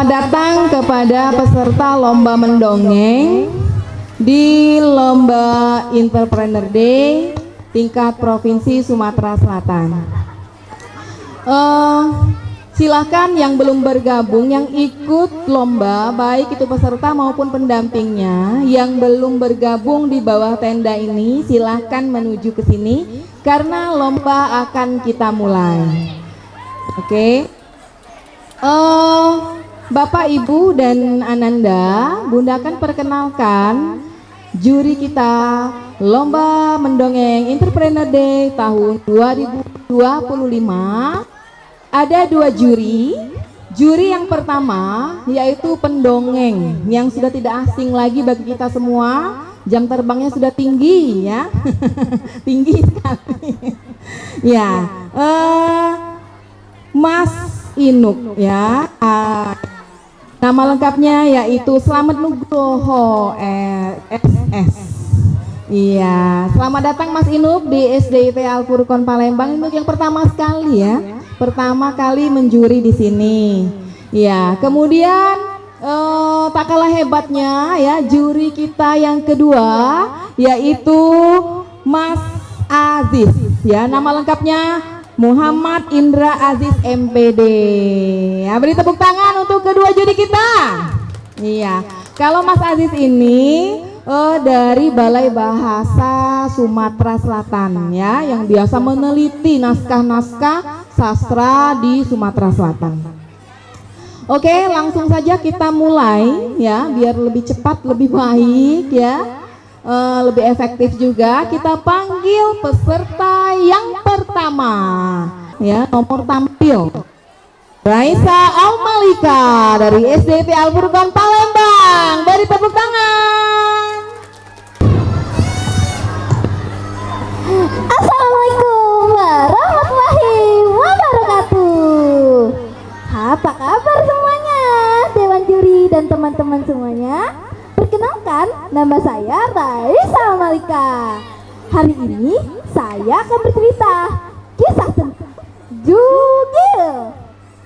Selamat datang kepada peserta lomba mendongeng di Lomba Entrepreneur Day tingkat Provinsi Sumatera Selatan. Silakan yang belum bergabung, yang ikut lomba, baik itu peserta maupun pendampingnya, yang belum bergabung di bawah tenda ini, silakan menuju ke sini karena lomba akan kita mulai. Oke. Bapak, Ibu, dan Ananda, Bunda akan perkenalkan juri kita Lomba Mendongeng Entrepreneur Day tahun 2025. Ada dua juri. Juri yang pertama yaitu pendongeng yang sudah tidak asing lagi bagi kita semua. Jam terbangnya sudah tinggi ya. Tinggi sekali. Ya, Mas Inuk ya. Nama lengkapnya yaitu Slamet Nugroho SS. Iya, selamat datang Mas Inuk di SDIT Al Furqon Palembang. Inuk yang pertama sekali ya, pertama kali menjuri di sini. Iya, kemudian tak kalah hebatnya ya juri kita yang kedua yaitu Mas Aziz ya, nama lengkapnya Muhammad Indra Aziz MPD. Ya, beri tepuk tangan untuk kedua juri kita. Iya, kalau Mas Aziz ini dari Balai Bahasa Sumatera Selatan ya, yang biasa meneliti naskah-naskah sastra di Sumatera Selatan. Oke, langsung saja kita mulai ya, biar lebih cepat, lebih baik ya. Lebih efektif juga. Kita panggil peserta yang pertama ya, nomor tampil Raisa Aumalika dari SDIT Al Furqon Palembang. Beri tepuk tangan. Assalamualaikum warahmatullahi wabarakatuh. Apa kabar semuanya, Dewan Juri dan teman-teman semuanya? Perkenalkan, nama saya Raisa Aumalika. Hari ini saya akan bercerita kisah tentang Jugil.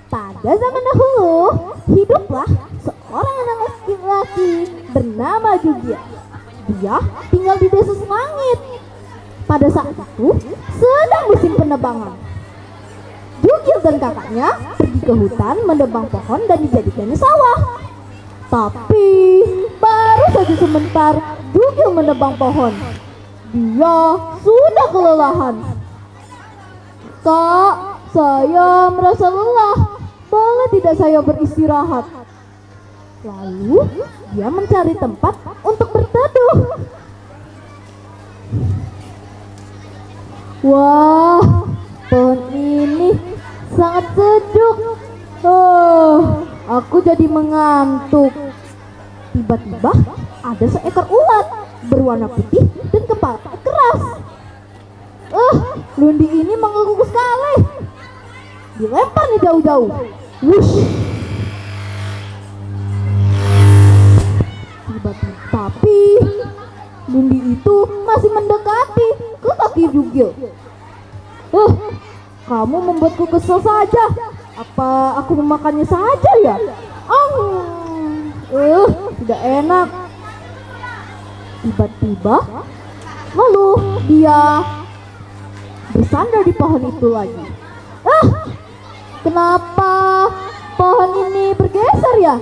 Pada zaman dahulu, hiduplah seorang anak laki-laki bernama Jugil. Dia tinggal di desa Selangit. Pada saat itu, sedang musim penebangan. Jugil dan kakaknya pergi ke hutan menebang pohon dan dijadikannya sawah. Tapi baru saja sebentar Jugil menebang pohon, dia sudah kelelahan. Kak, saya merasa lelah. Boleh tidak saya beristirahat? Lalu dia mencari tempat untuk berteduh. Wah, pohon ini sangat sejuk. Aku jadi mengantuk. Tiba-tiba ada seekor ulat berwarna putih dan kepala keras. Lundi ini mengganggu sekali. Dilempar nih jauh-jauh. Wush. Tiba-tiba, tapi Lundi itu masih mendekati ke kaki Jugil. Kamu membuatku kesal saja. Apa aku memakannya saja ya? Tidak enak. Tiba-tiba, lalu dia bersandar di pohon itu lagi. Kenapa pohon ini bergeser ya?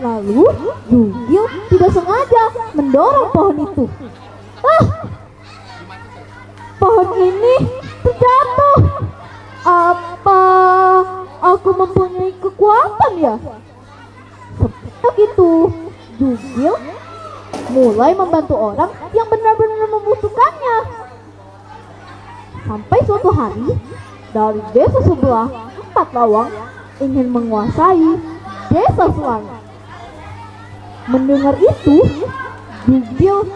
Lalu Jugil tidak sengaja mendorong pohon itu. Pohon ini terjatuh. Apa aku mempunyai kekuatan ya? Setelah itu Jugil mulai membantu orang yang benar-benar membutuhkannya. Sampai suatu hari dari desa sebelah, 4 lawang ingin menguasai desa Selangit. Mendengar itu, Jugil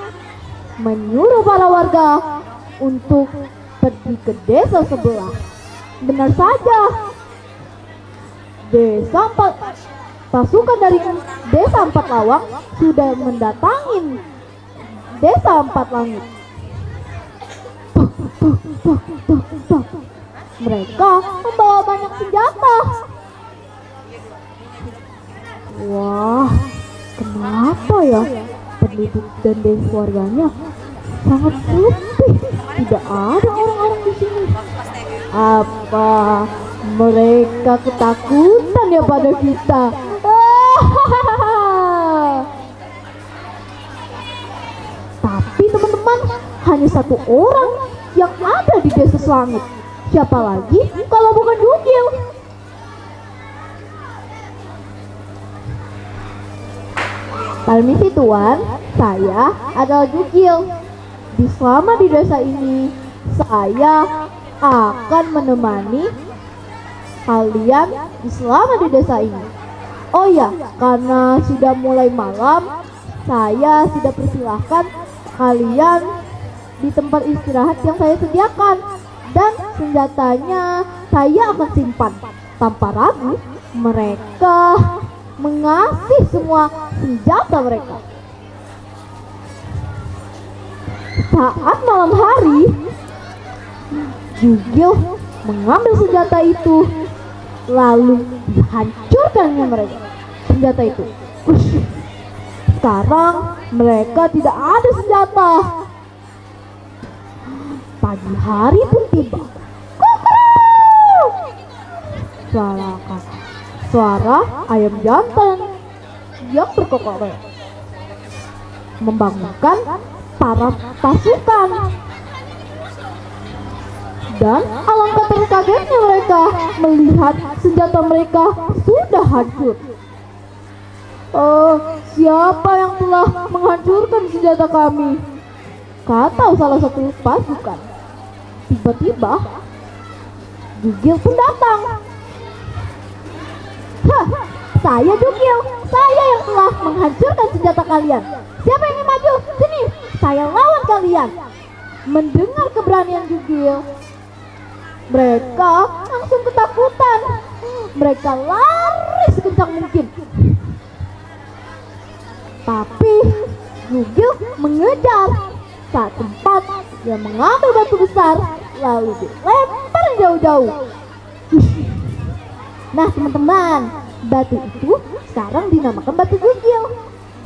menyuruh para warga untuk pergi ke desa sebelah. Benar saja, pasukan dari desa 4 lawang sudah mendatangi desa 4 langit. Mereka membawa banyak senjata. Wah, kenapa ya penduduk dan desa warganya sangat sepi? Tidak ada orang-orang di sini. Apa mereka ketakutan ya pada kita? Tapi teman-teman, hanya satu orang yang ada di desa Selangit. Siapa lagi kalau bukan Jugil? Permisi tuan, saya adalah Jugil. Selama di desa ini, saya akan menemani kalian selama di desa ini. Oh ya, karena sudah mulai malam, saya sudah persilahkan kalian di tempat istirahat yang saya sediakan. Dan senjatanya saya akan simpan. Tanpa ragu, mereka mengasih semua senjata mereka. Saat malam hari, Jugil mengambil senjata itu, lalu dihancurkannya mereka senjata itu. Ush. Sekarang mereka tidak ada senjata. Pagi hari pun tiba. Kukuruk! Suara ayam jantan yang berkokok membangunkan para pasukan. Dan alangkah terkagetnya mereka melihat senjata mereka sudah hancur. Oh, siapa yang telah menghancurkan senjata kami? Kata salah satu pasukan. Tiba-tiba Jugil pun datang. Hah, saya Jugil. Saya yang telah menghancurkan senjata kalian. Siapa yang ingin maju? Sini, saya lawan kalian. Mendengar keberanian Jugil, mereka langsung ketakutan. Mereka lari sekencang mungkin. Tapi Jugil mengejar. Saat tempat dia mengambil batu besar, lalu dilempar jauh-jauh. Nah teman-teman, batu itu sekarang dinamakan batu Jugil.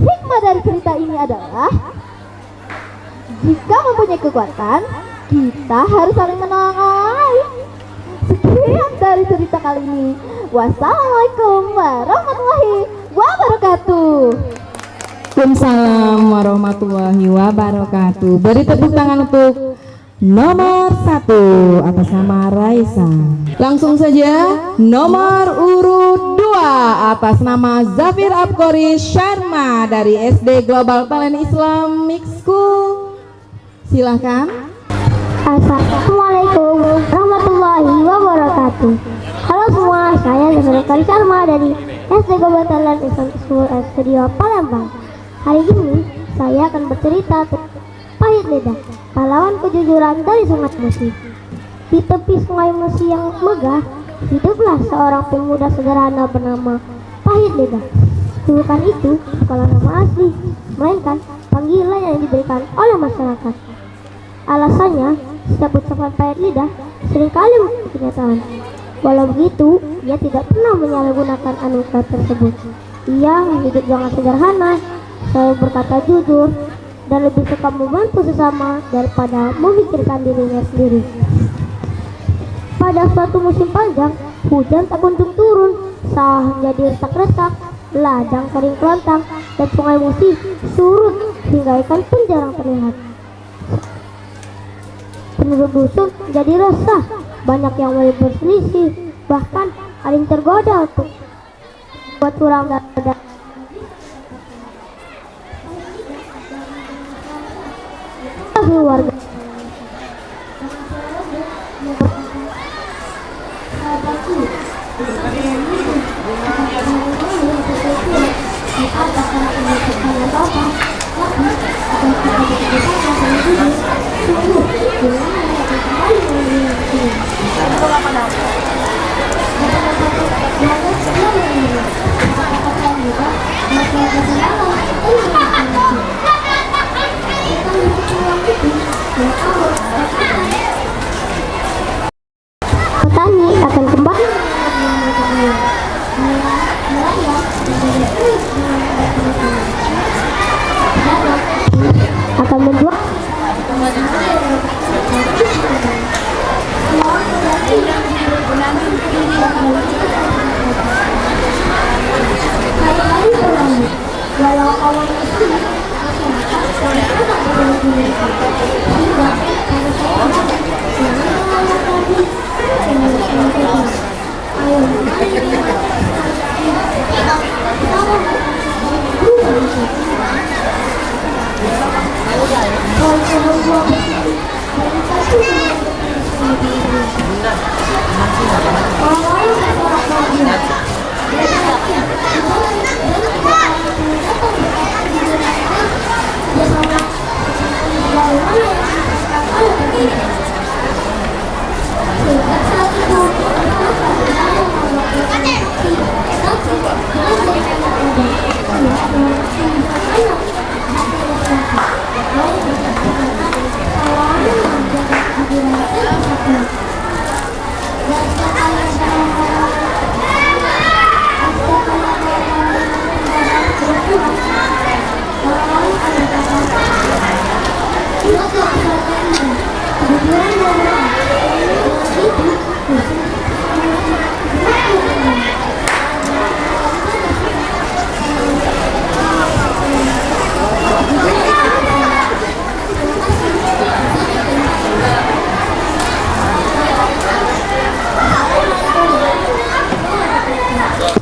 Hikmah dari cerita ini adalah, jika mempunyai kekuatan, kita harus saling menolong orang lain. Sekian dari cerita kali ini. Wassalamualaikum warahmatullahi wabarakatuh. Waalaikumsalam warahmatullahi wabarakatuh. Beri tepuk tangan untuk nomor 1 atas nama Raisa. Langsung saja nomor urut 2 atas nama Zafir Abkori Sharma dari SD Global Talent Islamic School. Silahkan. Assalamualaikum warahmatullahi wabarakatuh. Halo semua, saya Zafir Abkori Sharma dari SD Global Talent Islamic School Studio Palembang. Hari ini saya akan bercerita tentang Pahit Lidah, pahlawan kejujuran dari Sungai Musi. Di tepi Sungai Musi yang megah, hiduplah seorang pemuda sederhana bernama Pahit Lidah. Bukan itu bukanlah nama asli, melainkan panggilan yang diberikan oleh masyarakat. Alasannya, setiap ucapan Pahit Lidah seringkali menjadi kenyataan. Walau begitu, ia tidak pernah menyalahgunakan anugerah tersebut. Ia hidup dengan sederhana, selalu berkata jujur, dan lebih suka membantu sesama daripada memikirkan dirinya sendiri. Pada suatu musim panjang, hujan tak kunjung turun, sawah menjadi retak-retak, ladang kering kelontang, dan Sungai Musi surut hingga ikan pun jarang terlihat. Penduduk dusun jadi resah, banyak yang mulai berselisih, bahkan ada yang tergoda untuk buat kurang dada. Warga petani akan kembali akan membuat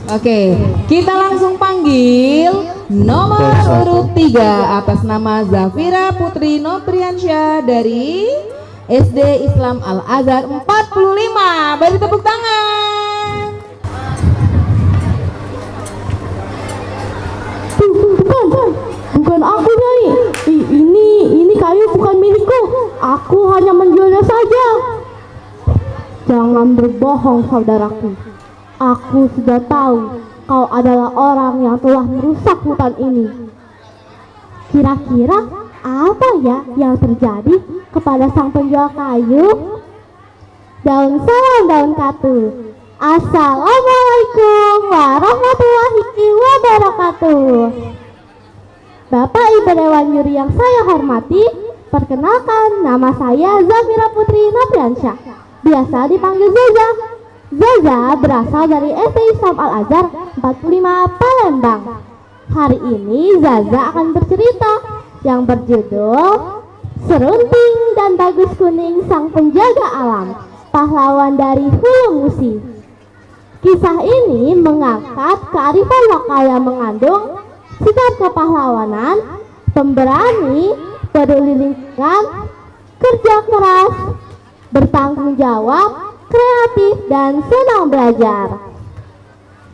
Oke, kita langsung panggil nomor urut 3 atas nama Zafira Putri Nopriansyah dari SD Islam Al Azhar 45. Beri tepuk tangan. Bukan aku, Nyai. Ini kayu bukan milikku. Aku hanya menjualnya saja. Jangan berbohong, saudaraku. Aku sudah tahu kau adalah orang yang telah merusak hutan ini. Kira-kira apa ya yang terjadi kepada sang penjual kayu? Daun salam, daun katu. Assalamualaikum warahmatullahi wabarakatuh. Bapak Ibu Dewan Juri yang saya hormati, perkenalkan, nama saya Zafira Putri Nopriansyah, biasa dipanggil Zaza. Zaza berasal dari SD Islam Al Azhar 45 Palembang. Hari ini Zaza akan bercerita yang berjudul Serunting dan Bagus Kuning Sang Penjaga Alam, pahlawan dari Hulu Musi. Kisah ini mengangkat kearifan lokal yang mengandung sikap kepahlawanan, pemberani, peduli lingkungan, kerja keras, bertanggung jawab, kreatif, dan senang belajar.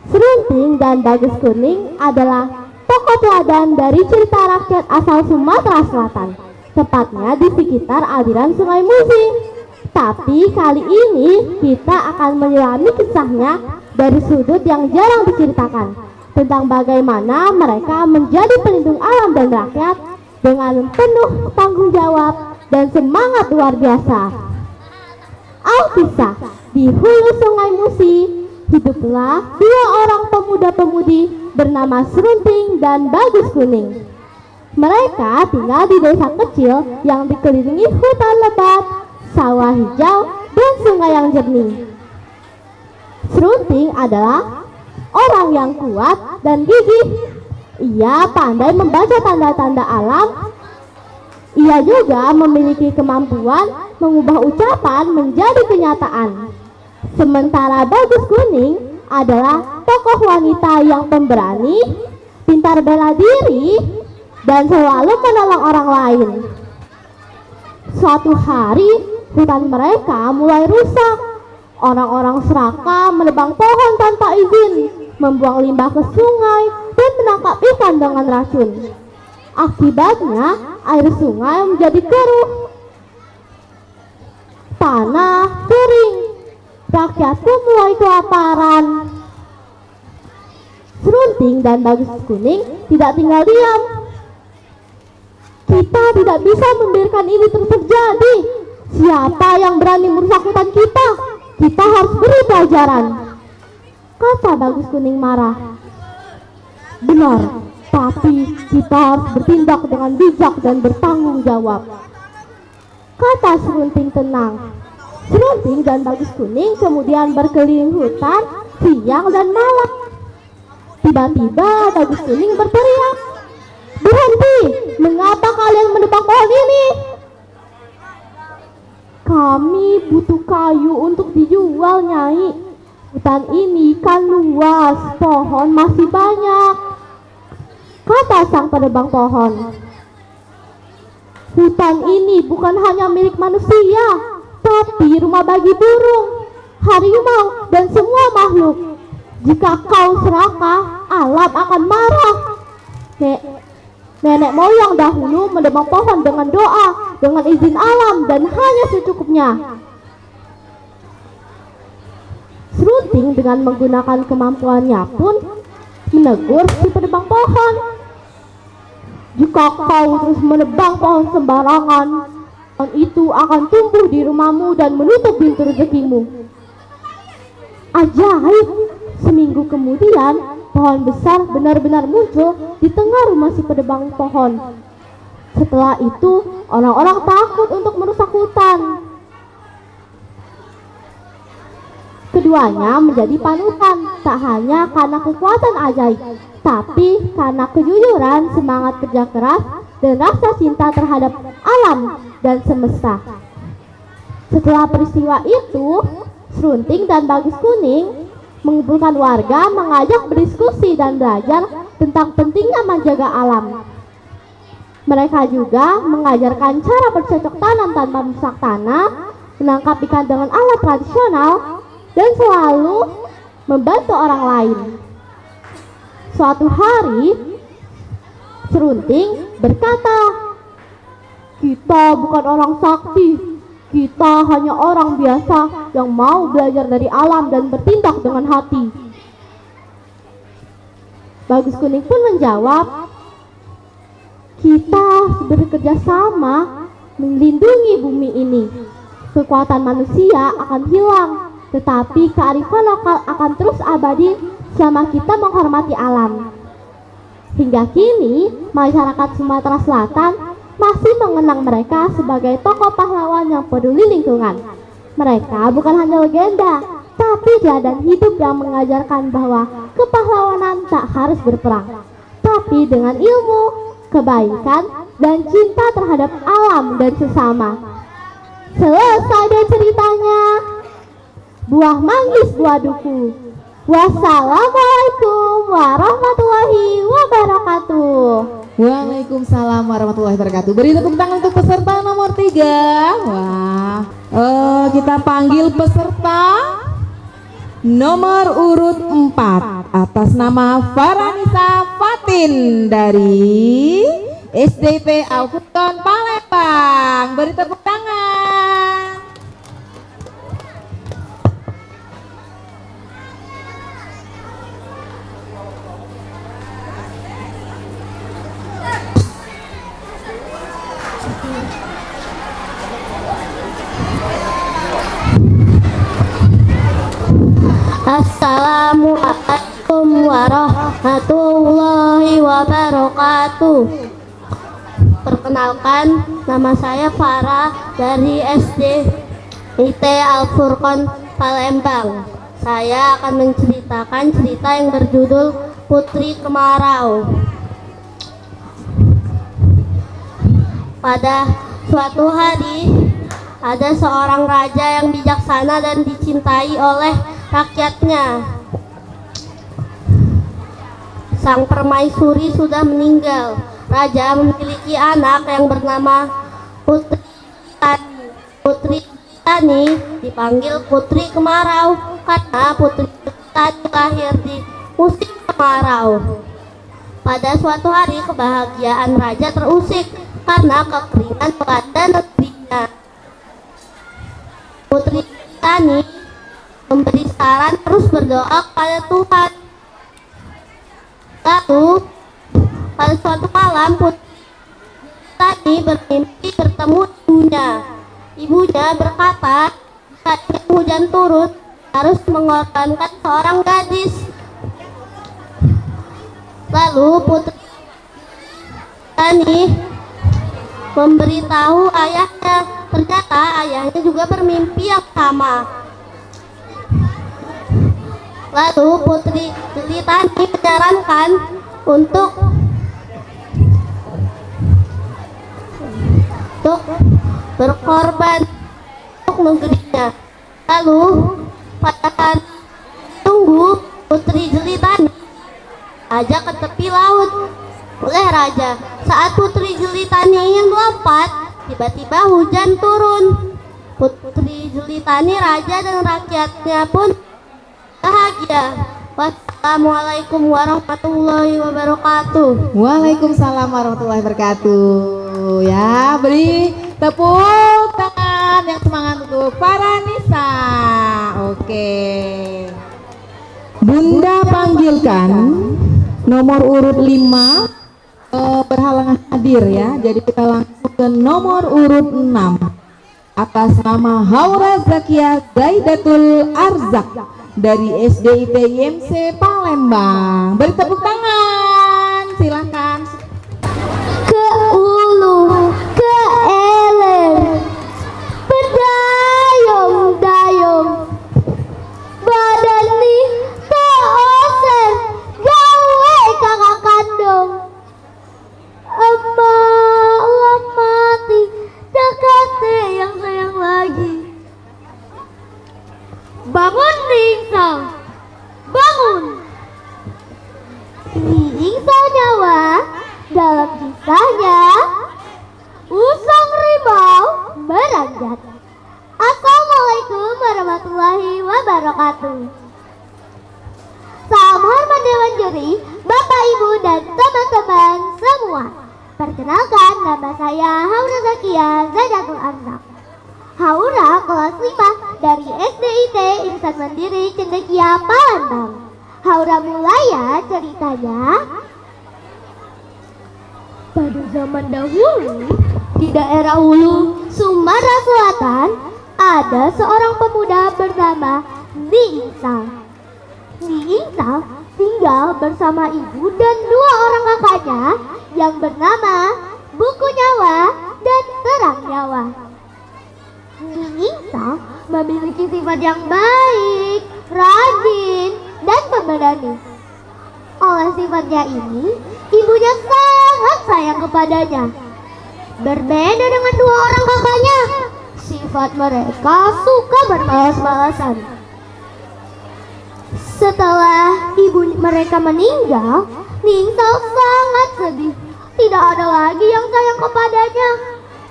Serunting dan Bagus Kuning adalah tokoh teladan dari cerita rakyat asal Sumatera Selatan, tepatnya di sekitar aliran Sungai Musi. Tapi kali ini kita akan menyelami kisahnya dari sudut yang jarang diceritakan, tentang bagaimana mereka menjadi pelindung alam dan rakyat dengan penuh tanggung jawab dan semangat luar biasa. Alkisah, di hulu Sungai Musi hiduplah dua orang pemuda-pemudi bernama Serunting dan Bagus Kuning. Mereka tinggal di desa kecil yang dikelilingi hutan lebat, sawah hijau, dan sungai yang jernih. Serunting adalah orang yang kuat dan gigih. Ia pandai membaca tanda-tanda alam. Ia juga memiliki kemampuan mengubah ucapan menjadi kenyataan. Sementara Bagus Kuning adalah tokoh wanita yang pemberani, pintar bela diri, dan selalu menolong orang lain. Suatu hari, hutan mereka mulai rusak. Orang-orang serakah menebang pohon tanpa izin, membuang limbah ke sungai, dan menangkap ikan dengan racun. Akibatnya, air sungai menjadi keruh, tanah kering, rakyat pun mulai kelaparan. Serunting dan Bagus Kuning tidak tinggal diam. Kita tidak bisa membiarkan ini terus terjadi. Siapa yang berani merusak hutan kita? Kita harus beri pelajaran, kata Bagus Kuning marah. Benar, tapi kita harus bertindak dengan bijak dan bertanggung jawab, kata Serunting tenang. Serunting dan Bagus Kuning kemudian berkeliling hutan siang dan malam. Tiba-tiba Bagus Kuning berteriak, "Berhenti! Mengapa kalian menebang pohon ini?" "Kami butuh kayu untuk dijual, Nyai. Hutan ini kan luas, pohon masih banyak," kata sang penebang pohon. "Hutan ini bukan hanya milik manusia, tapi rumah bagi burung, harimau, dan semua makhluk. Jika kau serakah, alam akan marah. Nenek moyang dahulu menebang pohon dengan doa, dengan izin alam, dan hanya secukupnya." Serunting dengan menggunakan kemampuannya pun menegur si penebang pohon. "Jika kau terus menebang pohon sembarangan, pohon itu akan tumbuh di rumahmu dan menutup pintu rezekimu." Ajaib, seminggu kemudian pohon besar benar-benar muncul di tengah rumah si penebang pohon. Setelah itu, orang-orang takut untuk merusak hutan. Keduanya menjadi panutan, tak hanya karena kekuatan ajaib, tapi karena kejujuran, semangat kerja keras, dan rasa cinta terhadap alam dan semesta. Setelah peristiwa itu, Serunting dan Bagus Kuning mengumpulkan warga, mengajak berdiskusi dan belajar tentang pentingnya menjaga alam. Mereka juga mengajarkan cara bercocok tanam tanpa merusak tanah, menangkap ikan dengan alat tradisional, dan selalu membantu orang lain. Suatu hari, Serunting berkata, "Kita bukan orang sakti, kita hanya orang biasa yang mau belajar dari alam dan bertindak dengan hati." Bagus Kuning pun menjawab, "Kita bekerja sama melindungi bumi ini. Kekuatan manusia akan hilang, tetapi kearifan lokal akan terus abadi selama kita menghormati alam." Hingga kini, masyarakat Sumatera Selatan masih mengenang mereka sebagai tokoh pahlawan yang peduli lingkungan. Mereka bukan hanya legenda, tapi teladan hidup yang mengajarkan bahwa kepahlawanan tak harus berperang, tapi dengan ilmu, kebaikan, dan cinta terhadap alam dan sesama. Selesai deh ceritanya. Buah manggis buah duku. Wassalamualaikum warahmatullahi wabarakatuh. Waalaikumsalam warahmatullahi wabarakatuh. Beri tepuk tangan untuk peserta nomor 3. Wah, kita panggil peserta nomor urut 4 atas nama Faranisa Fatin dari SDP Al-Furqon Palembang. Beri tepuk tangan. Assalamualaikum warahmatullahi wabarakatuh. Perkenalkan, nama saya Farah dari SD IT Al-Furqon Palembang. Saya akan menceritakan cerita yang berjudul Putri Kemarau. Pada suatu hari, ada seorang raja yang bijaksana dan dicintai oleh rakyatnya. Sang permaisuri sudah meninggal. Raja memiliki anak yang bernama Putri Tani. Putri Tani dipanggil Putri Kemarau karena Putri Tani lahir di musim kemarau. Pada suatu hari, kebahagiaan raja terusik karena kekeringan melanda negerinya. Putri Tani memberi saran terus berdoa kepada Tuhan. Lalu pada suatu malam, Putri Tani bermimpi bertemu ibunya. Ibunya berkata, jika ingin hujan turun, harus mengorbankan seorang gadis. Lalu Putri Tani memberitahu ayahnya. Ternyata ayahnya juga bermimpi yang sama. Lalu Putri Jelitani menyarankan untuk berkorban untuk negerinya. Lalu pada saat tunggu Putri Jelitani ajak ke tepi laut oleh raja. Saat Putri Jelitani ingin melompat, tiba-tiba hujan turun. Putri Jelitani, raja dan rakyatnya pun bahagia. Wassalamualaikum warahmatullahi wabarakatuh. Waalaikumsalam warahmatullahi wabarakatuh. Ya, beri tepuk tangan yang semangat untuk Farhanisa. Oke. Bunda panggilkan nomor urut 5 berhalangan hadir ya. Jadi kita langsung ke nomor urut 6 atas nama Haura Zakia Zaidatul Arzak dari SDIT IMC Palembang. Beri tepuk tangan, silakan. Ke ulu, ke eler, berdayung-dayung, badan nih teoser, gawe kakak kandung. Emak mati, dekati yang sayang lagi. Bangun Ningsal, bangun. Ningsal nyawa dalam kisahnya usang rimau beranjak. Assalamualaikum warahmatullahi wabarakatuh. Salam hormat Dewan Juri, Bapak Ibu dan teman-teman semua. Perkenalkan, nama saya Haura Zakia Zaidatul Arzak. Haura kelas 5 dari SDIT Insan Mandiri Cendekia Palembang. Haura mulai ya ceritanya. Pada zaman dahulu, di daerah Hulu, Sumatera Selatan, ada seorang pemuda bernama Ningsal. Ningsal tinggal bersama ibu dan 2 orang kakaknya yang bernama Buku Nyawa dan Terang Nyawa. Ningsal memiliki sifat yang baik, rajin, dan pemberani. Oleh sifatnya ini, ibunya sangat sayang kepadanya. Berbeda dengan 2 orang kakaknya, sifat mereka suka bermalas-malasan. Setelah ibu mereka meninggal, Ningsal sangat sedih. Tidak ada lagi yang sayang kepadanya.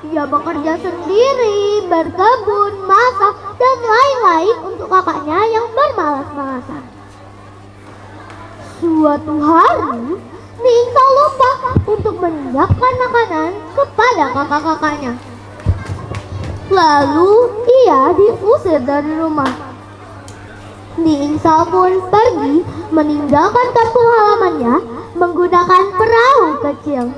Ia bekerja sendiri, berkebun, masak, dan lain-lain untuk kakaknya yang bermalas-malasan. Suatu hari, Ningsal lupa untuk menyiapkan makanan kepada kakak-kakaknya. Lalu ia diusir dari rumah. Ningsal pun pergi meninggalkan kampung halamannya menggunakan perahu kecil.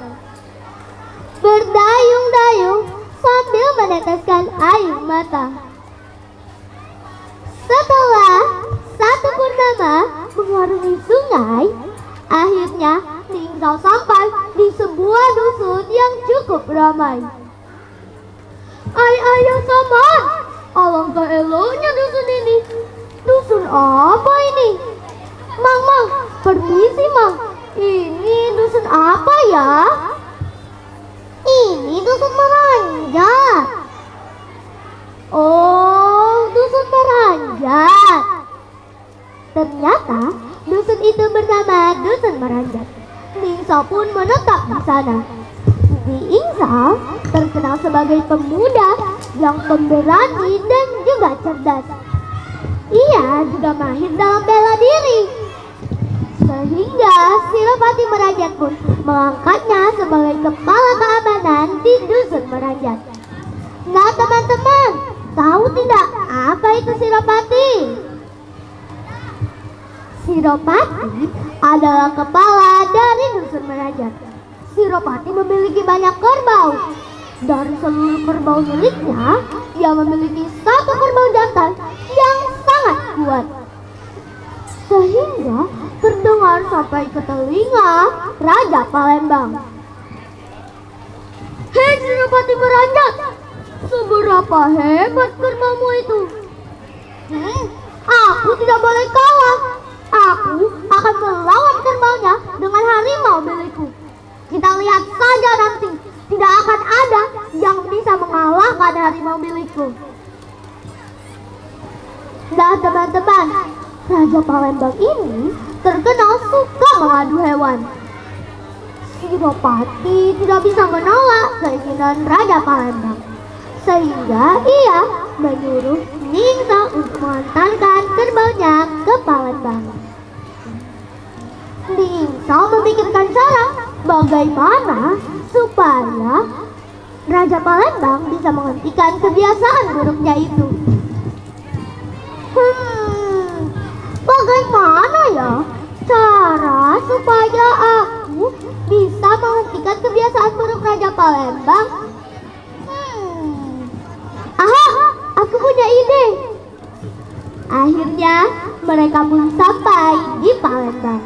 Berdayung-dayung sambil meneteskan air mata. Setelah satu purnama mengarungi sungai, akhirnya Ningsal sampai di sebuah dusun yang cukup ramai. Ayah Saman, alangkah eloknya dusun ini. Dusun apa ini? Mang, permisi Mang. Ini dusun apa ya? Ini dusun Meranjat. Oh, dusun Meranjat. Ternyata dusun itu bernama Dusun Meranjat. Ningsal pun menetap di sana. Ningsal terkenal sebagai pemuda yang pemberani dan juga cerdas. Ia juga mahir dalam bela diri. Sehingga Silopati Meranjat pun mengangkatnya sebagai kepala keamanan di Dusun Meranjat. Nah teman-teman, tahu tidak apa itu Silopati? Silopati adalah kepala dari Dusun Meranjat. Silopati memiliki banyak kerbau. Dari seluruh kerbau miliknya, ia memiliki 1 kerbau jantan yang sangat kuat. Sehingga terdengar sampai ke telinga Raja Palembang. Hei Senopati Beranjak, seberapa hebat kerbaumu itu? Aku tidak boleh kalah. Aku akan melawan kerbaunya dengan harimau milikku. Kita lihat saja nanti, tidak akan ada yang bisa mengalahkan harimau milikku. Nah teman-teman, Raja Palembang ini terkenal suka mengadu hewan. Senopati tidak bisa menolak keinginan Raja Palembang, sehingga ia menyuruh Ningsa untuk mengantarkan kerbaunya ke Palembang. Ningsa memikirkan cara bagaimana supaya Raja Palembang bisa menghentikan kebiasaan buruknya itu. Bagaimana ya cara supaya aku bisa menghentikan kebiasaan buruk Raja Palembang? Aha, aku punya ide. Akhirnya mereka pun sampai di Palembang.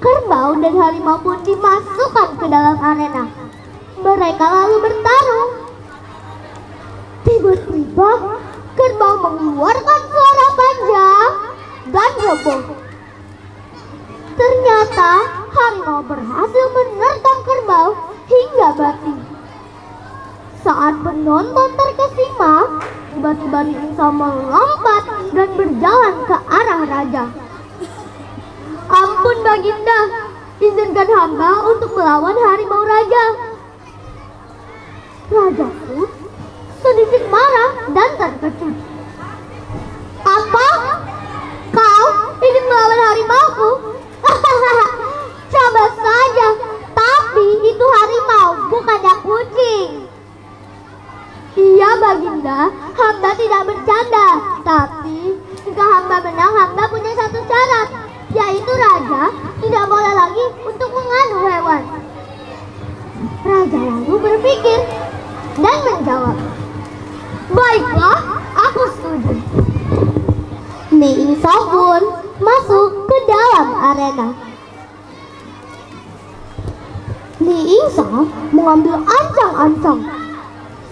Kerbau dan harimau pun dimasukkan ke dalam arena. Mereka lalu bertarung. Tiba-tiba kerbau mengeluarkan suara panjang dan roboh. Ternyata harimau berhasil menerkam kerbau hingga mati. Saat penonton terkesima, tiba-tiba Ningsa melompat dan berjalan ke arah raja. Ampun Baginda, izinkan hamba untuk melawan harimau raja. Raja pun sedikit marah dan terkejut. Apa? Kau ingin melawan harimauku? Coba saja, tapi itu harimau, bukannya kucing. Iya Baginda, hamba tidak bercanda. Tapi jika hamba menang, hamba punya satu syarat, yaitu raja tidak boleh lagi untuk mengadu hewan. Raja lalu berpikir dan menjawab, baiklah, aku setuju. Ningsa pun masuk ke dalam arena. Ningsa mengambil ancang-ancang.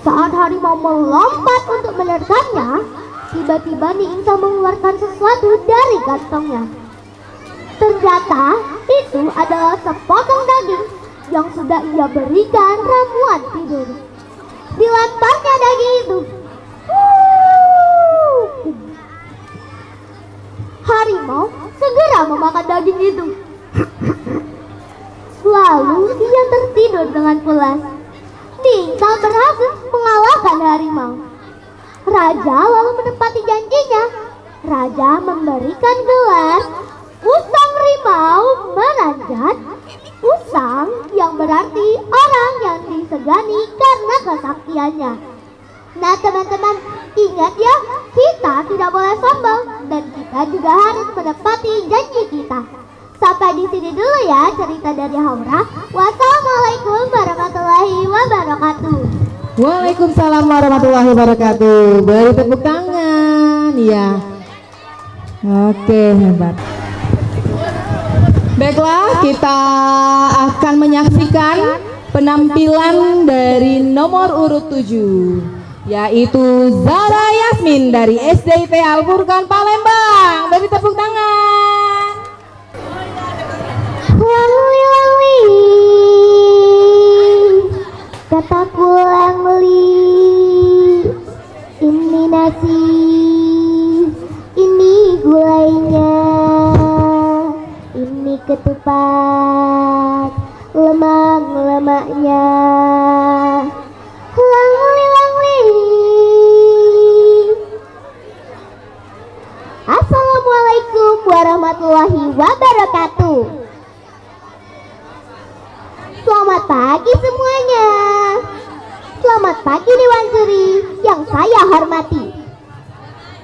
Saat harimau melompat untuk menerkamnya, tiba-tiba Ningsa mengeluarkan sesuatu dari kantongnya. Ternyata itu adalah sepotong daging yang sudah ia berikan ramuan tidur. Dilemparnya daging itu. Harimau segera memakan daging itu. Lalu ia tertidur dengan pulas. Ningsa berhasil mengalahkan harimau. Raja lalu menepati janjinya. Raja memberikan gelar Usang Rimau Meranjat. Usang yang berarti orang yang disegani karena kesaktiannya. Nah teman-teman, ingat ya, kita tidak boleh sombong dan kita juga harus menepati janji kita. Sampai di sini dulu ya cerita dari Haura. Wassalamualaikum warahmatullahi wabarakatuh. Waalaikumsalam warahmatullahi wabarakatuh. Beri tepuk tangan ya. Oke, hebat. Baiklah, kita akan menyaksikan penampilan dari nomor urut 7, yaitu Zara Yasmin dari SDIT Al-Furqan Palembang. Beri tepuk tangan. Wangli, kataku langli, ini nasi, ini gulainya, ini ketupat, lemak-lemaknya. Langli, langli. Assalamualaikum warahmatullahi wabarakatuh. Selamat pagi semuanya. Selamat pagi Dewan Juri yang saya hormati.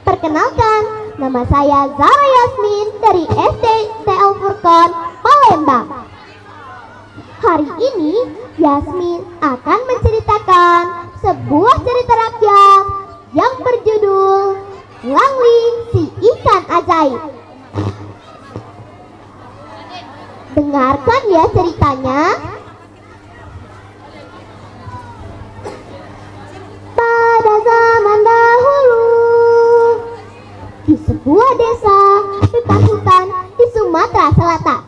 Perkenalkan, nama saya Zara Yasmin dari SDIT Al-Furqan Palembang. Hari ini Yasmin akan menceritakan sebuah cerita rakyat yang berjudul Langli si Ikan Ajaib. Dengarkan ya ceritanya. sebuah desa dekat hutan di Sumatera Selatan.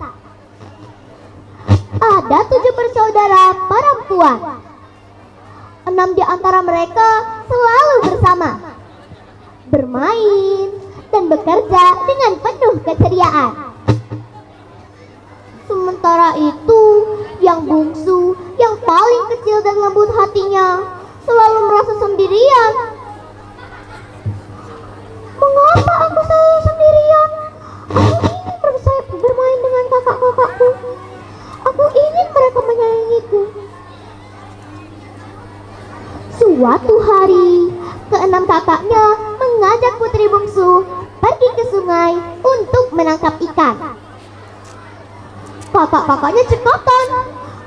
Ada 7 bersaudara perempuan. 6 di antara mereka selalu bersama, bermain dan bekerja dengan penuh keceriaan. Sementara itu, yang bungsu, yang paling kecil dan lembut hatinya, selalu merasa sendirian. Mengapa aku selalu sendirian? Aku ingin bermain dengan kakak-kakakku. Aku ingin mereka menyayangiku. Suatu hari, keenam kakaknya mengajak putri bungsu pergi ke sungai untuk menangkap ikan. Kakak-kakaknya cekatan,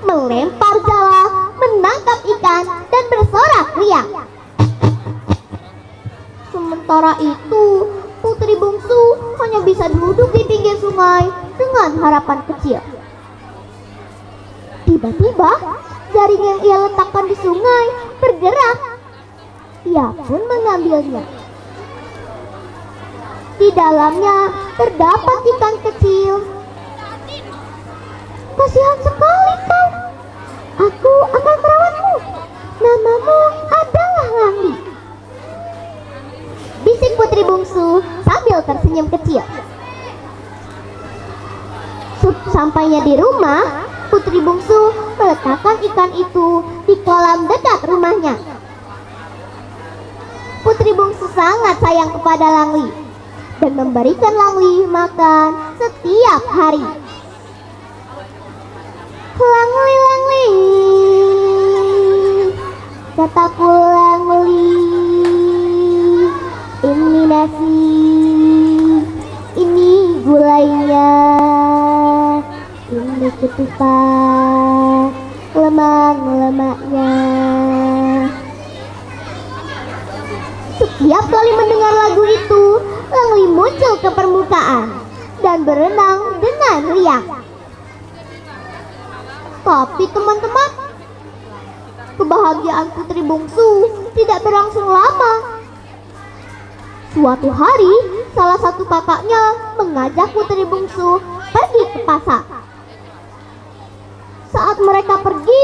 melempar jala, menangkap ikan, dan bersorak riang. Sementara itu, putri bungsu hanya bisa duduk di pinggir sungai dengan harapan kecil. Tiba-tiba, jaring yang ia letakkan di sungai bergerak. Ia pun mengambilnya. Di dalamnya terdapat ikan kecil. Kasihan sekali kau. Aku akan merawatmu. Namamu adalah Langli, bisik putri bungsu sambil tersenyum kecil. Sampainya di rumah, putri bungsu meletakkan ikan itu di kolam dekat rumahnya. Putri bungsu sangat sayang kepada Langli dan memberikan Langli makan setiap hari. Langli, Langli, kataku Langli, ini nasi, ini gulainya, ini ketupat, lemak-lemaknya. Setiap kali mendengar lagu itu, Langli muncul ke permukaan dan berenang dengan riang. Tapi teman-teman, kebahagiaan putri bungsu tidak berlangsung lama. Suatu hari, salah satu kakaknya mengajak putri bungsu pergi ke pasar. Saat mereka pergi,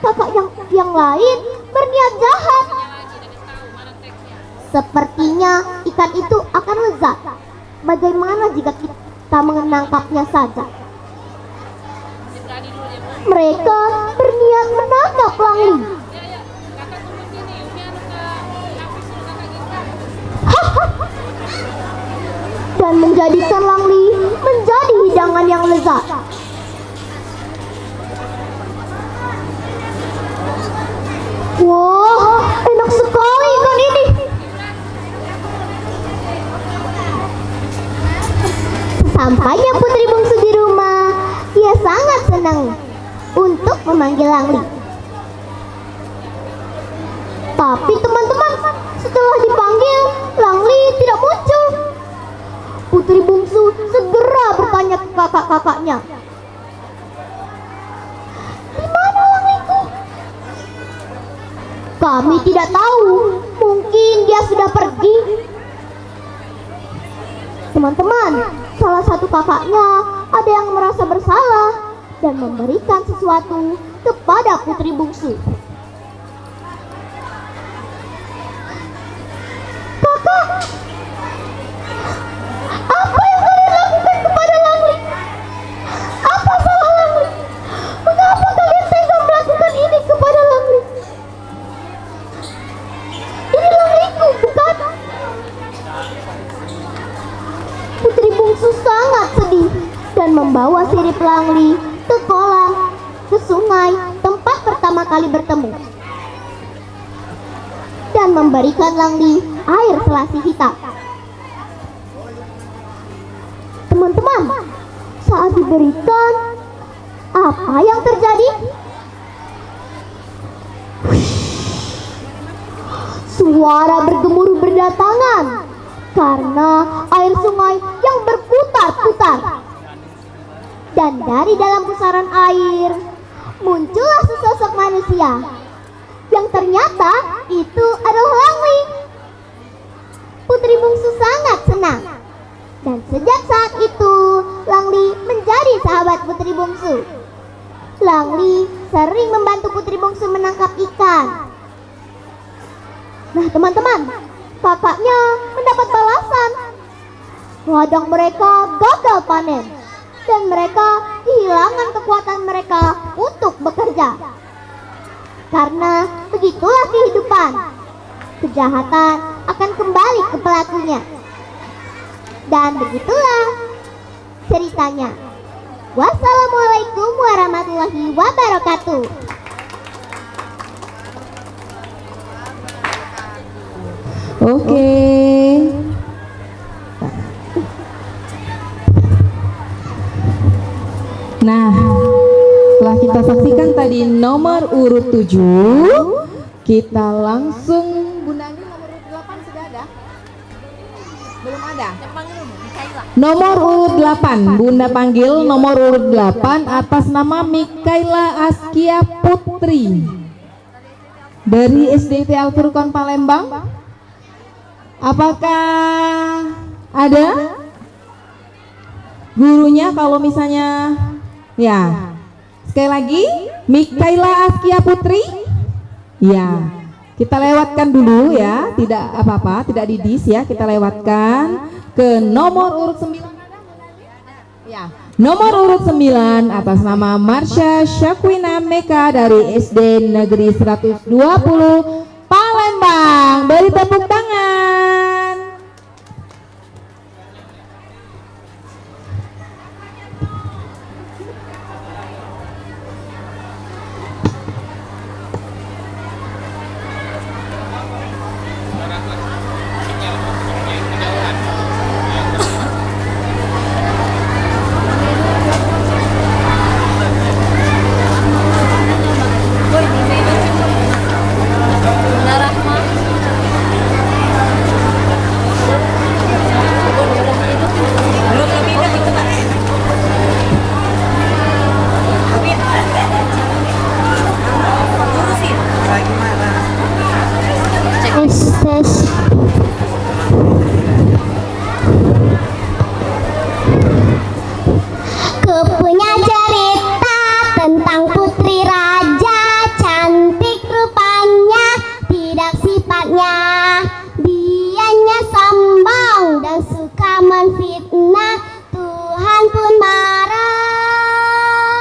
kakak yang lain berniat jahat. Sepertinya ikan itu akan lezat. Bagaimana jika kita menangkapnya saja? Mereka berniat menangkap Langli. Dan menjadikan Langli menjadi hidangan yang lezat. Wah, enak sekali ikan ini. Sampainya putri bungsu di rumah, ia sangat senang untuk memanggil Langli. Tapi teman-teman, setelah dipanggil, Langli tidak muncul. Putri bungsu segera bertanya ke kakak-kakaknya, "Di mana Langliku?" "Kami tidak tahu, mungkin dia sudah pergi." Teman-teman, salah satu kakaknya ada yang merasa bersalah dan memberikan sesuatu kepada putri bungsu. "Kakak, apa yang kalian lakukan kepada Langli? Apa salah Langli? Mengapa kalian tega melakukan ini kepada Langli? Ini Langliku, bukan?" Putri bungsu sangat sedih dan membawa sirip Langli ke kolam, ke sungai tempat pertama kali bertemu, dan memberikan Langli air selasi hitam. Teman-teman, saat diberikan, apa yang terjadi? Suara bergemuruh berdatangan karena air sungai yang berputar-putar. Dan dari dalam pusaran air muncullah sesosok manusia yang ternyata itu adalah Langli. Putri bungsu sangat senang Sejak saat itu, Langli menjadi sahabat putri bungsu. Langli sering membantu putri bungsu menangkap ikan. Nah teman-teman, kakaknya mendapat balasan. Ladang mereka gagal panen dan mereka kehilangan kekuatan mereka untuk bekerja. Karena begitulah kehidupan, kejahatan akan kembali ke pelakunya. Dan begitulah ceritanya. Wassalamualaikum warahmatullahi wabarakatuh. Oke. Nah, setelah kita saksikan tadi nomor urut 7, kita langsung Bunda Andi nomor urut 8 sudah ada? Belum ada? Nomor urut 8, Bunda panggil nomor urut 8 atas nama Mikaela Askia Putri dari SDT Al Furqon Palembang. Apakah ada gurunya? Kalau misalnya ya, sekali lagi Mikaela Askia Putri. Ya, kita lewatkan dulu ya, tidak apa-apa, tidak didis ya, kita lewatkan ke nomor urut 9. Ya, nomor urut 9 atas nama Marsha Syakwina Meka dari SD Negeri 120 Palembang. Beri tepuk tangan. Punya cerita tentang putri raja, cantik rupanya, tidak sifatnya. Dianya sombong dan suka menfitnah, Tuhan pun marah.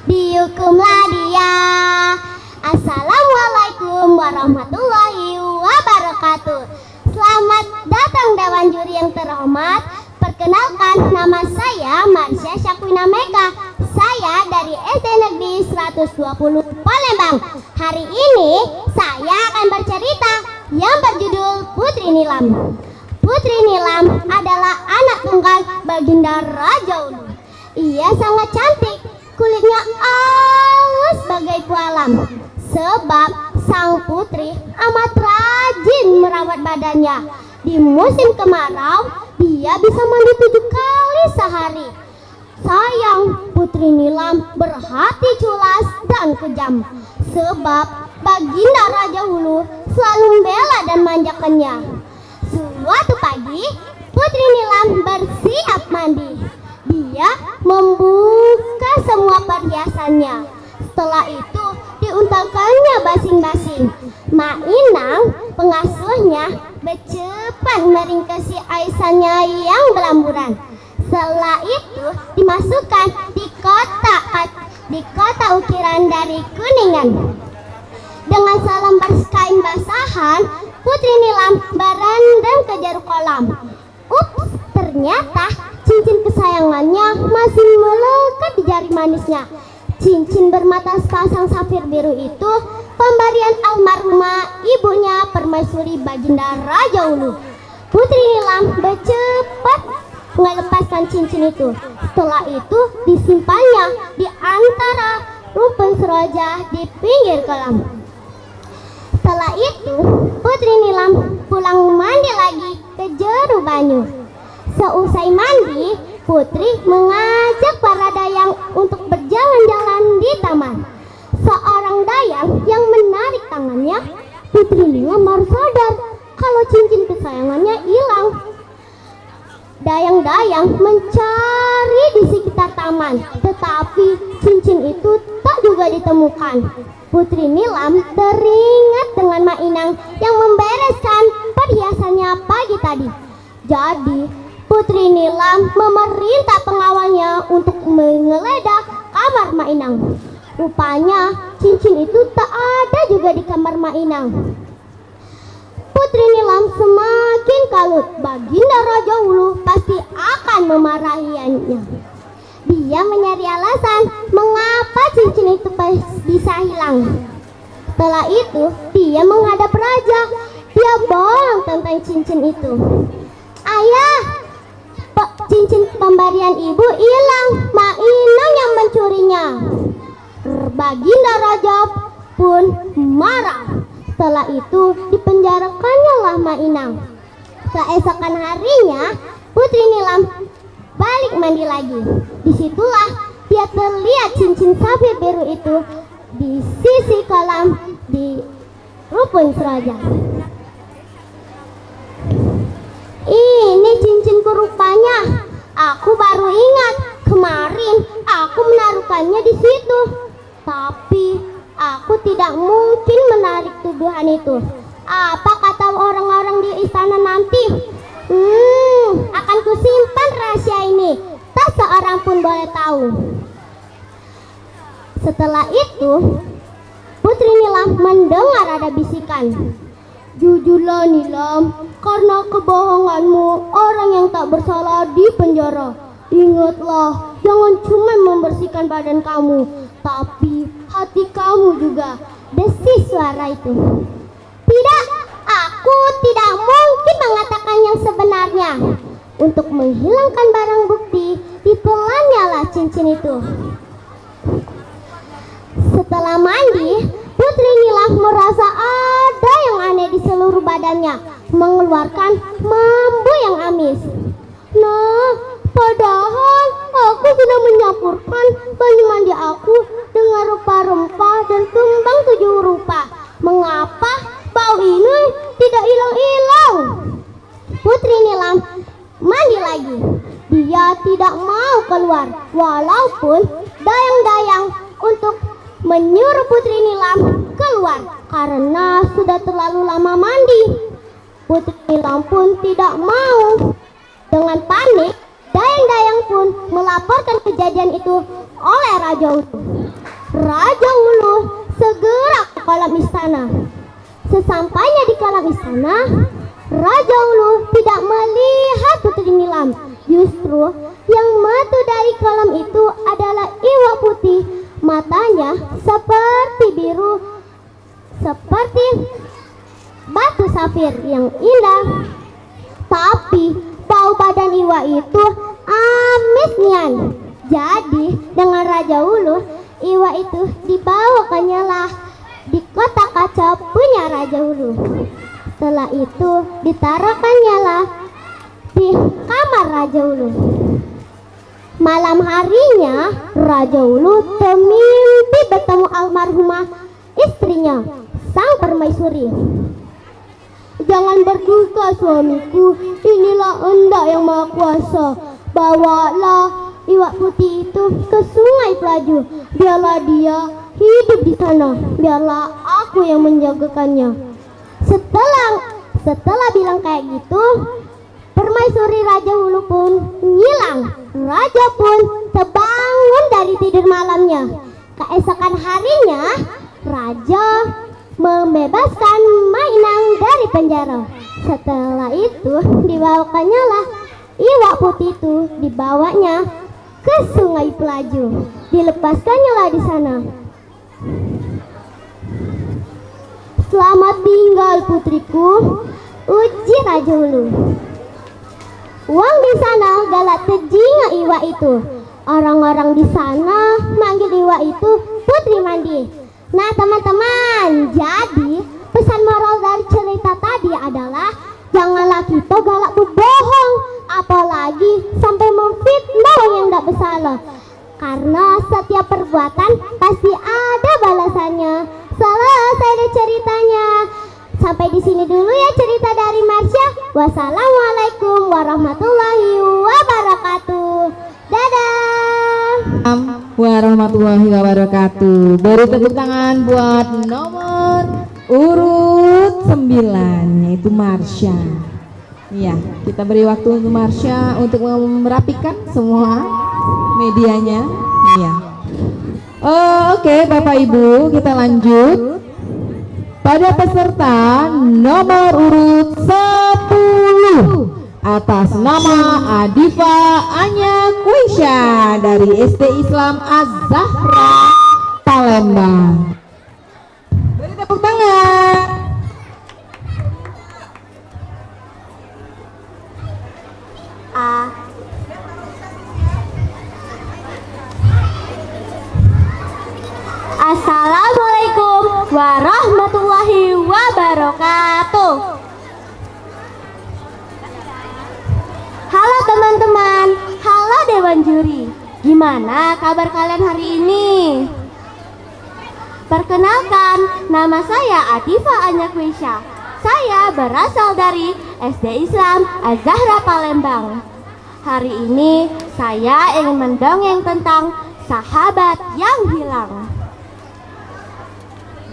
Dihukumlah dia. Assalamualaikum warahmatullahi wabarakatuh. Selamat datang Dewan Juri yang terhormat. Perkenalkan, nama saya Marsha Syakwina Meka. Saya dari SD Negeri 120 Palembang. Hari ini saya akan bercerita yang berjudul Putri Nilam. Putri Nilam adalah anak tunggal Baginda Raja Ulu. Ia sangat cantik, kulitnya halus bagai kualam. Sebab sang putri amat rajin merawat badannya. Di musim kemarau, dia bisa mandi 7 kali sehari. Sayang, Putri Nilam berhati culas dan kejam. Sebab Baginda Raja Hulu selalu membela dan manjakannya. Suatu pagi, Putri Nilam bersiap mandi. Dia membuka semua perhiasannya. Setelah itu, diuntakannya basing-basing. Mak Inang, pengasuhnya, bercepat meringkasi aisannya yang belamburan. Setelah itu dimasukkan di kotak ukiran dari Kuningan. Dengan selembar kain basahan, Putri Nilam berendam ke jeruk kolam. Ups, ternyata cincin kesayangannya masih melekat di jari manisnya. Cincin bermata sepasang safir biru itu pemberian almarhumah ibunya Permaisuri Baginda Raja Ulu. Putri Nilam bercepat melepaskan cincin itu. Setelah itu disimpannya di antara rumpun seroja di pinggir kolam. Setelah itu Putri Nilam pulang mandi lagi ke Jeru Banyu. Seusai mandi, Putri mengajak para dayang untuk berjalan-jalan di taman. Seorang dayang yang menarik tangannya, Putri Nilam baru sadar kalau cincin kesayangannya hilang. Dayang-dayang mencari di sekitar taman, tetapi cincin itu tak juga ditemukan. Putri Nilam teringat dengan Mak Inang yang membereskan perhiasannya pagi tadi. Jadi, Putri Nilam memerintah pengawalnya untuk menggeledah kamar Mak Inang. Rupanya cincin itu tak ada juga di kamar Mak Inang. Putri Nilam semakin kalut. Baginda Raja Wulu pasti akan memarahinya. Dia mencari alasan mengapa cincin itu bisa hilang. Setelah itu, dia menghadap raja. Dia bohong tentang cincin itu. Ayah, cincin pemberian ibu hilang. Mak Inang yang mencurinya. Baginda Raja pun marah. Setelah itu dipenjarakannya lah Mak Inang. Keesokan harinya Putri Nilam balik mandi lagi. Disitulah dia terlihat cincin safir biru itu di sisi kolam di rupun Seraja. Ini cincinku rupanya. Aku baru ingat kemarin aku menaruhkannya di situ. Tapi aku tidak mungkin menarik tuduhan itu. Apa kata orang-orang di istana nanti? Akan kusimpan rahasia ini. Tak seorang pun boleh tahu. Setelah itu, Putri Nilam mendengar ada bisikan. Jujurlah Nilam, karena kebohonganmu orang yang tak bersalah di penjara. Ingatlah, jangan cuma membersihkan badan kamu, tapi hati kamu juga. Desis suara itu. Tidak, aku tidak mungkin mengatakan yang sebenarnya. Untuk menghilangkan barang bukti, ditelannya lah cincin itu. Setelah mandi, Putri Nilam merasa ada yang aneh di seluruh badannya, mengeluarkan mambu yang amis. Nah, padahal aku sudah menyampurkan baju mandi aku dengan rempah-rempah dan kembang 7 rupa. Mengapa bau ini tidak hilang-hilang? Putri Nilam mandi lagi. Dia tidak mau keluar, walaupun dayang-dayang untuk menyuruh Putri Nilam keluar karena sudah terlalu lama mandi. Putri Nilam pun tidak mau. Dengan panik, dayang-dayang pun melaporkan kejadian itu oleh Raja Wulu. Raja Wulu segera ke kolam istana. Sesampainya di kolam istana, Raja Wulu tidak melihat Putri Nilam. Justru yang metu dari kolam itu adalah iwa putih. Matanya seperti biru, seperti batu safir yang indah. Tapi bau badan iwa itu amis nian. Jadi dengan Raja Wulu, iwa itu dibawakannya lah di kotak kaca punya Raja Wulu. Setelah itu ditaruhkannya lah di kamar Raja Wulu. Malam harinya Raja Wulu bermimpi bertemu almarhumah istrinya, sang permaisuri. Jangan berduka suamiku, inilah Enda yang Maha Kuasa. Bawalah iwak putih itu ke Sungai Pelaju. Biarlah dia hidup di sana. Biarlah aku yang menjagakannya. Setelah bilang kayak gitu, permaisuri Raja Wulu pun ngilang. Raja pun terbangun dari tidur malamnya. Keesokan harinya, Raja membebaskan Mak Inang dari penjara. Setelah itu dibawakannya lah iwak putih itu, dibawanya ke Sungai Pelaju. Dilepaskannya lah di sana. Selamat tinggal putriku, uji Raja Wulu. Uang di sana galak tejinga iwa itu. Orang-orang di sana manggil iwa itu Putri Mandi. Nah teman-teman, jadi pesan moral dari cerita tadi adalah janganlah kita galak berbohong, apalagi sampai memfitnah orang yang tidak bersalah. Karena setiap perbuatan pasti ada balasannya. Selesai deh ceritanya. Sampai Sampai di sini dulu ya cerita dari Marsha. Wassalamualaikum warahmatullahi wabarakatuh. Dadah. Warahmatullahi wabarakatuh. Beri tepuk tangan buat nomor urut 9 yaitu Marsha. Iya, kita beri waktu untuk Marsha untuk merapikan semua medianya. Iya. Oke, Bapak Ibu, kita lanjut pada peserta nomor urut 10 atas nama Adifa Anya Kuisha dari SD Islam Az-Zahra Palembang. Beri tepuk tangan. Assalamualaikum warahmatullahi wabarakatuh. Halo teman-teman, halo Dewan Juri. Gimana kabar kalian hari ini? Perkenalkan, nama saya Adifa Anya Kuisha. Saya berasal dari SD Islam Az-Zahra Palembang. Hari ini saya ingin mendongeng tentang sahabat yang hilang.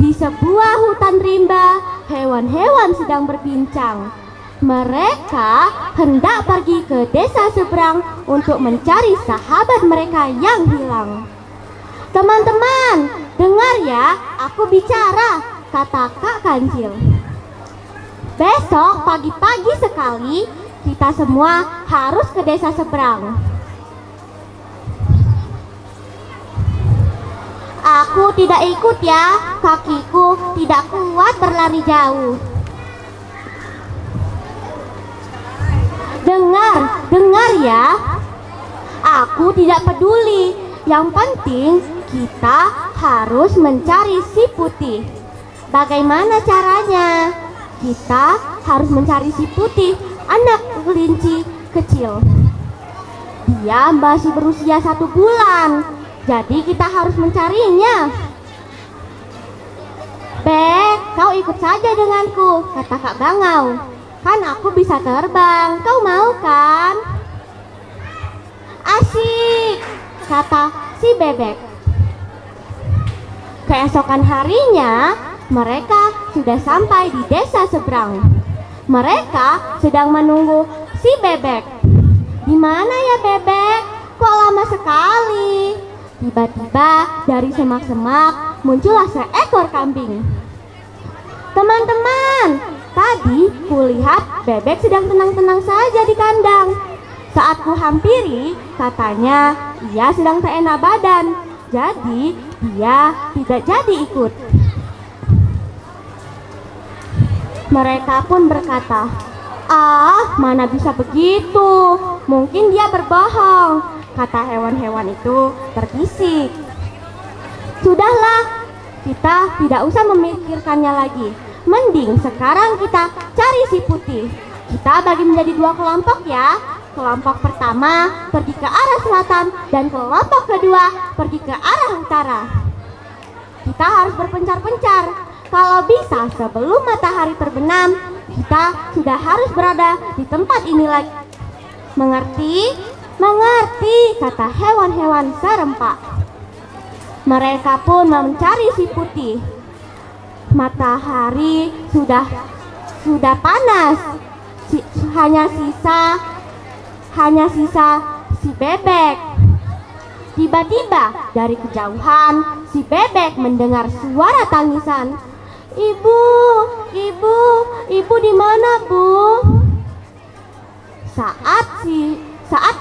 Di sebuah hutan rimba, hewan-hewan sedang berbincang. Mereka hendak pergi ke desa seberang untuk mencari sahabat mereka yang hilang. Teman-teman, dengar ya, aku bicara, kata Kak Kancil. Besok pagi-pagi sekali, kita semua harus ke desa seberang. Aku tidak ikut ya, kakiku tidak kuat berlari jauh. Dengar ya, aku tidak peduli. Yang penting kita harus mencari si putih. Bagaimana caranya? Kita harus mencari si putih, anak kelinci kecil. Dia masih berusia 1 bulan. Jadi kita harus mencarinya. Bek, kau ikut saja denganku, kata Kak Bangau. Kan aku bisa terbang, kau mau kan? Asyik, kata si bebek. Keesokan harinya, mereka sudah sampai di desa seberang. Mereka sedang menunggu si bebek. Di mana ya bebek? Kok lama sekali? Tiba-tiba dari semak-semak muncullah seekor kambing. Teman-teman, tadi kulihat bebek sedang tenang-tenang saja di kandang. Saat ku hampiri, katanya ia sedang tak enak badan. Jadi dia tidak jadi ikut. Mereka pun berkata, "Ah, mana bisa begitu? Mungkin dia berbohong," kata hewan-hewan itu berbisik. Sudahlah, kita tidak usah memikirkannya lagi. Mending sekarang kita cari si putih. Kita bagi menjadi 2 kelompok ya. Kelompok pertama pergi ke arah selatan dan kelompok kedua pergi ke arah utara. Kita harus berpencar-pencar. Kalau bisa sebelum matahari terbenam, kita sudah harus berada di tempat ini lagi. Mengerti? Mengerti, kata hewan-hewan serempak. Mereka pun mencari si putih. Matahari sudah panas. Hanya sisa si bebek. Tiba-tiba dari kejauhan si bebek mendengar suara tangisan. Ibu, ibu di mana, Bu? Saat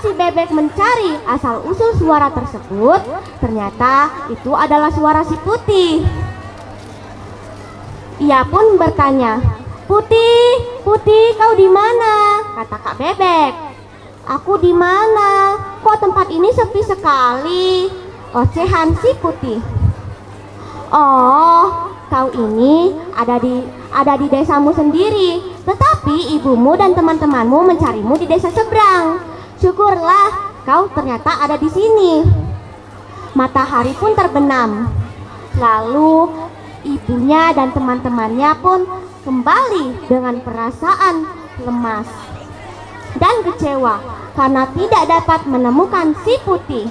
si bebek mencari asal-usul suara tersebut, ternyata itu adalah suara si putih. Ia pun bertanya, Putih, kau di mana?" kata Kak Bebek. "Aku di mana? Kok tempat ini sepi sekali?" ocehan si putih. "Oh, kau ini ada di desamu sendiri, tetapi ibumu dan teman-temanmu mencarimu di desa seberang. Syukurlah kau ternyata ada di sini." Matahari pun terbenam. Lalu ibunya dan teman-temannya pun kembali dengan perasaan lemas dan kecewa karena tidak dapat menemukan si Putih.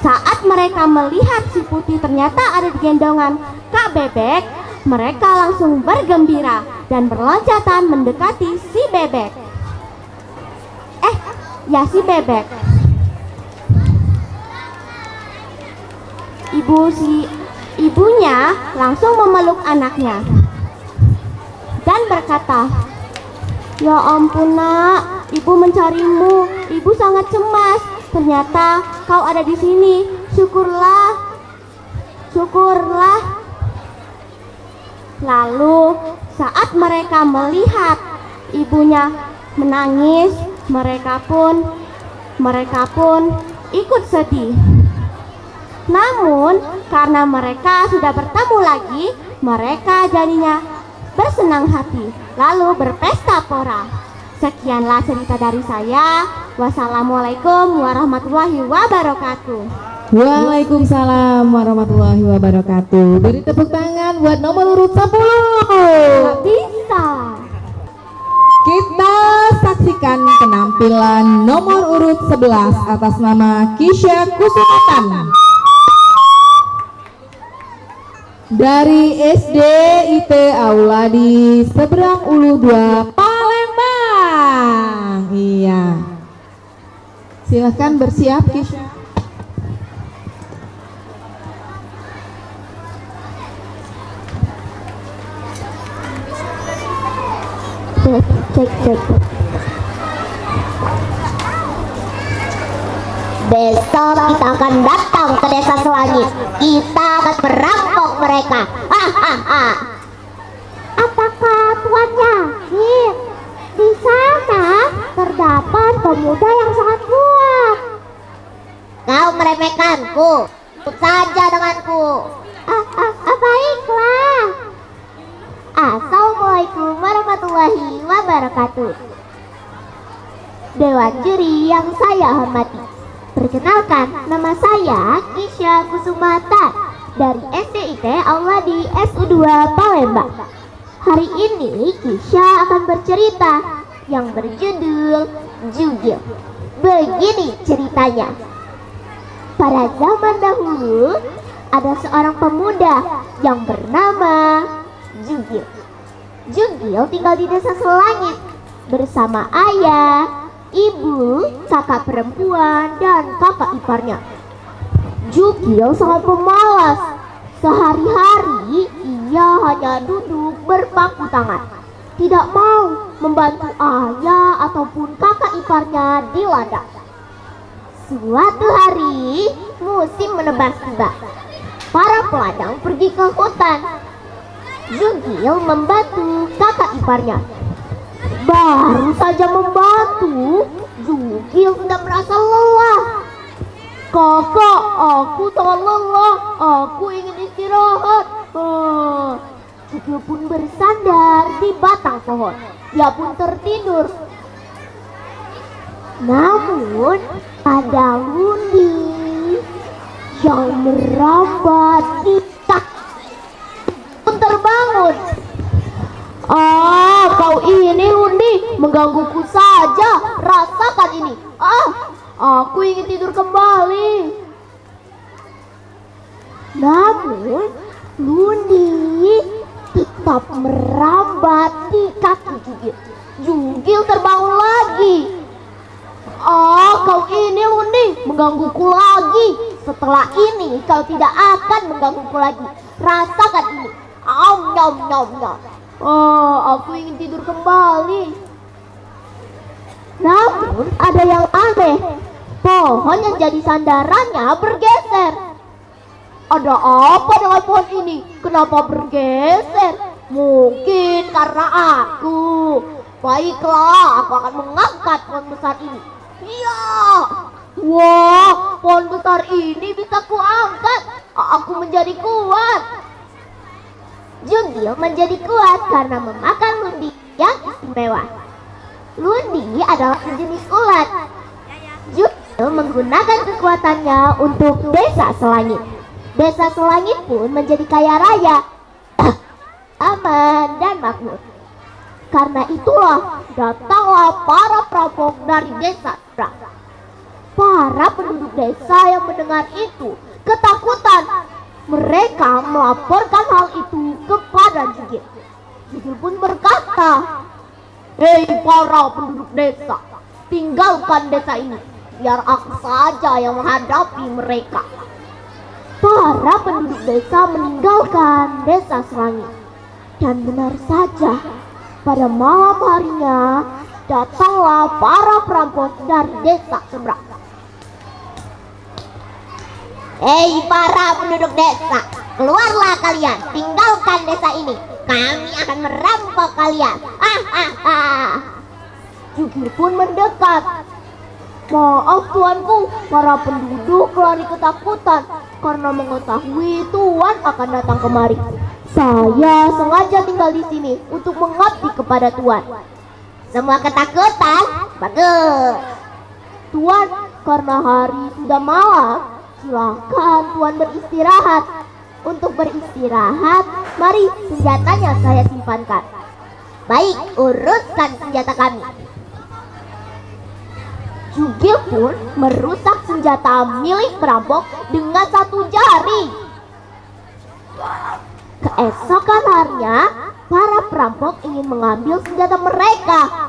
Saat mereka melihat si Putih ternyata ada di gendongan Kak Bebek, mereka langsung bergembira dan berloncatan mendekati si Bebek. Si Bebek. Ibunya langsung memeluk anaknya dan berkata, "Ya ampun nak, ibu mencarimu. Ibu sangat cemas. Ternyata kau ada di sini. Syukurlah. Lalu saat mereka melihat ibunya menangis, mereka pun ikut sedih. Namun karena mereka sudah bertemu lagi, mereka jadinya bersenang hati lalu berpesta pora. Sekianlah cerita dari saya. Wassalamualaikum warahmatullahi wabarakatuh. Waalaikumsalam warahmatullahi wabarakatuh. Beri tepuk tangan buat nomor urut 10. Gak bisa. Kita saksikan penampilan nomor urut 11 atas nama Kisha Kusumatan dari SD IT Aula di Seberang Ulu 2 Palembang. Iya. Silahkan bersiap Kisha. Cek. Besok kita akan datang ke desa Selangit. Kita akan merampok mereka. Apakah Tuan yakin? Di sana terdapat pemuda yang sangat kuat. Kau meremehkanku. Ikut saja denganku. Baiklah. Assalamualaikum warahmatullahi wabarakatuh. Dewan juri yang saya hormati, perkenalkan, nama saya Kisha Kusumata dari SDIT Aula di SU2 Palembang. Hari ini Kisha akan bercerita yang berjudul Jugil. Begini ceritanya. Pada zaman dahulu ada seorang pemuda yang bernama Jugil. Jugil tinggal di desa Selangit bersama ayah, ibu, kakak perempuan, dan kakak iparnya. Jugil sangat pemalas. Sehari-hari ia hanya duduk berpangku tangan, tidak mau membantu ayah ataupun kakak iparnya di ladang. Suatu hari musim menebas tiba. Para peladang pergi ke hutan. Jugil membantu kakak iparnya. Baru saja membantu, Jugil sudah merasa lelah. Kakak, aku sangat lelah. Aku ingin istirahat. Jugil pun bersandar di batang pohon. Dia pun tertidur. Namun ada Lundi yang merambat di kaki pun terbangun. Kau ini Lundi, menggangguku saja. Rasakan ini. Aku ingin tidur kembali. Namun Lundi tetap merambat di kaki Jugil. Jugil terbangun lagi. Kau ini Lundi, menggangguku lagi. Setelah ini kau tidak akan menggangguku lagi. Rasakan ini. Aku ingin tidur kembali. Namun ada yang aneh. Pohon yang jadi sandarannya bergeser. Ada apa dengan pohon ini? Kenapa bergeser? Mungkin karena aku. Baiklah, aku akan mengangkat pohon besar ini. Iya. Wah, pohon besar ini bisa kuangkat. Aku menjadi kuat. Jugil menjadi kuat karena memakan lundi yang istimewa. Lundi adalah sejenis ulat. Jugil menggunakan kekuatannya untuk desa Selangit. Desa Selangit pun menjadi kaya raya. aman dan makmur. Karena itulah datanglah para perampok dari desa seberang. Para penduduk desa yang mendengar itu ketakutan. Mereka melaporkan hal itu kepada Jugil. Jugil pun berkata, "Hei para penduduk desa, tinggalkan desa ini, biar aku saja yang menghadapi mereka." Para penduduk desa meninggalkan desa Serangi. Dan benar saja, pada malam harinya datanglah para perampok dari desa seberang. Hei para penduduk desa, keluarlah kalian, tinggalkan desa ini. Kami akan merampok kalian. Jugil pun mendekat. "Maaf tuanku," para penduduk lari ketakutan karena mengetahui tuan akan datang kemari. "Saya sengaja tinggal di sini untuk mengabdi kepada tuan." Semua ketakutan? Bagus. "Tuan, karena hari sudah malam, silakan tuan beristirahat." "Untuk beristirahat, mari senjatanya saya simpankan." Baik, uruskan senjata kami. Jugil pun merusak senjata milik perampok dengan satu jari. Keesokan harinya, para perampok ingin mengambil senjata mereka.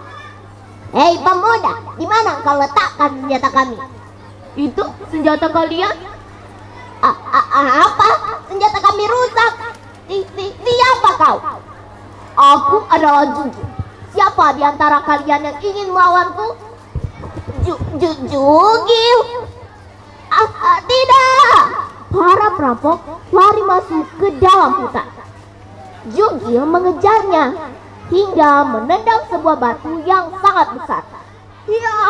Hei pemuda, di mana kau letakkan senjata kami? "Itu senjata kalian?" Apa? Senjata kami rusak. Siapa kau? "Aku adalah Jugil. Siapa di antara kalian yang ingin melawanku?" Jugil? Tidak. Para perampok lari masuk ke dalam hutan. Jugil mengejarnya hingga menendang sebuah batu yang sangat besar. Ya!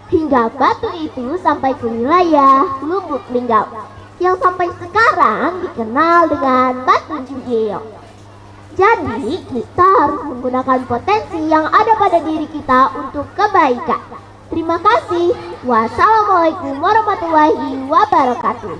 Hingga batu itu sampai ke wilayah Lubuk Linggau, yang sampai sekarang dikenal dengan Batu Jugil. Jadi kita harus menggunakan potensi yang ada pada diri kita untuk kebaikan. Terima kasih. Wassalamualaikum warahmatullahi wabarakatuh.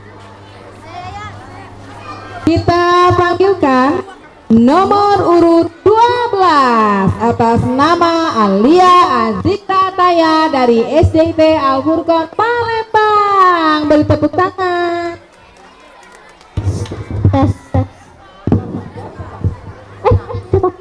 Kita panggilkan nomor urut 12 atas nama Alia Azikra Taya dari SDIT Al-Furqon Palembang. Beri tepuk tangan. Tes. Coba.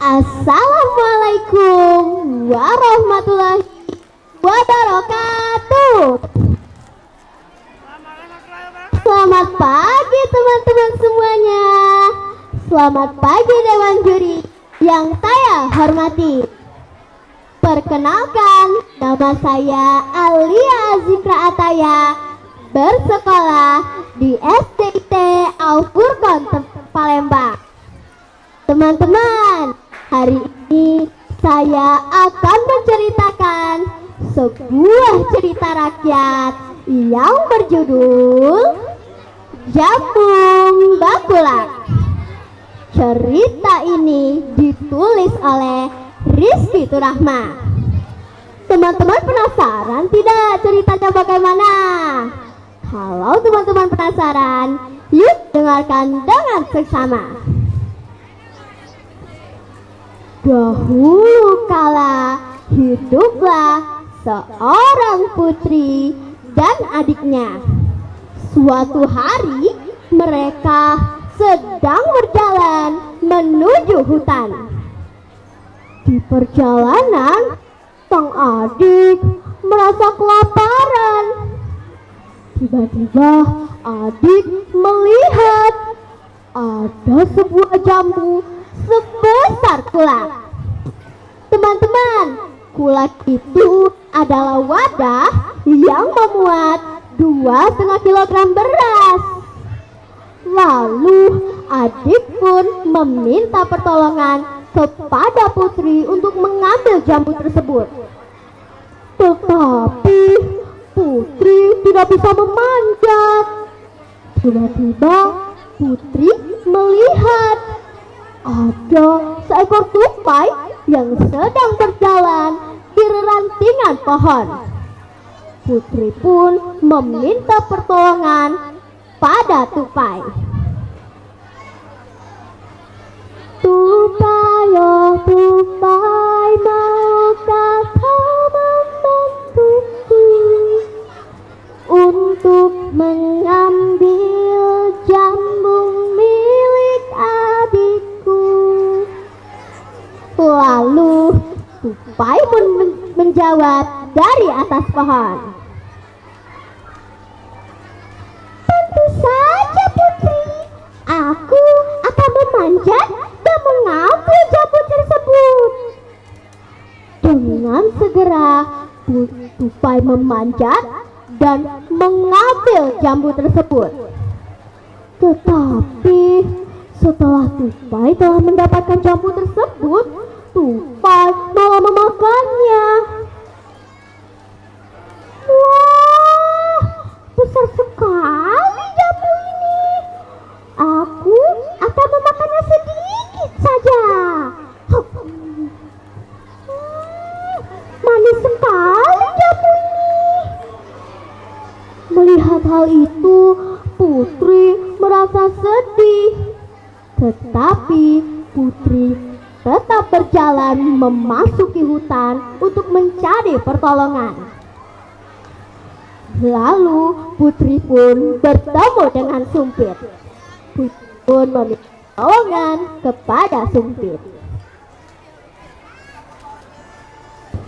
Assalamualaikum warahmatullahi wabarakatuh. Selamat pagi teman-teman semuanya. Selamat pagi Dewan Juri yang saya hormati. Perkenalkan, nama saya Alia Azikra Ataya, bersekolah di SDIT Al-Furqon Palembang. Teman-teman, hari ini saya akan menceritakan sebuah cerita rakyat yang berjudul Jampung Bakulak. Cerita ini ditulis oleh Rizky Turahma. Teman-teman penasaran tidak ceritanya bagaimana? Kalau teman-teman penasaran, yuk dengarkan dengan seksama. Dahulu kala hiduplah seorang putri dan adiknya. Suatu hari mereka sedang berjalan menuju hutan. Di perjalanan, sang adik merasa kelaparan. Tiba-tiba adik melihat ada sebuah jambu sebesar kulak. Teman-teman, kulak itu adalah wadah yang memuat 2,5 kilogram beras. Lalu adik pun meminta pertolongan kepada Putri untuk mengambil jambu tersebut. Tetapi Putri tidak bisa memanjat. Tiba-tiba Putri melihat ada seekor tupai yang sedang berjalan di rantingan pohon. Putri pun meminta pertolongan pada tupai. Tupai, oh tupai, maukah kau membantuku untuk mengambil jambu milik adikku? Lalu tupai pun menjawab dari atas pohon. Tentu saja Putri, aku akan memanjat dan mengambil jambu tersebut. Dengan segera tupai memanjat dan mengambil jambu tersebut. Tetapi setelah tupai telah mendapatkan jambu tersebut, tupai malah memakannya. Wah, besar sekali jambu ini. Aku akan memakannya sedikit saja. Manis sekali jambu ini. Melihat hal itu, Putri merasa sedih. Tetapi Putri tetap berjalan memasuki hutan untuk mencari pertolongan. Lalu Putri pun bertemu dengan Sumpit. Putri pun meminta pertolongan kepada Sumpit.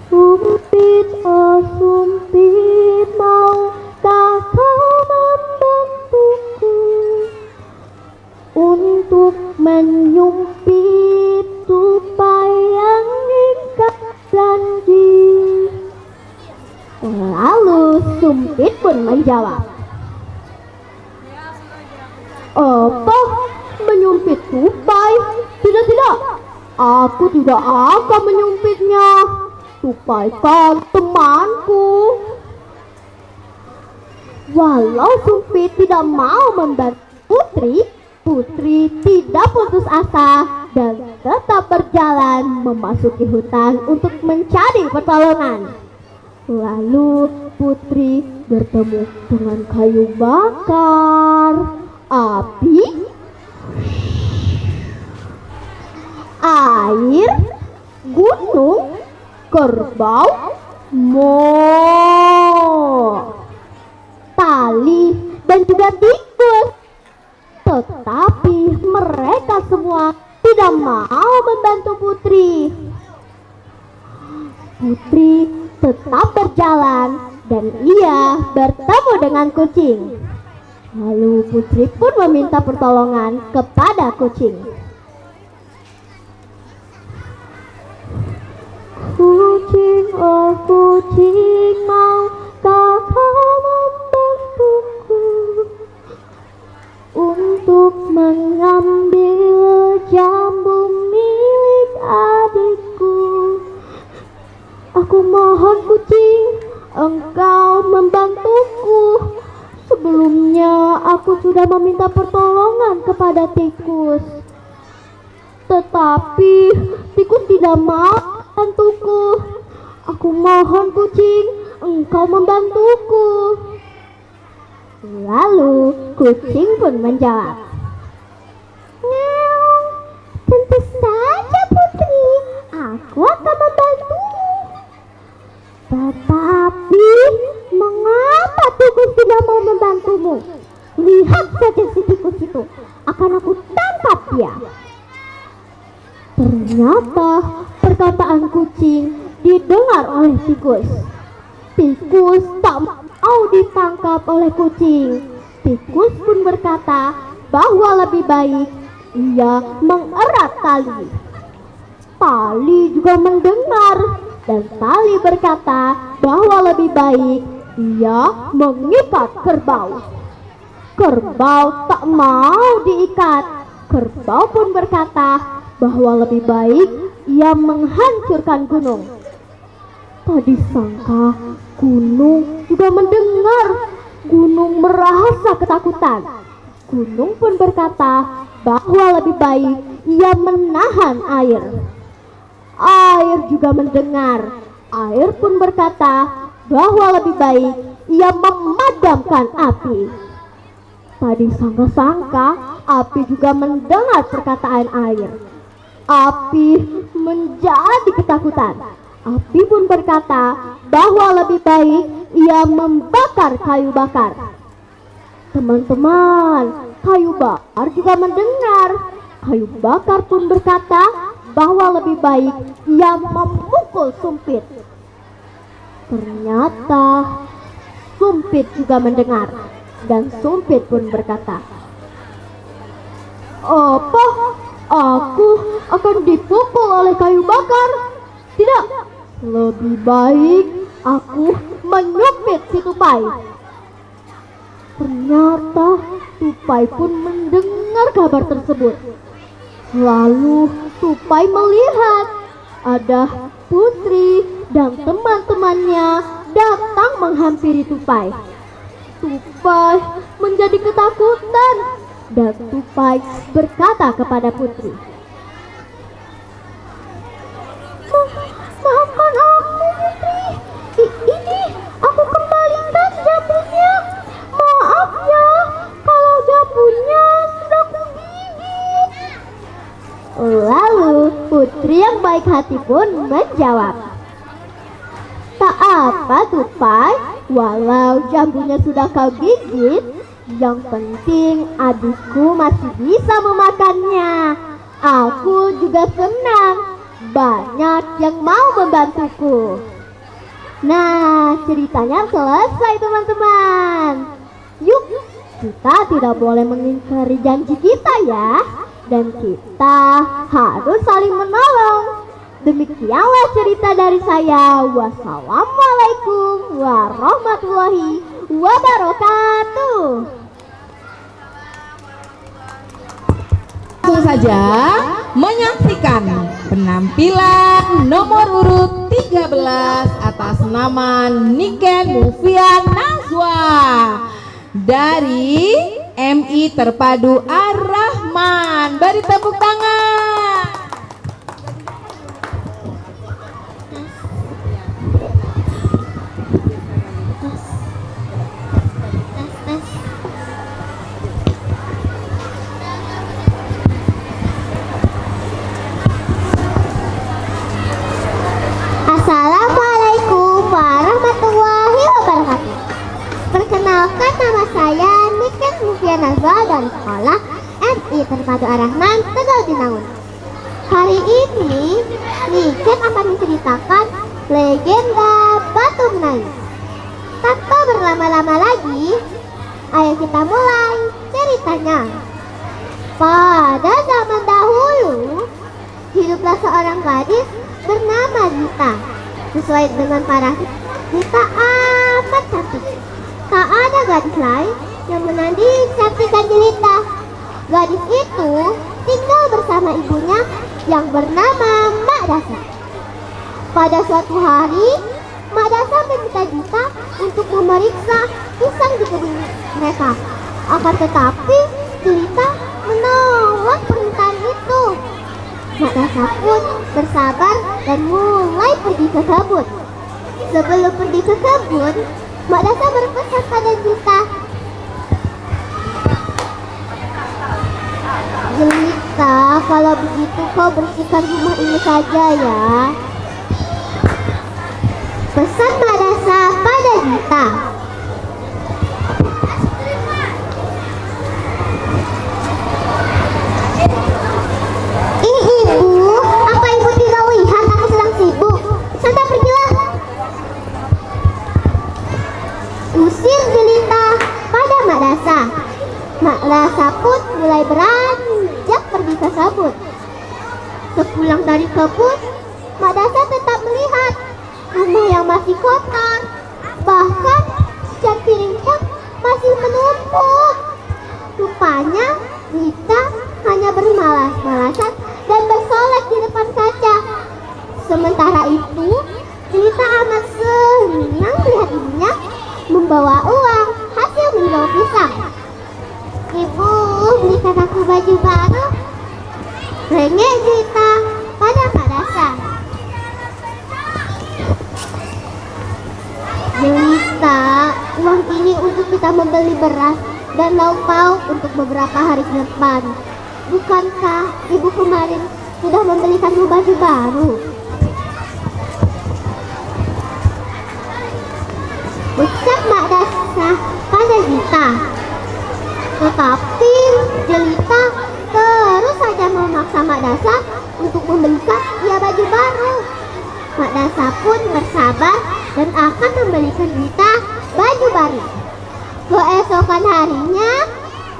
Sumpit, oh Sumpit, maukah kau membantuku untuk menyumpit tupai yang ingkar janji? Lalu Sumpit pun menjawab, apa? Menyumpit tupai? Tidak, tidak. Aku tidak akan menyumpitnya. Tupai kan temanku. Walau Sumpit tidak mau membantu Putri, Putri tidak putus asa dan tetap berjalan memasuki hutan untuk mencari pertolongan. Lalu Putri bertemu dengan kayu bakar, api, air, gunung, kerbau, tali, dan juga tikus. Tetapi mereka semua tidak mau membantu Putri. Putri tetap berjalan dan ia bertemu dengan kucing. Lalu Putri pun meminta pertolongan kepada kucing. Kucing, oh kucing, maukah kau membantuku untuk mengambil jambu milik adikku? Aku mohon kucing, engkau membantuku. Sebelumnya aku sudah meminta pertolongan kepada tikus. Tetapi tikus tidak mau membantuku. Aku mohon kucing, engkau membantuku. Lalu kucing pun menjawab, "Nyaung, tentu saja Putri, aku akan membantumu. Tetapi mengapa tikus tidak mau membantumu? Lihat saja si tikus itu, akan aku tangkap dia." Ternyata perkataan kucing didengar oleh tikus. Tikus tak mau ditangkap oleh kucing. Tikus pun berkata bahwa lebih baik ia mengerat tali. Tali juga mendengar dan tali berkata bahwa lebih baik ia mengikat kerbau. Kerbau tak mau diikat. Kerbau pun berkata bahwa lebih baik ia menghancurkan gunung. Tadi sangka gunung juga mendengar. Gunung merasa ketakutan. Gunung pun berkata bahwa lebih baik ia menahan air. Air juga mendengar. Air pun berkata bahwa lebih baik ia memadamkan api. Tadi sangka-sangka api juga mendengar perkataan air. Api menjadi ketakutan. Api pun berkata bahwa lebih baik ia membakar kayu bakar. Teman-teman, kayu bakar juga mendengar. Kayu bakar pun berkata bahwa lebih baik ia memukul sumpit. Ternyata sumpit juga mendengar. Dan sumpit pun berkata, "Apa? Aku akan dipukul oleh kayu bakar? Tidak, lebih baik aku menyumpit si tupai." Ternyata tupai pun mendengar kabar tersebut. Lalu tupai melihat ada putri dan teman-temannya datang menghampiri tupai. Tupai menjadi ketakutan dan tupai berkata kepada putri, "Maafkan aku, putri. Ini aku kembalikan jambunya. Maaf ya kalau jambunya sudah kugigit." Lalu putri yang baik hati pun menjawab, "Tak apa, tupai, walau jambunya sudah kau gigit, yang penting adikku masih bisa memakannya. Aku juga senang, banyak yang mau membantuku." Nah, ceritanya selesai teman-teman. Yuk, kita tidak boleh mengingkari janji kita ya. Dan kita harus saling menolong. Demikianlah cerita dari saya. Wassalamualaikum warahmatullahi wabarakatuh. Langsung saja menyaksikan penampilan nomor urut 13 atas nama Niken Mufian Nazwa dari MI Terpadu Ar-Rahman. Beri tepuk tangan. Assalamualaikum warahmatullahi wabarakatuh. Perkenalkan, nama saya Niken Mufian Nazwa dari sekolah MI Terpadu Ar-Rahman, Tegal Binaun. Hari ini Niken akan menceritakan legenda Batu Menangis. Tanpa berlama-lama lagi, ayo kita mulai ceritanya. Pada zaman dahulu, hiduplah seorang gadis bernama Rita. Sesuai dengan para Rita amat cantik. Tak ada gadis lain yang menandingi kecantikan Rita. Gadis itu tinggal bersama ibunya yang bernama Mak Dasa. Pada suatu hari, Mak Dasa meminta Rita untuk memeriksa pisang di kebun mereka. Akan tetapi Rita menolak permintaan itu. Mak Dasa pun bersabar dan mulai pergi ke kebun. Sebelum pergi ke kebun, Mak Dasa berpesan pada Rita, "Jelita, kalau begitu kau bersihkan rumah ini saja ya." Pesan Mak Dasa pada Rita. "Ibu, apa ibu tidak lihat aku sedang sibuk? Santai, pergilah." Dasa pun mulai beranjak pergi ke kebun. Sepulang dari kebun, Mak Dasa tetap melihat rumah yang masih kotor. Bahkan cat piring pun masih menumpuk. Rupanya Jelita hanya bermalas-malasan dan bersolek di depan kaca. Sementara itu, Jelita amat senang melihat ibunya membawa uang hasil menjual pisang. Ibu, belikan aku baju baru. Rengek Jelita pada Mak Dasa. Jelita, uang ini untuk kita membeli beras dan lauk pauk untuk beberapa hari ke depan. Bukankah ibu kemarin sudah membelikanmu baju baru? Ucap Mak Dasa pada Jelita. Tetapi Jelita terus saja memaksa Mak Dasa untuk membelikan dia baju baru. Mak Dasa pun bersabar dan akan membelikan Jelita baju baru. Keesokan harinya,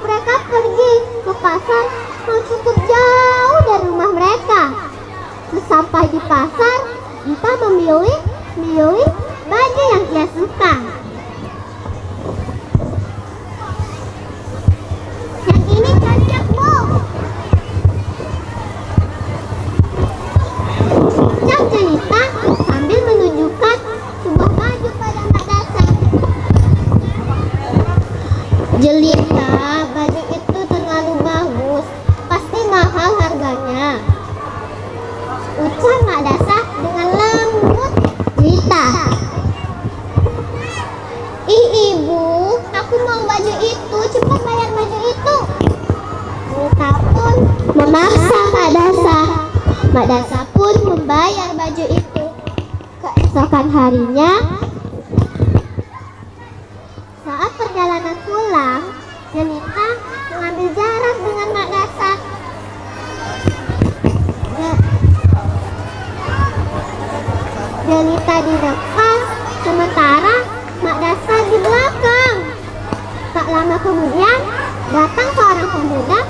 mereka pergi ke pasar yang cukup jauh dari rumah mereka. Sesampai di pasar, Jelita memilih baju yang dia suka. Yang ini cocok, Bu. Ucap Jelita sambil menunjukkan sebuah baju pada Mak Dasa. Jelita, baju itu terlalu bagus, pasti mahal harganya. Ucap Mak Dasa dengan lembut. Jelita, ih ibu, aku mau baju itu, cepat bayar baju itu. Jelita pun memaksa Mak Dasa. Mak Dasa pun membayar baju itu. Keesokan harinya, saat perjalanan pulang, Jelita mengambil jarak dengan Mak Dasa. Jelita di depan, sementara Mak Dasa di belakang. Tak lama kemudian, datang seorang pemuda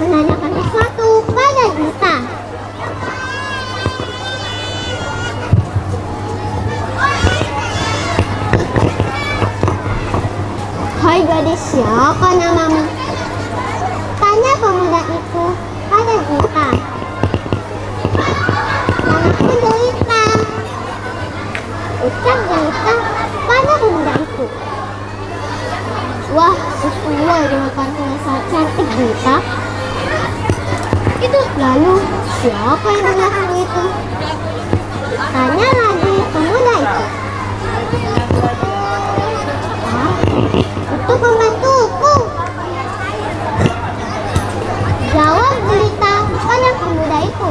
menanyakan sesuatu pada Jelita. Hai gadis, siapa namamu? Tanya pemuda itu pada Jelita. Namaku Jelita. Ucap Jelita pada pemuda itu. Wah, sesuai dengan pantun yang sangat cantik Jelita. Itu lalu siapa yang mengaku itu? Tanya lagi pemuda itu. Itu pembantuku. Jawab Jelita pada pemuda itu.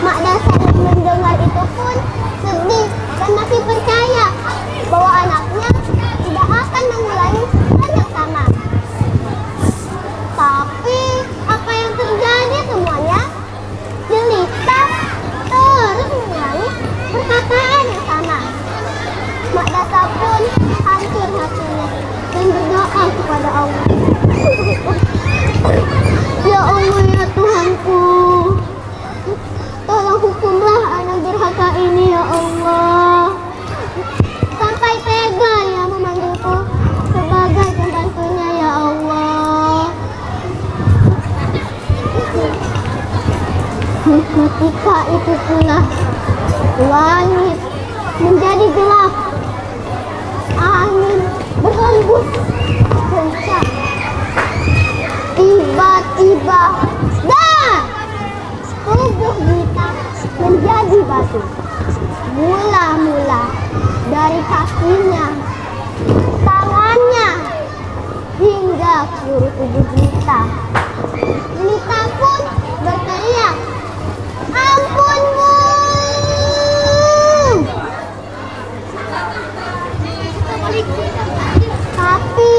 Mak Dasa yang mendengar itu pun sedih dan masih percaya bahwa anaknya tidak akan mengulangi hal yang sama. Tapi apa yang terjadi semuanya? Jelita terus mengulangi perkataan yang sama. Mak Dasa pun hancur hatinya dan berdoa kepada Allah. Ya Allah, ya Tuhanku, tolong hukumlah anak durhaka ini ya Allah. Sampai tega ya memanggilku sebagai pembantunya ya Allah. Ketika itu pula langit menjadi gelap. Angin berhembus kencang. Tiba-tiba, dar! Tubuh Jelita menjadi batu. Mula-mula dari kakinya, tangannya, hingga seluruh tubuh Jelita. Jelita pun berteriak, "Ampun, Bu!" Tapi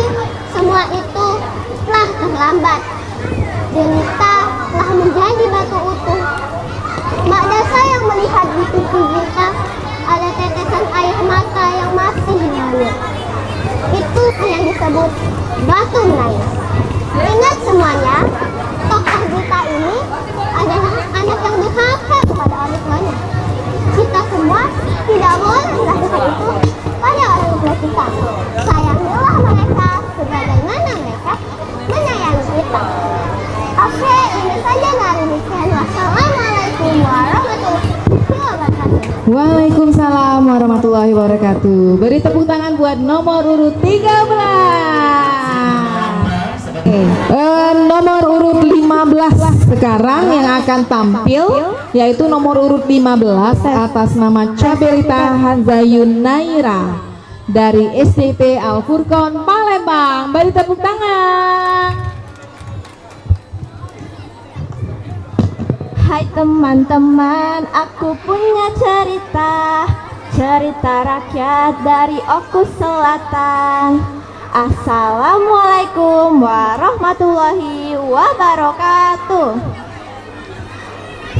semua itu telah terlambat. Jelita telah menjadi batu utuh. Mak Dasa yang melihat di pipi Jelita ada tetesan air mata yang masih mengalir. Itu yang disebut batu menangis. Ingat Ingat semuanya, tokoh kita ini adalah anak yang durhaka kepada orang tuanya. Kita semua tidak boleh melakukan itu pada orang tua kita. Sayangilah mereka sebagaimana mereka menyayangi kita. Oke, ini saja dari Mikian. Wassalamualaikum warahmatullahi wabarakatuh. Waalaikumsalam warahmatullahi wabarakatuh. Beri tepuk tangan buat nomor urut 13. Nomor urut 15 sekarang yang akan tampil yaitu nomor urut 15 atas nama Cabelita Hanzayun Naira dari SDP Al Furqon Palembang. Beri tepuk tangan. Hai teman-teman, aku punya cerita rakyat dari Oku Selatan. Assalamualaikum warahmatullahi wabarakatuh.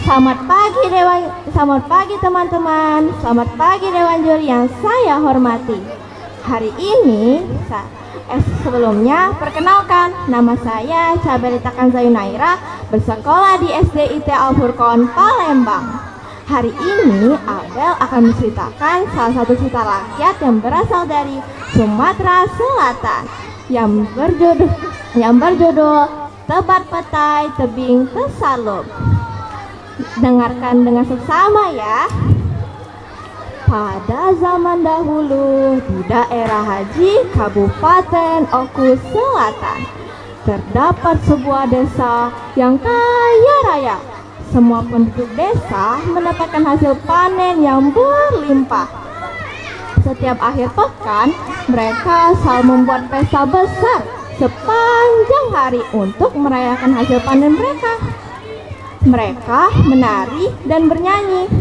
Selamat pagi teman-teman. Selamat pagi Dewan Juri yang saya hormati. Hari ini sebelumnya perkenalkan, nama saya Cabelita Hanzayun Naira, bersekolah di SDIT Al Furqon Palembang. Hari ini Abel akan menceritakan salah satu cerita rakyat yang berasal dari Sumatera Selatan yang berjudul Tebar Petai Tebing Tesalub. Dengarkan dengan seksama ya. Pada zaman dahulu di daerah Haji, Kabupaten Oku Selatan, terdapat sebuah desa yang kaya raya. Semua penduduk desa mendapatkan hasil panen yang berlimpah. Setiap akhir pekan, mereka selalu membuat pesta besar sepanjang hari untuk merayakan hasil panen mereka. Mereka menari dan bernyanyi.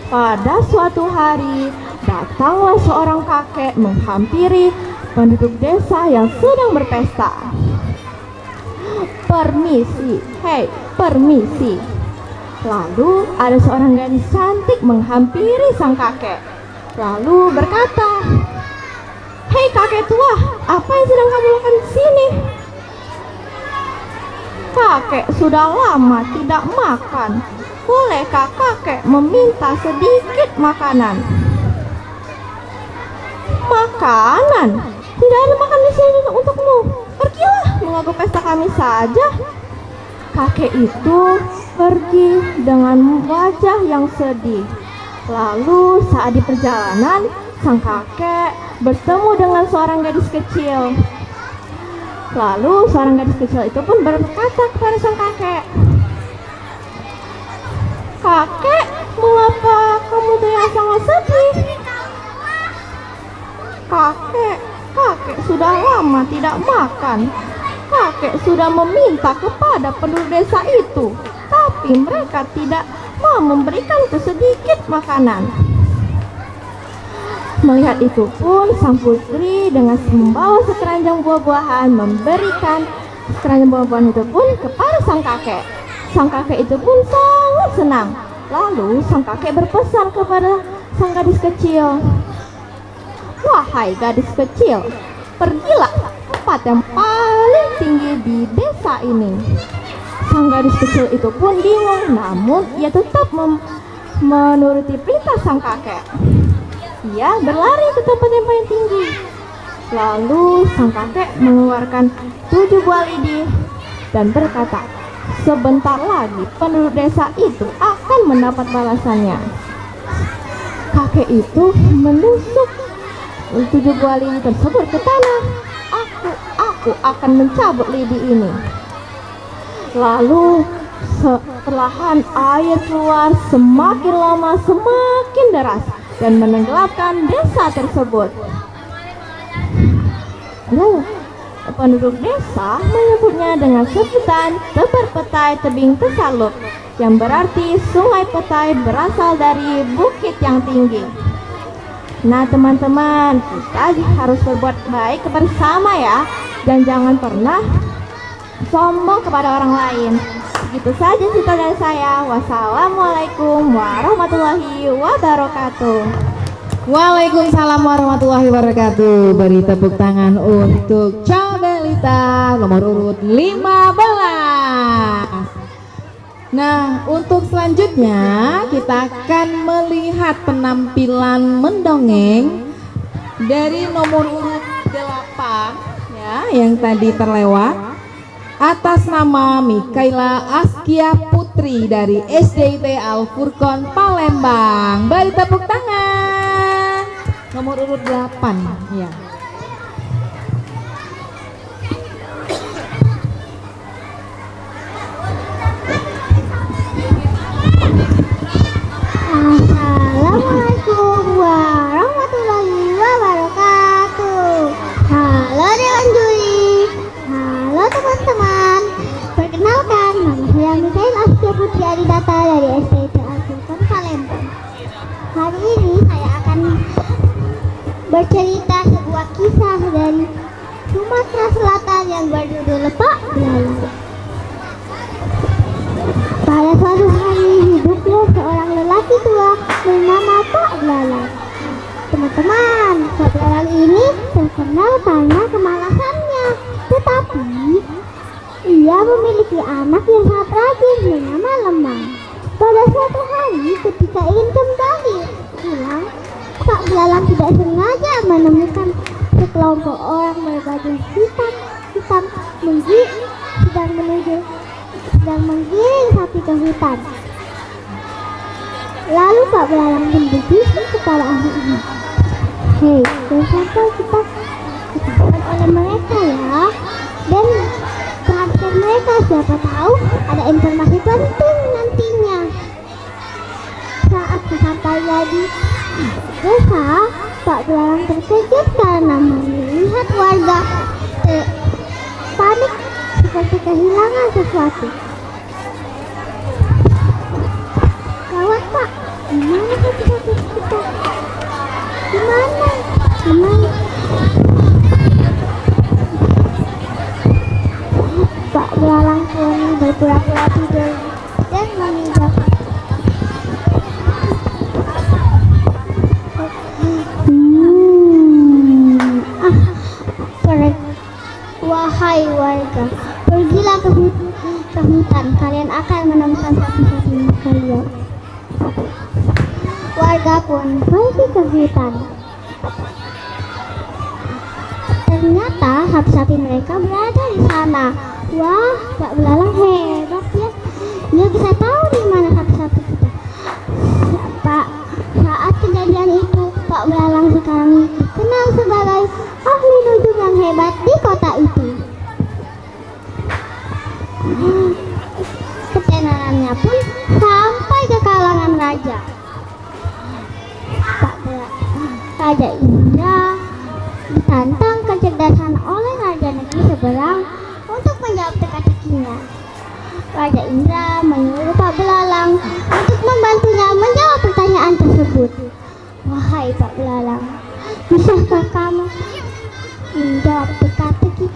Pada suatu hari, datanglah seorang kakek menghampiri penduduk desa yang sedang berpesta. Permisi, hei, permisi. Lalu ada seorang gadis cantik menghampiri sang kakek. Lalu berkata, "Hei kakek tua, apa yang sedang kamu lakukan di sini?" "Kakek sudah lama tidak makan. Bolehkah kakek meminta sedikit makanan?" "Makanan? Tidak ada makan di sini untukmu. Pergilah, mengganggu pesta kami saja." Kakek itu pergi dengan wajah yang sedih. Lalu saat di perjalanan, sang kakek bertemu dengan seorang gadis kecil. Lalu seorang gadis kecil itu pun berkata kepada sang kakek, "Kakek, mengapa kamu terlihat sangat sedih?" Kakek sudah lama tidak makan. Kakek sudah meminta kepada penduduk desa itu, tapi mereka tidak mau memberikanku sedikit makanan." Melihat itu pun sang putri dengan membawa sekeranjang buah-buahan memberikan sekeranjang buah-buahan itu pun kepada sang kakek. Sang kakek itu pun sangat senang. Lalu sang kakek berpesan kepada sang gadis kecil, "Wahai gadis kecil, pergilah ke tempat yang paling tinggi di desa ini." Sang gadis kecil itu pun bingung, namun ia tetap menuruti perintah sang kakek. Ia berlari ke tempat yang paling tinggi. Lalu sang kakek mengeluarkan 7 buah lidi dan berkata, "Sebentar lagi penduduk desa itu akan mendapat balasannya." Kakek itu menusuk 7 buah lidi tersebut ke tanah. Aku akan mencabut lidi ini." Lalu perlahan air keluar, semakin lama semakin deras dan menenggelamkan desa tersebut. Penduduk desa menyebutnya dengan sebutan Tebar Petai Tebing Tesalub, yang berarti sungai petai berasal dari bukit yang tinggi. Nah teman-teman, kita harus berbuat baik bersama ya, dan jangan pernah sombong kepada orang lain. Begitu saja cerita dari saya. Wassalamualaikum warahmatullahi wabarakatuh. Waalaikumsalam warahmatullahi wabarakatuh. Beri tepuk tangan untuk Cabelita. Selita nomor urut 15. Nah, untuk selanjutnya kita akan melihat penampilan mendongeng dari nomor urut 8 ya, yang tadi terlewat, atas nama Mikaela Askia Putri dari SDIT Al Furqon Palembang. Beri tepuk tangan. Nomor urut 8 ya. Assalamualaikum warahmatullahi wabarakatuh. Halo Dewan Juri, halo teman-teman. Perkenalkan, nama saya Mikaela Askia Putri Adidata dari SDIT Al Furqon Palembang. Hari ini saya akan bercerita sebuah kisah dari Sumatera Selatan yang berjudul Pak Belalang. Pada suatu hari hiduplah seorang lelaki tua bernama Pak Belalang. Teman-teman, Pak Belalang ini terkenal karena kemalasannya. Tetapi ia memiliki anak yang sangat rajin bernama Lemang. Pada suatu hari ketika ingin kembali pulang, Pak Belalang tidak sengaja menemukan sekelompok orang berbaju hitam sedang menggiring sapi ke hutan. Lalu Pak Belalang pun berbisik kepada anak-anak, "Hei, jangan sampai kita ketahuan oleh mereka ya, dan perhatikan mereka, siapa tahu ada informasi penting nantinya." Saat sampainya di desa, Pak Belalang terkejut karena melihat warga panik seperti kehilangan sesuatu. "Gawat Pak, gimana sapi-sapi kita? Gimana? Pak Belalang pun berpura-pura tidur dan memijak. Wahai warga, pergilah ke hutan, kalian akan menemukan sapi-sapi kalian. Warga pun pergi ke hutan. Ternyata sapi-sapi mereka berada di sana. Wah, Pak Belalang hebat ya. Dia bisa tahu di mana sapi-sapi kita. Pak, saat kejadian itu, Pak Belalang sekarang dikenal sebagai ahli nujum yang hebat di kota itu. Ketenarannya pun sampai ke kalangan raja. Raja Indra ditantang kecerdasan oleh raja negeri seberang untuk menjawab teka-tekinya. Raja Indra menyuruh Pak Belalang untuk membantunya menjawab pertanyaan tersebut. Wahai Pak Belalang, bisakah kamu menjawab teka-teki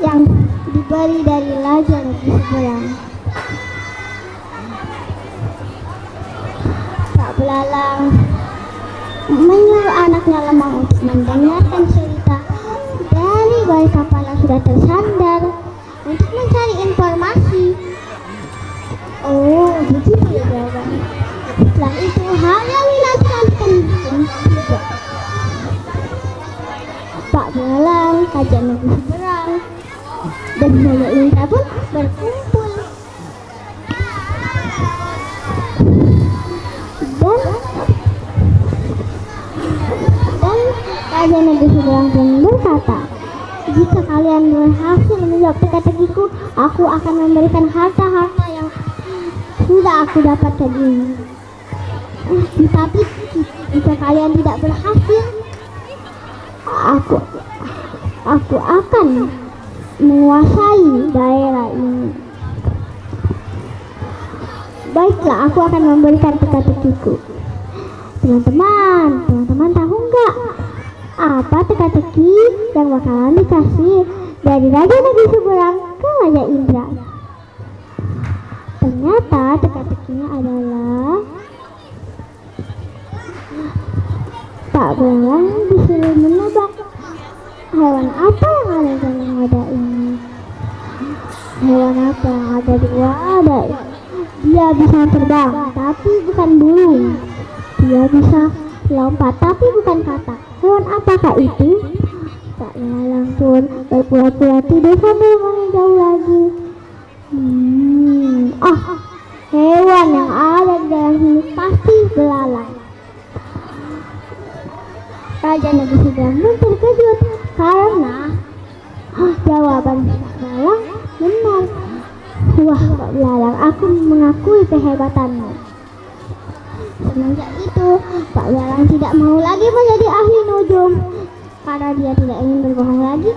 yang diberi dari raja negeri seberang? Pak Belalang menyuruh anaknya Lemang untuk mendengarkan cerita dari bayi kapal yang sudah tersandar untuk mencari informasi. Oh, begitu ya jawabannya. Setelah itu hal yang dinantikan juga. Pak Belalang, raja negeri seberang, dan Nyonya Indra pun berkumpul. Dan raja negeri seberang pun berkata, "Jika kalian berhasil menjawab teka-tekiku, aku akan memberikan harta-harta yang sudah aku dapatkan ini. Tapi jika kalian tidak berhasil, aku akan menguasai daerah ini. Baiklah, aku akan memberikan teka-tekiku." Teman-teman tahu nggak apa teka-teki yang bakalan dikasih dari raja negeri seberang ke Raja Indra? Ternyata teka-tekinya adalah Pak Belalang disuruh menebak hewan apa yang ada dalam ada ini? Hewan apa yang ada di ada? Dia bisa terbang, tapi bukan burung. Dia bisa lompat, tapi bukan katak. Hewan apakah itu? Pak Lalang pun berpura-pura tidur sambil menjauh lagi. Hewan yang ada di dalam sini pasti belalang. Raja Negeri Seberang pun terkejut karena jawaban Pak Belalang benar. Wah, Pak Belalang, aku mengakui kehebatanmu. Semenjak itu, Pak Belalang tidak mau lagi menjadi ahli nujum karena dia tidak ingin berbohong lagi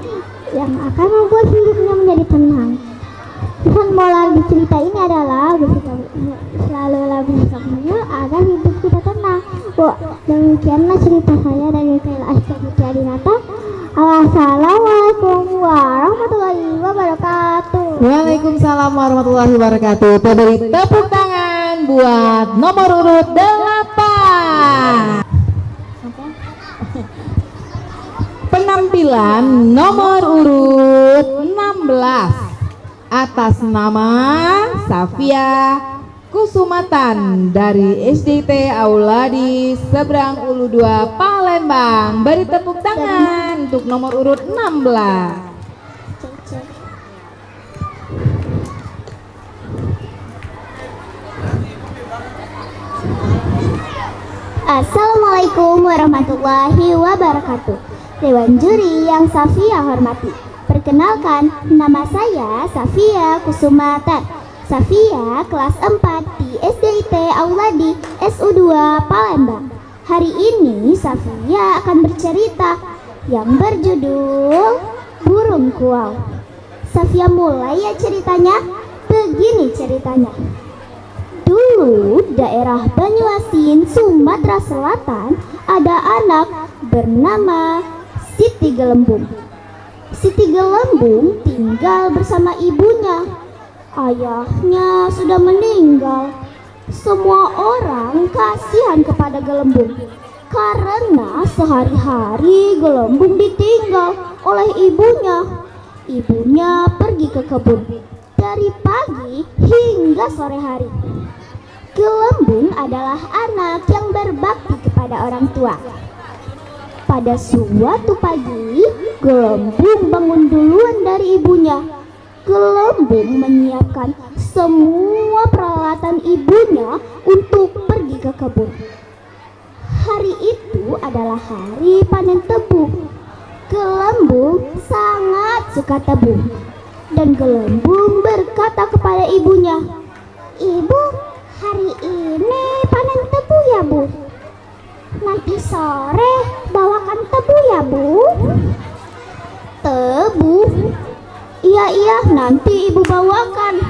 yang akan membuat hidupnya menjadi tenang. Pesan moral di cerita ini adalah selalulah bersama agar hidup kita tenang. Demikianlah cerita saya dari Kela Astaghfirullah Dinata. Assalamualaikum warahmatullahi wabarakatuh. Waalaikumsalam warahmatullahi wabarakatuh. Beri tepuk tangan buat nomor urut 8. Penampilan nomor urut 16 atas nama Safia Kusumatan dari SDT Auladi Seberang Ulu 2 Palembang. Beri tepuk tangan untuk nomor urut 16. Assalamualaikum warahmatullahi wabarakatuh. Dewan juri yang Safia hormati, perkenalkan, nama saya Safia Kusumatan. Safia kelas 4 di SDIT Auladi SU2 Palembang. Hari ini Safia akan bercerita yang berjudul Burung Kuau. Safia mulai ya ceritanya. Begini ceritanya. Dulu daerah Banyuasin, Sumatera Selatan, ada anak bernama Siti Gelembung. Siti Gelembung tinggal bersama ibunya. Ayahnya sudah meninggal. Semua orang kasihan kepada Gelembung karena sehari-hari Gelembung ditinggal oleh ibunya. Ibunya pergi ke kebun dari pagi hingga sore hari. Gelembung adalah anak yang berbakti kepada orang tua. Pada suatu pagi, Gelembung bangun duluan dari ibunya. Gelembung menyiapkan semua peralatan ibunya untuk pergi ke kebun. Hari itu adalah hari panen tebu. Gelembung sangat suka tebu. Dan Gelembung berkata kepada ibunya, "Ibu, hari ini panen tebu ya, Bu? Nanti sore bawakan tebu ya, Bu?" "Tebu? Iya, nanti ibu bawakan."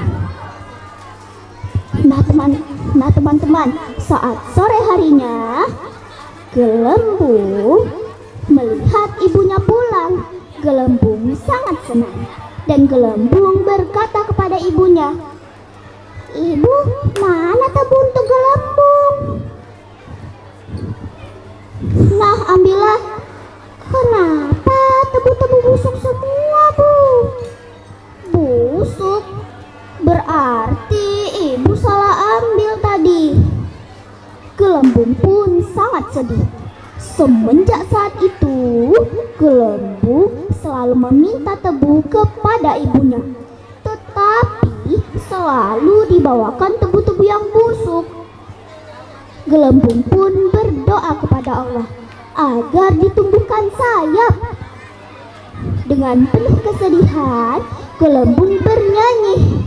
Nah teman-teman, saat sore harinya Gelembung melihat ibunya pulang. Gelembung sangat senang dan Gelembung berkata kepada ibunya, "Ibu, mana tebu untuk Gelembung?" "Nah, ambillah." "Kenapa tebu-tebu busuk semua, Bu?" "Busuk? Berarti ibu salah ambil tadi." Gelembung pun sangat sedih. Semenjak saat itu, Gelembung selalu meminta tebu kepada ibunya, tetapi selalu dibawakan tebu-tebu yang busuk. Gelembung pun berdoa kepada Allah agar ditumbuhkan sayap. Dengan penuh kesedihan, Gelembung bernyanyi,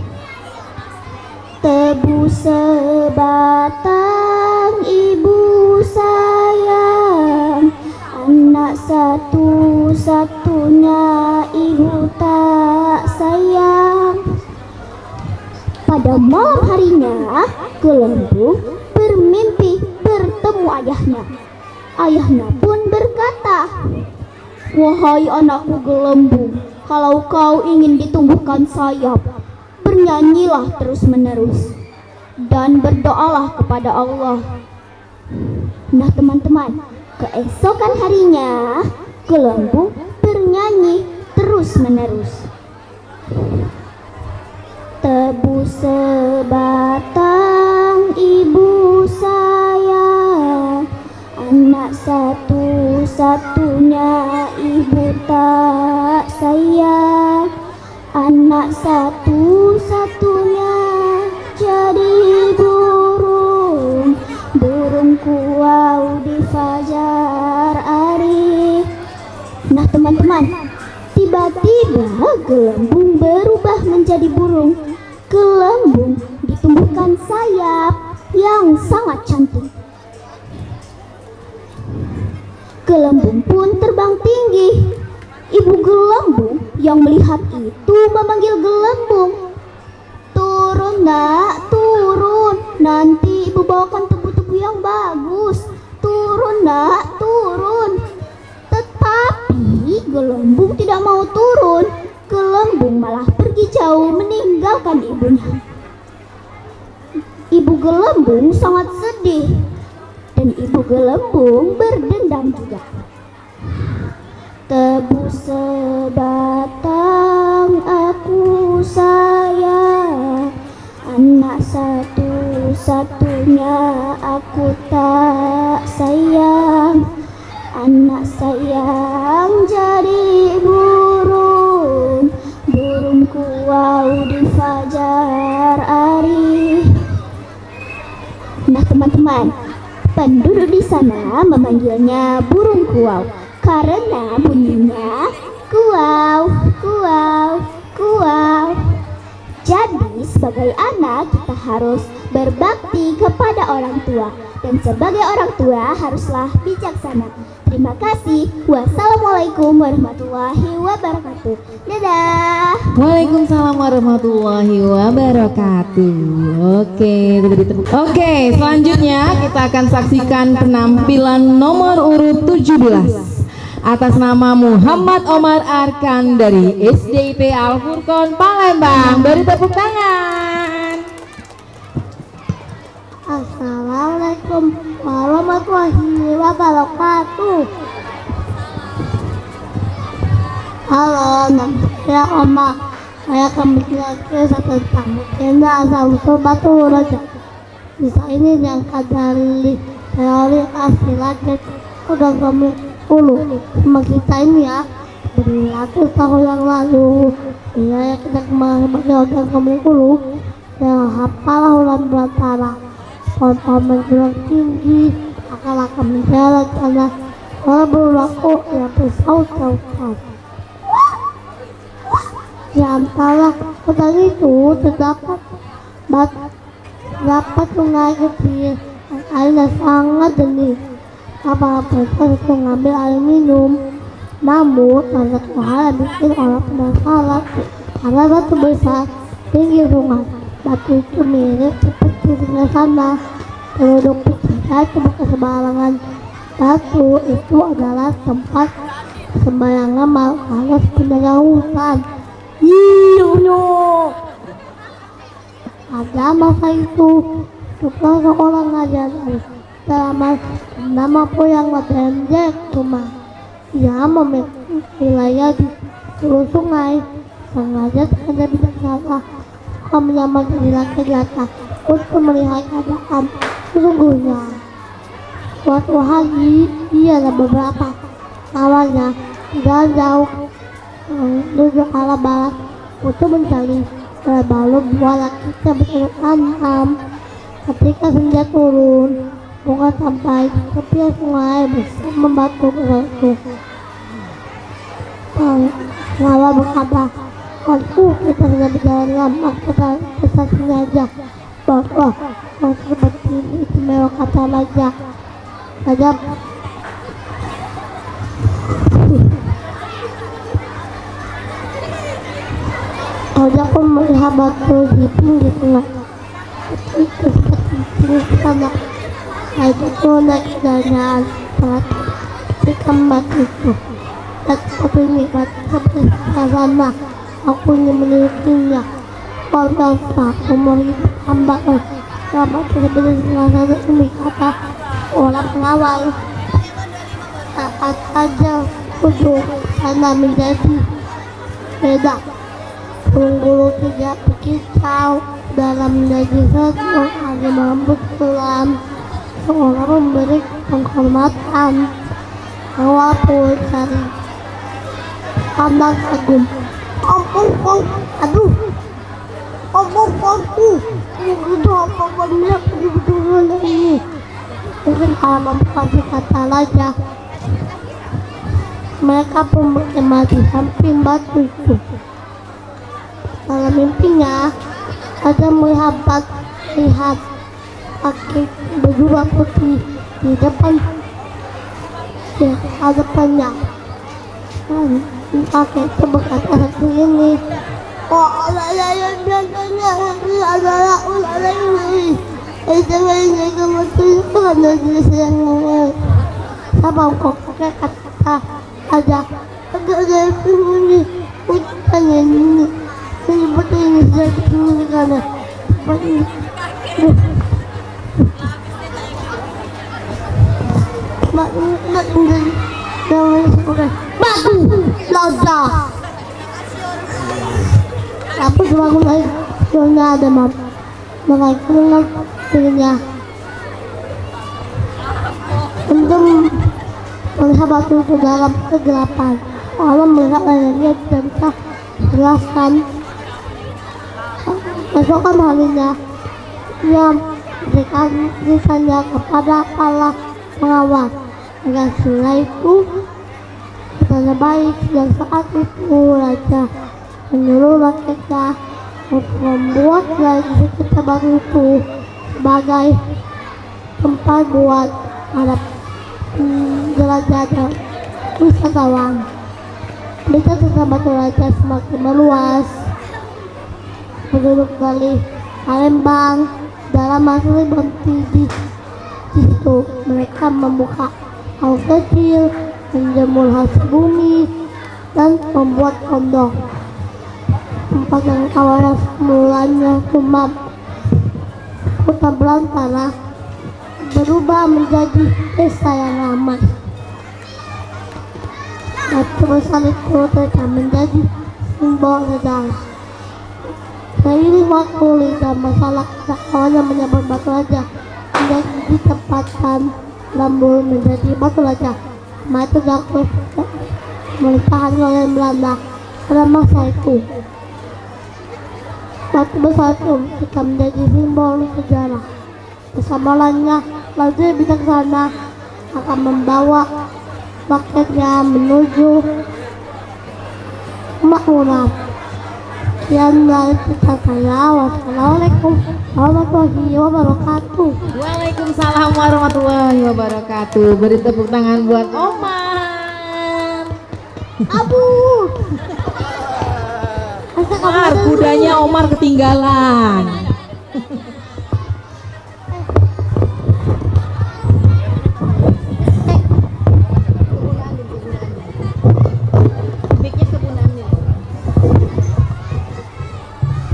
"Tebu sebatang ibu sayang, anak satu-satunya ibu tak sayang." Pada malam harinya, Gelembung bermimpi bertemu ayahnya. Ayahnya pun berkata, "Wahai anakku Gelembung, kalau kau ingin ditumbuhkan sayap, bernyanyilah terus-menerus dan berdoalah kepada Allah." Nah teman-teman, keesokan harinya Gelembung bernyanyi terus terus-menerus. Tebus sebatang ibu saya, anak satu-satunya ibu tak sayang, anak satu-satunya jadi burung, burung kuau di fajar hari. Nah teman-teman, tiba-tiba gelembung berubah menjadi burung. Gelembung ditumbuhkan sayap yang sangat cantik. Gelembung pun terbang tinggi. Ibu gelembung yang melihat itu memanggil gelembung. Turun nak, turun. Nanti ibu bawakan tubuh-tubuh yang bagus. Turun nak, turun. Tetapi gelembung tidak mau turun. Gelembung malah pergi jauh meninggalkan ibunya. Ibu gelembung sangat sedih. Dan ibu gelembung berdendam juga. Tebus sebatang aku sayang, anak satu-satunya aku tak sayang, anak sayang jadi burung, burung kuau di fajar hari. Nah teman-teman, penduduk di sana memanggilnya burung kuau karena bunyinya kuau, kuau, kuau. Jadi sebagai anak kita harus berbakti kepada orang tua, dan sebagai orang tua haruslah bijaksana. Terima kasih. Wassalamualaikum warahmatullahi wabarakatuh. Dadah. Waalaikumsalam warahmatullahi wabarakatuh. Oke, selanjutnya kita akan saksikan penampilan nomor urut 17 atas nama Muhammad Omar Arkan dari SDIP Al Furqon Palembang. Beri tepuk tangan. Assalamualaikum warahmatullahi wabarakatuh. Halo, nama saya Oma. Saya akan menjelaskan tentang legenda asal-usul Batu Raja. Kisah ini diangkat dari teori asli Rakyat Udah Kami Ulu. Sama kita ini ya, beratus tahun yang lalu, ya kita kembali bagi Udah Kami Ulu yang hafal ulang belantara. Pohon menjulang tinggi, akan menjalan karena berlaku yang bersaut-sautan. Di antara hutan itu terdapat sungai kecil, airnya sangat jernih. Kapal besar itu mengambil air minum, namun ada satu hal yang bikin orang penasaran. Karena batu besar tinggi sungai, batu itu mirip seperti sungai sana. Penduduk percaya ke sembarangan batu itu adalah tempat sembarangan makhluk penjaga hutan. Pada masa itu, seorang raja nama Poyang Ledendek Rumah. Ia memiliki wilayah di seluruh sungai. Sang raja sengaja bijaksana akan menyamar jadi laki di atas untuk melihat keadaan sesungguhnya. Suatu hari, ia dan beberapa kawannya jalan jauh menuju arah barat untuk mencari balon buah rakitnya bertanam. Ketika senja turun, bunga sampai ke tepi sungai bersama batu itu. Pengawal berkata, kita sudah berjalan lama, kita sengaja bahwa seperti ini istimewa, kata raja. Raja pun melihat batu di pinggir sungai. Itu seperti sama. Raja pun naik kendaraan ketika batu itu. Tapi ini batu seperti sana. Aku ingin memilikinya. Kalau aku mau hidup hamba, sama seperti sana ini, kata orang pengawal. Saat saja untuk sana menjadi berbeda. Bulu tidak berkicau dalam menjadi satu ada mampu pulang. Seorang memberi penghormatan walaupun cari pandang kagum. Aduh, itu apa banyak betul ini. Mungkin kalau kasih kata raja. Mereka pun berkemah di samping batu itu. Dalam mimpinya, raja melihat kaki berdua putih di depan hadapannya. Kakek itu berkata seperti ini, oh ular yang biasanya adalah ular ini. Ini kebetulan dari siang ini. Sama kok kakek kata aja agak dari ini hutan ini. Seperti ini saya dulu karena seperti ini. Batu Laza. Apa selalu lagi soalnya ada mereka mengertinya untuk melihat batu ke dalam kegelapan. Allah melihat layarnya tidak bisa jelaskan. Besokan harinya ia berikannya kepada Allah pengawas. Dengan setelah itu tanda baik dan saat itu raja menyuruh rakyatnya untuk membuat lagi sekitar batu itu sebagai tempat buat para jelajah dan wisatawan. Bisa tentang batu raja semakin meluas. Penduduk dari Palembang dalam masa berhenti di situ. Mereka membuka hal kecil, menjemur hasil bumi, dan membuat kondok. Tempat yang awalnya semulanya cuma hutan belantara berubah menjadi desa yang ramai. Batu besar itu telah menjadi simbol negara. Seiring waktu dan masalah awalnya menyebut batu raja menjadi ditempatkan lambul menjadi batu raja. Maka jatuh pemerintahan oleh Belanda pada masa itu. Batu besar itu bisa menjadi simbol sejarah. Bersama lainnya, Raja Bijaksana akan membawa rakyatnya menuju kemakmuran. Sekian dari cerita saya. Wassalamualaikum warahmatullahi wabarakatuh. Waalaikumsalam warahmatullahi wabarakatuh. Beri tepuk tangan buat Omar. Abu. Omar, kudanya Omar ketinggalan.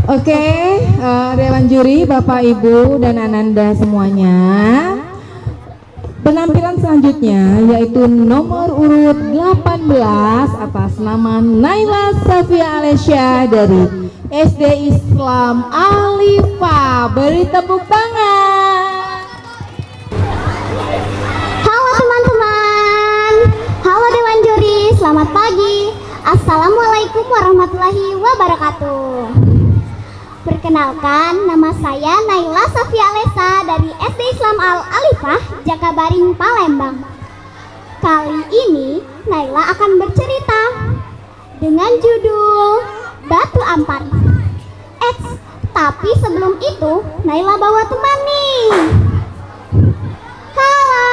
Oke, Dewan Juri, Bapak Ibu dan Ananda semuanya. Penampilan selanjutnya yaitu nomor urut 18 atas nama Naila Safia Alesya dari SD Islam Alifa. Beri tepuk tangan. Halo teman-teman, halo Dewan Juri, selamat pagi. Assalamualaikum warahmatullahi wabarakatuh. Perkenalkan, nama saya Naila Safia Alesya dari SD Islam Al-Alifah, Jakabaring, Palembang. Kali ini Naila akan bercerita dengan judul Batu Ampar. Tapi sebelum itu Naila bawa teman nih. Halo,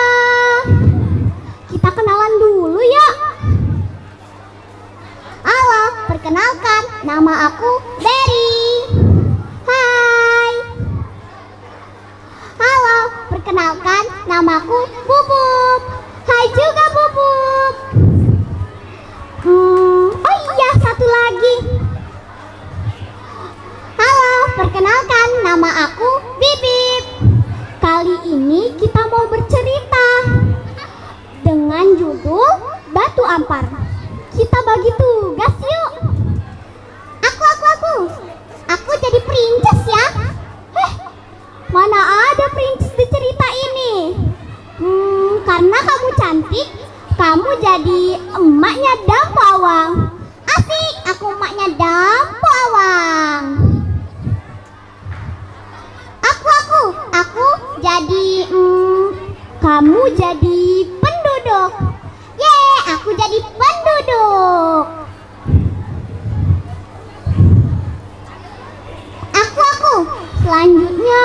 kita kenalan dulu yuk. Halo, perkenalkan, nama aku Berry. Hai. Halo, perkenalkan, namaku Bubub. Hai juga Bubub. Oh iya, satu lagi. Halo, perkenalkan, nama aku Bibip. Kali ini kita mau bercerita dengan judul Batu Ampar. Kita bagi tugas yuk. Karena kamu cantik, kamu jadi emaknya Dampu Awang. Asik, aku emaknya Dampu Awang. Aku jadi kamu jadi penduduk. Yeay, aku jadi penduduk. Aku selanjutnya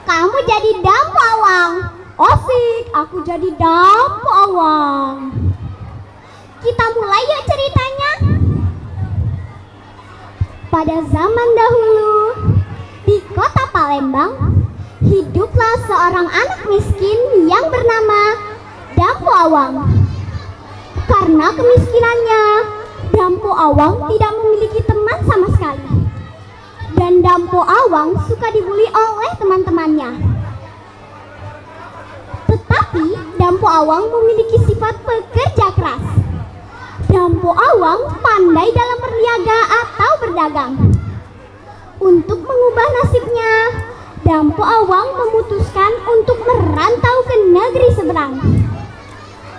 kamu jadi Dampu Awang. Asik, aku jadi Dampu Awang. Kita mulai yuk ceritanya. Pada zaman dahulu, di kota Palembang, hiduplah seorang anak miskin yang bernama Dampu Awang. Karena kemiskinannya, Dampu Awang tidak memiliki teman sama sekali. Dan Dampu Awang suka dibully oleh teman-temannya. Tetapi Dampu Awang memiliki sifat pekerja keras. Dampu Awang pandai dalam berniaga atau berdagang. Untuk mengubah nasibnya, Dampu Awang memutuskan untuk merantau ke negeri seberang.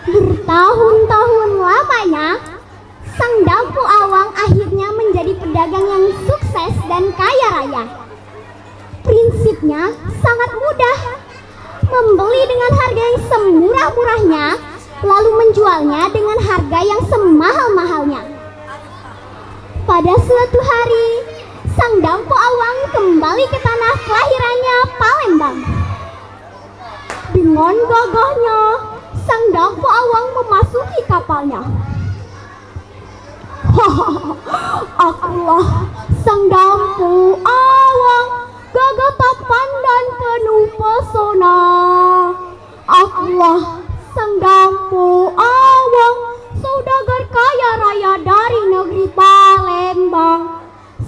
Bertahun-tahun lamanya, sang Dampu Awang akhirnya menjadi pedagang yang sukses dan kaya raya. Prinsipnya sangat mudah, membeli dengan harga yang semurah-murahnya, lalu menjualnya dengan harga yang semahal-mahalnya. Pada suatu hari, sang Dampu Awang kembali ke tanah kelahirannya, Palembang. Dengan gagahnya, sang Dampu Awang memasuki kapalnya. Akulah sang Dampu Awang, gagah tampan dan penuh pesona. Akulah sang Dampu Awang, saudagar kaya raya dari negeri Palembang.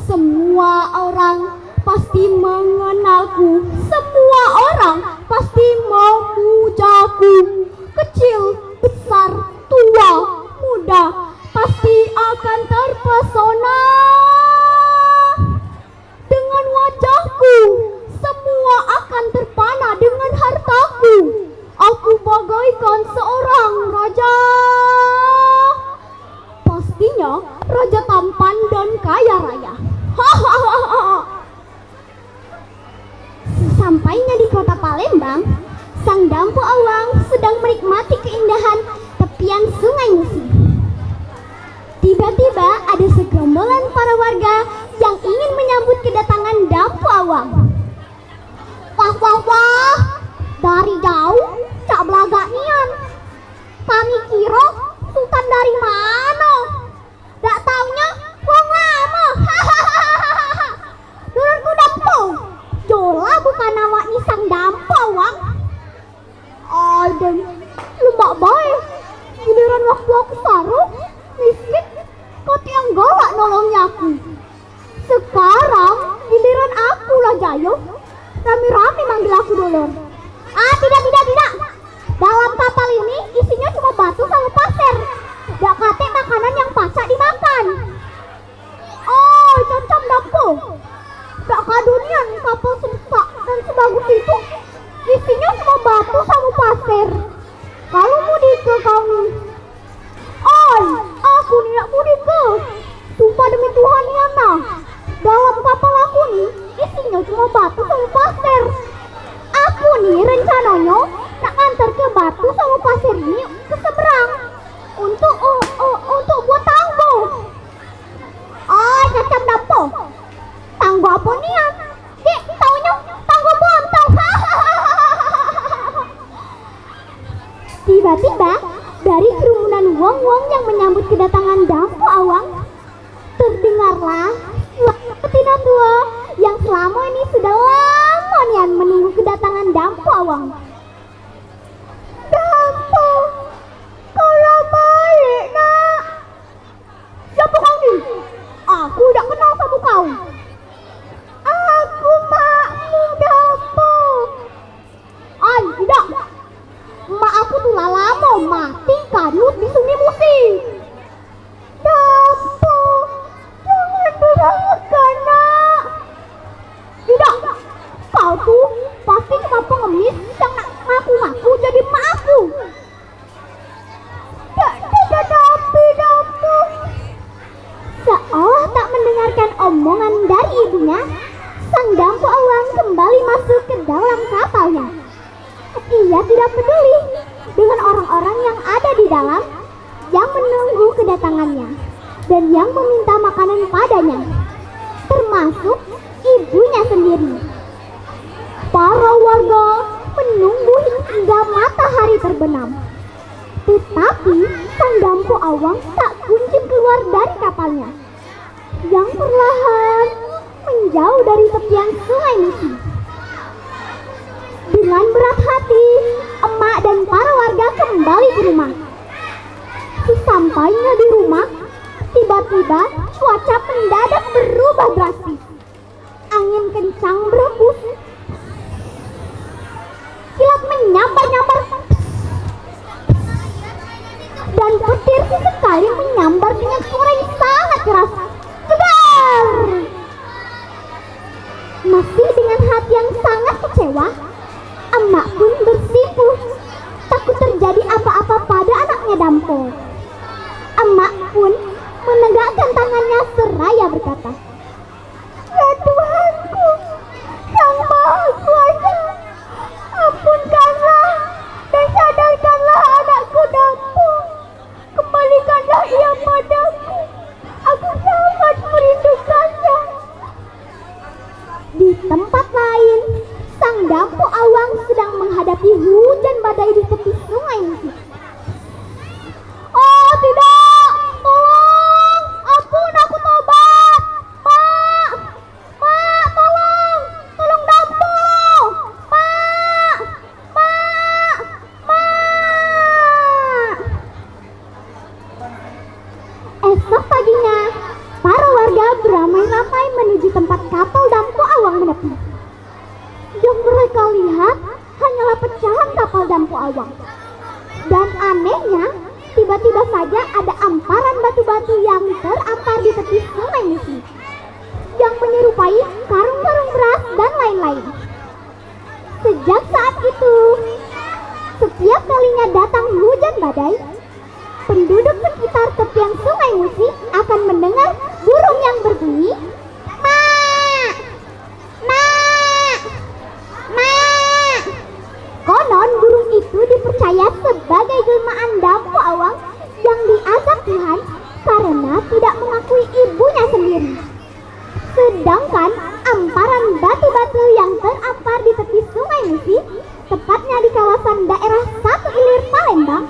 Semua orang pasti mengenalku, semua orang pasti memujaku. Kecil, besar, tua, muda, pasti akan terpesona dengan wajahku. Semua akan terpana dengan hartaku. Aku bagaikan seorang raja. Pastinya raja tampan dan kaya raya. Sesampainya di kota Palembang, sang Dampu Awang sedang menikmati keindahan tepian Sungai Musi. Tiba-tiba ada segerombolan para warga yang ingin menyambut kedatangan Dampu Awang. Wah, dari jauh cak belagak nian. Kami kira sultan dari mana? Dak taunya wong lama. Dulurku Dampu, jola bukan awak ni sang Dampu Awang. Aden, lumak baik. Giliran waktu aku saruh, miskin, kau yang galak nolongnya aku. Sekarang giliran aku lah Jayo. Rame-rame manggil aku dulur. Tidak. Dalam kapal ini isinya cuma batu sama pasir. Gak kate makanan yang pacak dimakan. Oh, cocok Dampu. Gak kadunian kapal sebesak dan sebagus itu. Isinya cuma batu sama pasir. Kalau mudi ke kau nih. Aku nih nak mudi ke. Sumpah demi Tuhan Yana. Dalam kapal aku nih isinya cuma batu sama pasir. Aku nih rencananya nak antar ke batu sama pasir ini ke seberang untuk buat tanggo. Cacam Dampu. Tanggo apa nih ya? Taunya tanggo bontong. Tiba-tiba dari kerumunan wong-wong yang menyambut kedatangan Dampu Awang, terdengarlah suara betina tua yang selama ini sudah lama nian menunggu kedatangan Dampu Awang. Dampu, kalau balik nak. Siapa kau ni? Aku tak kenal sama kau. Aku makmu Dampu. Tidak. Mak aku tuh lama mati kanut di Sungai Musi. Dampu, jangan durhaka nak. Tidak, kau tuh pasti cuma pengemis yang nak dalam kapalnya. Ia tidak peduli dengan orang-orang yang ada di dalam, yang menunggu kedatangannya dan yang meminta makanan padanya, termasuk ibunya sendiri. Para warga menunggu hingga matahari terbenam, tetapi sang Dampo Awang tak kunjung keluar dari kapalnya yang perlahan menjauh dari tepian Sungai Musi. Dengan berat hati, emak dan para warga kembali ke rumah. Sesampainya di rumah, tiba-tiba cuaca mendadak berubah drastis. Angin kencang berembus, kilat menyambar-nyambar, dan petir sesekali menyambar dengan suara yang sangat keras. Jedar! Masih dengan hati yang sangat kecewa, emak pun bersimpuh, takut terjadi apa-apa pada anaknya Dampo. Emak pun menegakkan tangannya seraya berkata, "Ya Tuhanku, Yang Maha Kuasa, ampunkanlah dan sadarkanlah anakku Dampo. Kembalikanlah ia padaku, aku sangat merindukannya." Di tempat lain, sang Dampo Awang sedang menghadapi hujan badai di tepi Sungai Musi. "Oh tidak, tolong, ampun, aku tobat. Pak, Pak, tolong, tolong Dampo. Pak, Pak, Pak." Esok paginya, para warga beramai-ramai menuju tempat kapal Dampo Awang menepi. Yang mereka lihat hanyalah pecahan kapal Dampo Awang. Dan anehnya, tiba-tiba saja ada amparan batu-batu yang terampar di tepi Sungai Musi, yang menyerupai karung-karung beras dan lain-lain. Sejak saat itu, setiap kalinya datang hujan badai, penduduk sekitar tepian Sungai Musi akan mendengar burung yang berbunyi, "Mak! Mak! Mak!" Konon burung itu dipercaya sebagai jelmaan Dampo Awang yang diazab Tuhan karena tidak mengakui ibunya sendiri. Sedangkan amparan batu-batu yang terampar di tepi Sungai Musi, tepatnya di kawasan daerah 1 Ilir Palembang,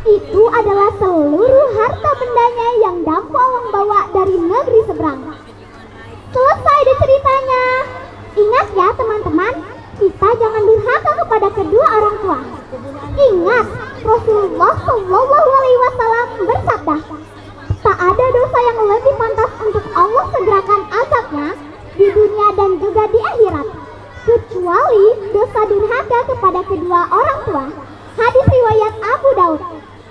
itu adalah seluruh harta bendanya yang Dampo Awang bawa dari negeri seberang. Selesai deh ceritanya. Ingat ya teman-teman, kita jangan durhaka kepada kedua orang tua. Ingat, Rasulullah SAW bersabda, tak ada dosa yang lebih pantas untuk Allah segerakan azabnya di dunia dan juga di akhirat, kecuali dosa durhaka kepada kedua orang tua. Hadis riwayat Abu Daud.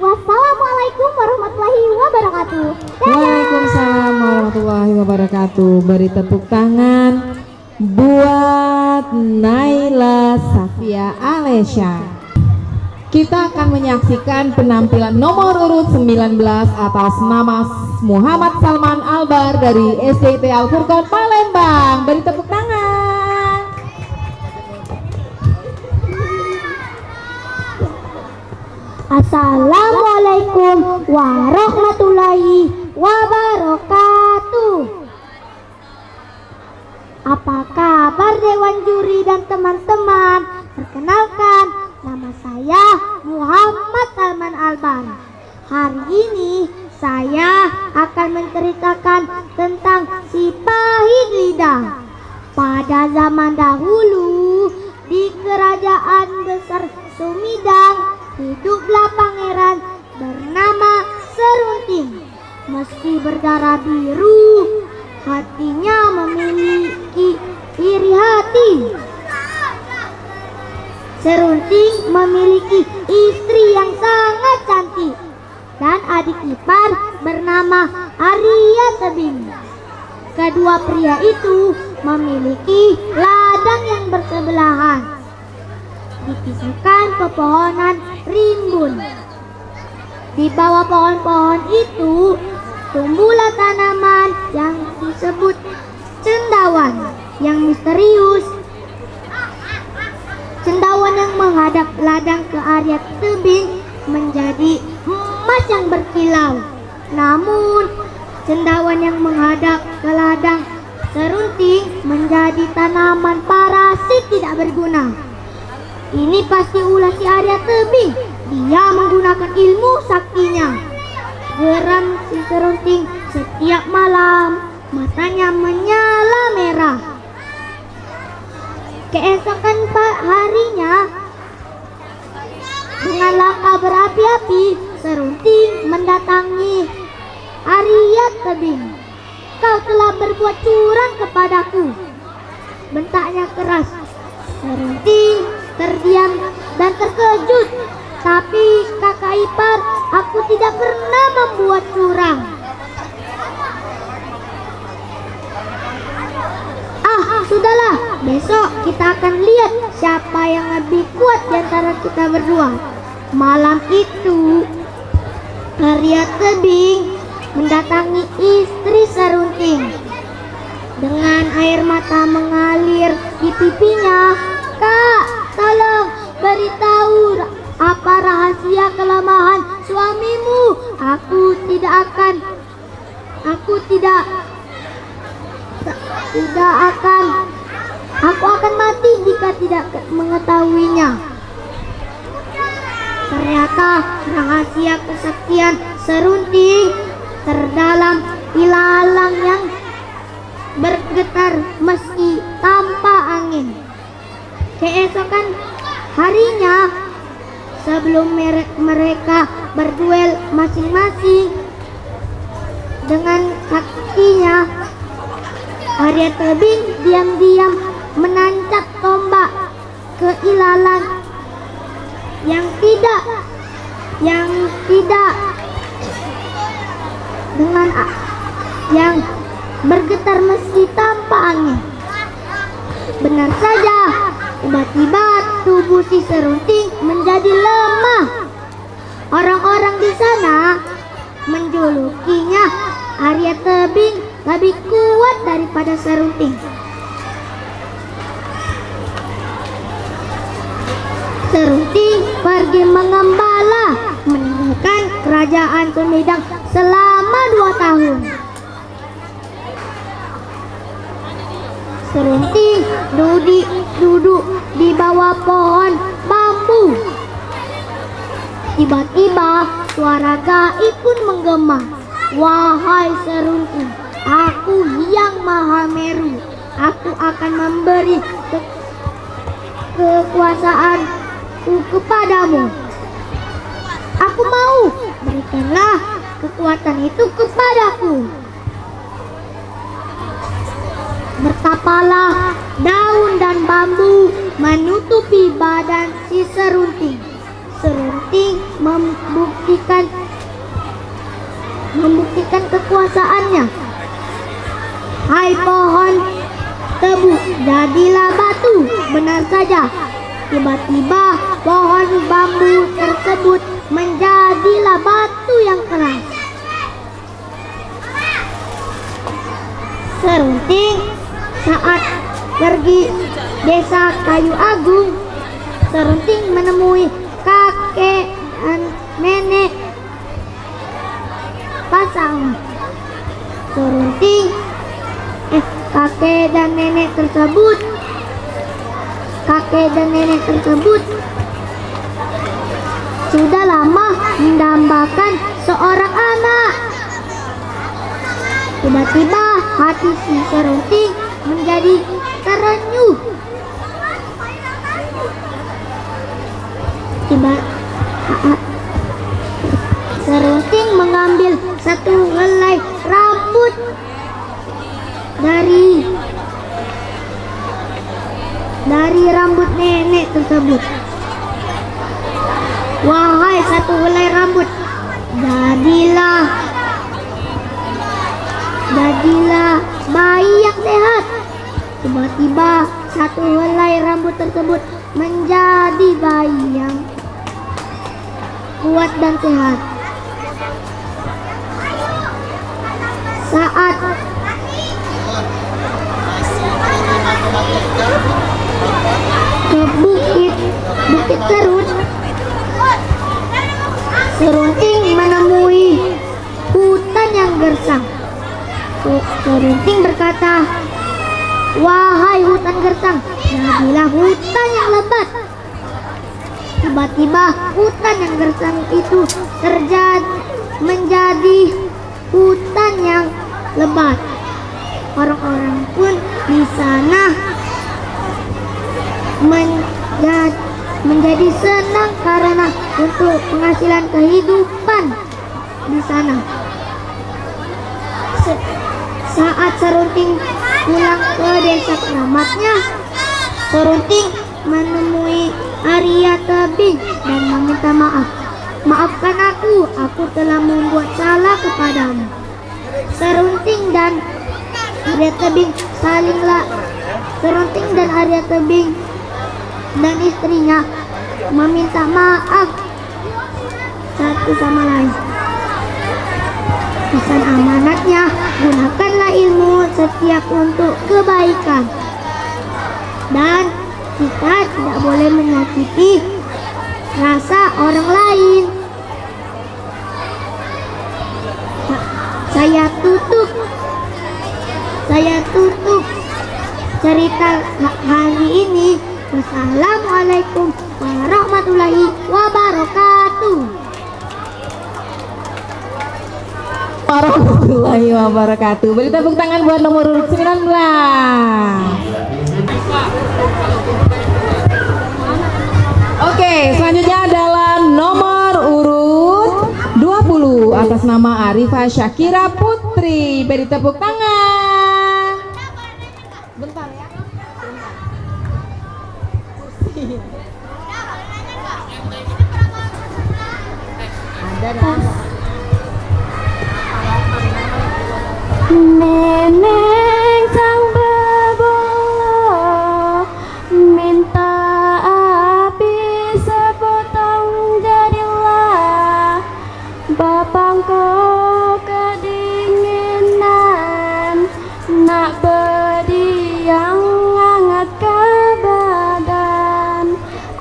Wassalamualaikum warahmatullahi wabarakatuh. Waalaikumsalam warahmatullahi wabarakatuh. Beri tepuk tangan buat Naila Safia Alesya. Kita akan menyaksikan penampilan nomor urut 19 atas nama Muhammad Salman Albar dari SDIT Al Furqon Palembang. Beri tepuk tangan. Assalamualaikum warahmatullahi wabarakatuh. Apa kabar Dewan Juri dan teman-teman? Perkenalkan, nama saya Muhammad Salman Albar. Hari ini saya akan menceritakan tentang si pahit lidah. Pada zaman dahulu, di kerajaan besar Sumedang, hiduplah pangeran bernama Serunting. Meski berdarah biru, hatinya memiliki iri hati. Serunting memiliki istri yang sangat cantik dan adik ipar bernama Arya Tebing. Kedua pria itu memiliki ladang yang bersebelahan, dipisahkan pepohonan rimbun. Di bawah pohon-pohon itu tumbuhlah tanaman yang disebut cendawan yang misterius. menghadap ladang ke area tebing menjadi emas yang berkilau. Namun cendawan yang menghadap ke ladang serunting menjadi tanaman parasit tidak berguna. Ini pasti ulah si Arya tebing. Dia menggunakan ilmu saktinya. Geram si serunting setiap malam, matanya menyala merah. Keesokan harinya, dengan langkah berapi-api, serunting mendatangi Arya tebing. Kau telah berbuat curang kepadaku, bentaknya keras. Serunting terdiam dan terkejut. Tapi kakak ipar, aku tidak pernah membuat curang. Sudahlah, besok kita akan lihat siapa yang lebih kuat di antara kita berdua. Malam itu, Arya tebing mendatangi istri serunting. Dengan air mata mengalir di pipinya, "Kak, tolong beritahu apa rahasia kelemahan suamimu. Aku akan mati jika tidak mengetahuinya." Ternyata rahasia kesaktian serunting terdalam ilalang yang bergetar meski tanpa angin. Keesokan harinya, sebelum mereka berduel masing-masing dengan kakinya, Arya tebing diam-diam menancap tombak ke ilalang yang tidak yang bergetar meski tanpa angin. Benar saja, tiba-tiba tubuh si serunting menjadi lemah. Orang-orang di sana menjulukinya Arya tebing lebih kuat daripada serunting. Serunting pergi mengembala meninggalkan kerajaan Sumedang selama 2 tahun. Serunting duduk di bawah pohon bambu. Tiba-tiba suara gaib pun menggema. "Wahai serunting, aku Hyang Mahameru. Aku akan memberi kekuasaanku kepadamu. Aku mau, berikanlah kekuatan itu kepadaku." Bertapalah daun dan bambu menutupi badan si serunting. Serunting membuktikan kekuasaannya. "Hai pohon tebu, jadilah batu." Benar saja, tiba-tiba pohon bambu tersebut menjadilah batu yang keras. Serunting saat pergi desa Kayu Agung, serunting menemui kakek dan nenek pasang. Kakek dan nenek tersebut sudah lama mendambakan seorang anak. Tiba-tiba hati si serunting menjadi terenyuh. Serunting mengambil satu helai rambut dari rambut nenek tersebut. "Wahai satu helai rambut, jadilah bayi yang sehat." Tiba-tiba satu helai rambut tersebut menjadi bayi yang kuat dan sehat. Saat ke bukit Serunting menemui hutan yang gersang. Serunting berkata, "Wahai hutan gersang, jadilah hutan yang lebat." Tiba-tiba hutan yang gersang itu menjadi hutan yang lebat. Orang-orang pun di sana menjadi senang karena untuk penghasilan kehidupan di sana. Saat Serunting pulang ke desa keramatnya, Serunting menemui Arya Tebing dan meminta maaf. "Maafkan aku telah membuat salah kepadamu." Serunting dan Arya Tebing Serunting dan Arya Tebing dan istrinya meminta maaf satu sama lain. Pesan amanatnya, gunakanlah ilmu setiap untuk kebaikan, dan kita tidak boleh menyakiti rasa orang lain. Saya tutup cerita hari ini. Wassalamualaikum warahmatullahi wabarakatuh. Warahmatullahi wabarakatuh. Beri tepuk tangan buat nomor urut 19. Oke, selanjutnya adalah nomor urut 20 atas nama Arifah Syakira Putri. Beri tepuk tangan. Bentar ya. Neneng sang bebolo minta api sepotong jadilah bapangku kedinginan nak bedi yang hangat ke badan.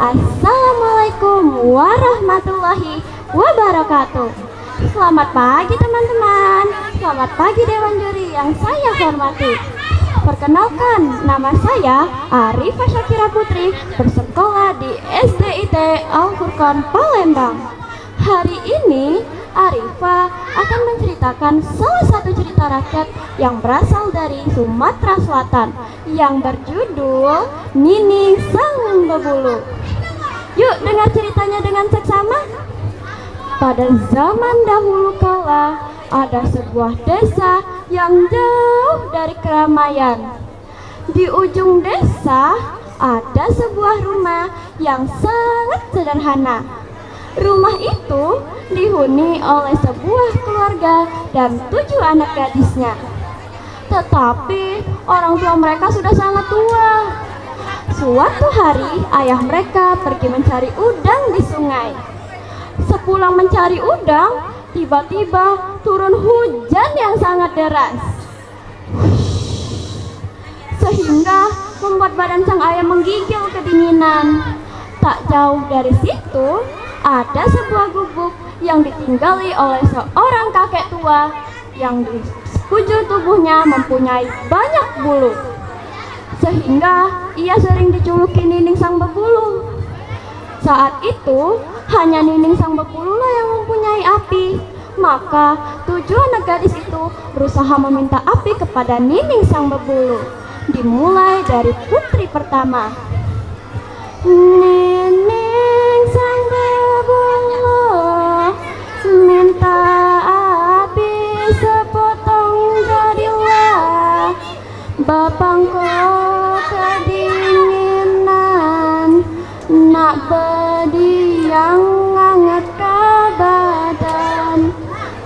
Assalamualaikum warahmatullahi wabarakatuh. Selamat pagi teman-teman. Selamat pagi Dewan Juri yang saya hormati. Perkenalkan, nama saya Arifah Syakira Putri, bersekolah di SDIT Al-Furqan Palembang. Hari ini Arifah akan menceritakan salah satu cerita rakyat yang berasal dari Sumatera Selatan yang berjudul Nining Sang Bebulu. Yuk dengar ceritanya dengan seksama. Pada zaman dahulu kala, ada sebuah desa yang jauh dari keramaian. Di ujung desa ada sebuah rumah yang sangat sederhana. Rumah itu dihuni oleh sebuah keluarga dan 7 anak gadisnya. Tetapi orang tua mereka sudah sangat tua. Suatu hari ayah mereka pergi mencari udang di sungai. Sepulang mencari udang, tiba-tiba turun hujan yang sangat deras, sehingga membuat badan sang ayah menggigil kedinginan. Tak jauh dari situ, ada sebuah gubuk yang ditinggali oleh seorang kakek tua yang di sekujur tubuhnya mempunyai banyak bulu, sehingga ia sering dijuluki Nining Sang Bebulu. Saat itu, hanya Nining Sang Bebulu yang mempunyai api. Maka 7 anak gadis itu berusaha meminta api kepada Nining Sang Bebulu. Dimulai dari putri pertama. Nining Sang Bebulu minta api sepotong jadilah bapangku kedinginan nak bedi yang hangat ke badan.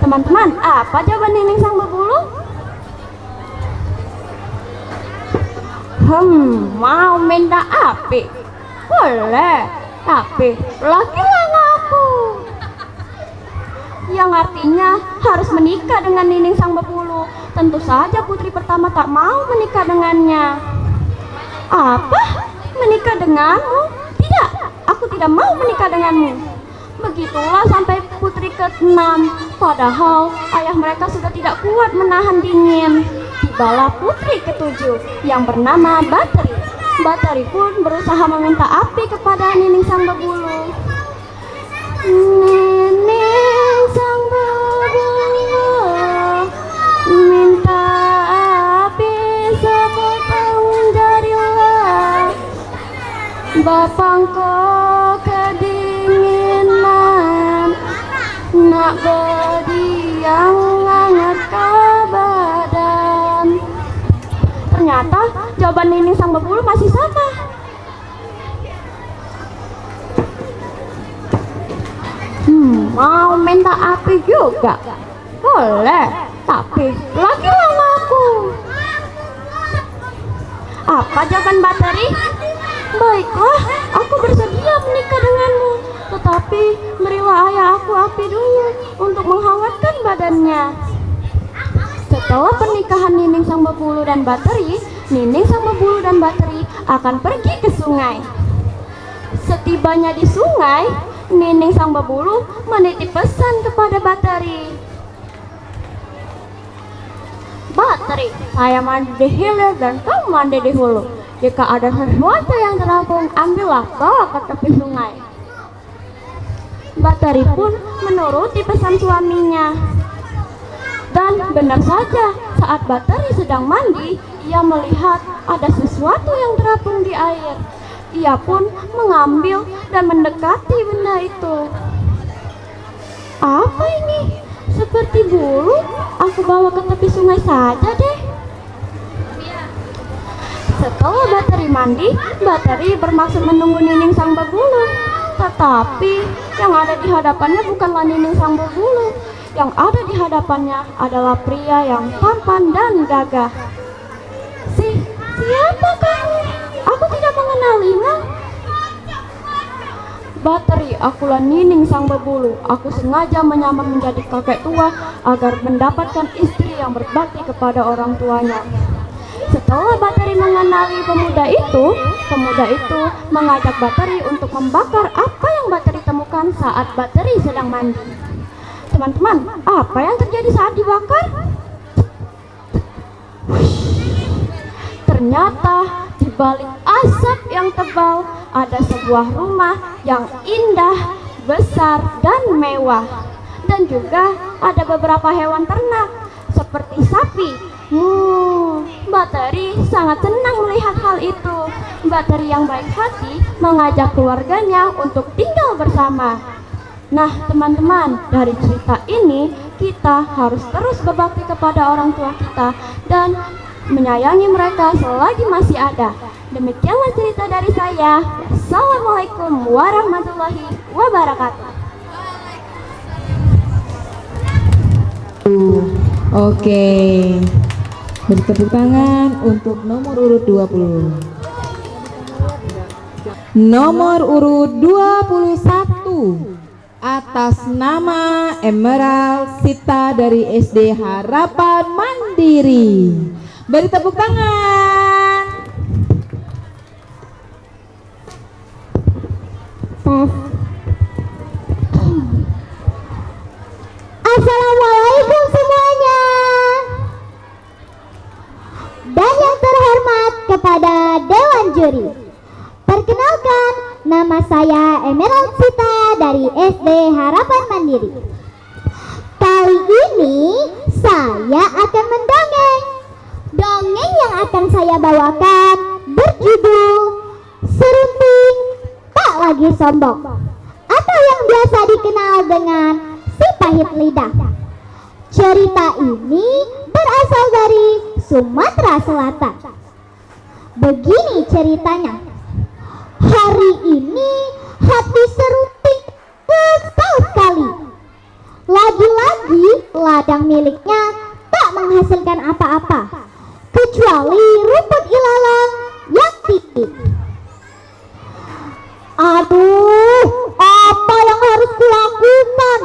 Teman-teman, apa jawaban Nining Sang Bebulu? Mau minta api? Boleh, tapi laki-laki ngaku. Yang artinya harus menikah dengan Nining Sang Bebulu. Tentu saja putri pertama tak mau menikah dengannya. Apa? Menikah denganmu? Tidak, aku tidak mau menikah denganmu. Begitulah sampai putri ke-6. Padahal ayah mereka sudah tidak kuat menahan dingin. Tibalah putri ke-7 yang bernama Bateri. Bateri pun berusaha meminta api kepada Nining Sang Berbulu. Nining Sang Berbulu minta api sepotong jarilah, bapangko kedinginan, nak berdiam hangat ke badan. Ternyata jawaban Nining Sang Berbulu masih sama. Mau minta api juga? Boleh, tapi laki-laki aku. Apa jawaban Bateri? Baiklah, aku bersedia menikah denganmu. Tetapi berilah ayah aku api dulu untuk menghangatkan badannya. Setelah pernikahan Nining Sang Berbulu dan Bateri, Nining Sang Berbulu dan Bateri akan pergi ke sungai. Setibanya di sungai, Nining Sang Berbulu menitip pesan kepada Bateri. Bateri, saya mandi di hilir dan kamu mandi di hulu. Jika ada sesuatu yang terapung, ambillah, bawa ke tepi sungai. Bateri pun menuruti pesan suaminya. Dan benar saja, saat Bateri sedang mandi, ia melihat ada sesuatu yang terapung di air. Ia pun mengambil dan mendekati benda itu. Apa ini? Seperti bulu. Aku bawa ke tepi sungai saja deh. Setelah Bateri mandi, Bateri bermaksud menunggu Nining Sang Berbulu. Tetapi yang ada di hadapannya bukanlah Nining Sang Berbulu. Yang ada di hadapannya adalah pria yang tampan dan gagah. Siapa kamu? Aku tidak mengenalimu. Bateri, akulah Nining Sang Berbulu. Aku sengaja menyamar menjadi kakek tua agar mendapatkan istri yang berbakti kepada orang tuanya. Setelah Bateri mengenali pemuda itu mengajak Bateri untuk membakar apa yang Bateri temukan saat Bateri sedang mandi. Teman-teman, apa yang terjadi saat dibakar? Ternyata di balik asap yang tebal ada sebuah rumah yang indah, besar, dan mewah. Dan juga ada beberapa hewan ternak seperti sapi. Bateri sangat senang melihat hal itu. Bateri yang baik hati mengajak keluarganya untuk tinggal bersama. Nah teman-teman, dari cerita ini kita harus terus berbakti kepada orang tua kita dan menyayangi mereka selagi masih ada. Demikianlah cerita dari saya. Assalamualaikum warahmatullahi wabarakatuh. Oke. Beri tepuk tangan untuk nomor urut 20. Nomor urut 21 atas nama Emerald Sita dari SD Harapan Mandiri. Beri tepuk tangan. Assalamualaikum semuanya. Dan yang terhormat kepada Dewan Juri. Perkenalkan, nama saya Emerald Sita dari SD Harapan Mandiri. Kali ini saya akan mendongeng. Dongeng yang akan saya bawakan berjudul Serunting Tak Lagi Sombong, atau yang biasa dikenal dengan Si Pahit Lidah. Cerita ini berasal dari Sumatera Selatan. Begini ceritanya. Hari ini hati Serunting kesal sekali. Lagi-lagi ladang miliknya tak menghasilkan apa-apa kecuali rumput ilalang yang tinggi. Aduh, apa yang harus kulakukan?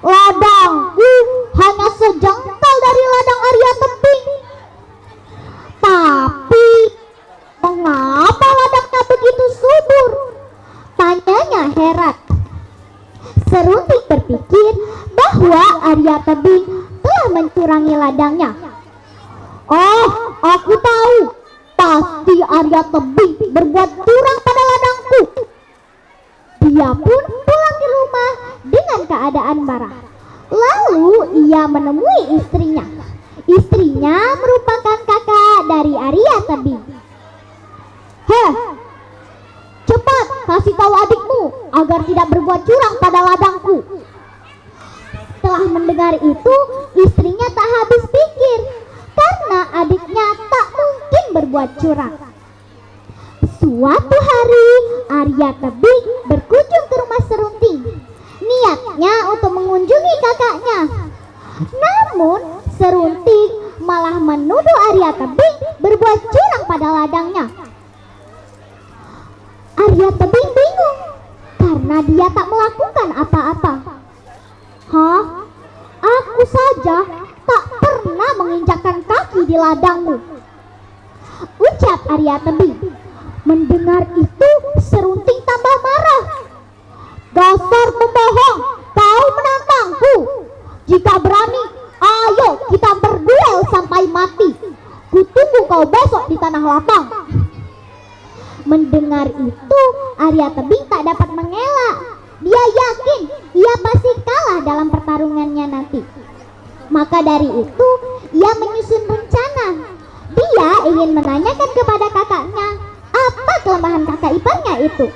Ladangku hanya sejengkal dari ladang Arya Teping. Tapi mengapa ladangnya begitu subur? Tanyanya heran. Arya Tebing telah mencurangi ladangnya. Oh, aku tahu. Pasti Arya Tebing berbuat curang pada ladangku. Dia pun pulang ke rumah dengan keadaan marah. Lalu ia menemui istrinya. Istrinya merupakan kakak dari Arya Tebing. Heh, cepat kasih tahu adikmu agar tidak berbuat curang pada ladangku. Setelah mendengar itu, istrinya tak habis pikir karena adiknya tak mungkin berbuat curang. Suatu hari, Arya Tebing berkunjung ke rumah Serunting. Niatnya untuk mengunjungi kakaknya. Namun, Serunting malah menuduh Arya Tebing berbuat curang pada ladangnya. Arya Tebing bingung karena dia tak melakukan apa-apa. Hah? Aku saja tak pernah menginjakkan kaki di ladangmu, ucap Arya Tebing. Mendengar itu, Serunting tambah marah. Dasar pembohong, kau menantangku. Jika berani, ayo kita berduel sampai mati. Kutunggu kau besok di tanah lapang. Mendengar itu, Arya Tebing tak dapat mengelak. Dia yakin ia pasti kalah dalam pertarungannya nanti. Maka dari itu, ia menyusun rencana. Dia ingin menanyakan kepada kakaknya apa kelemahan kakak iparnya itu.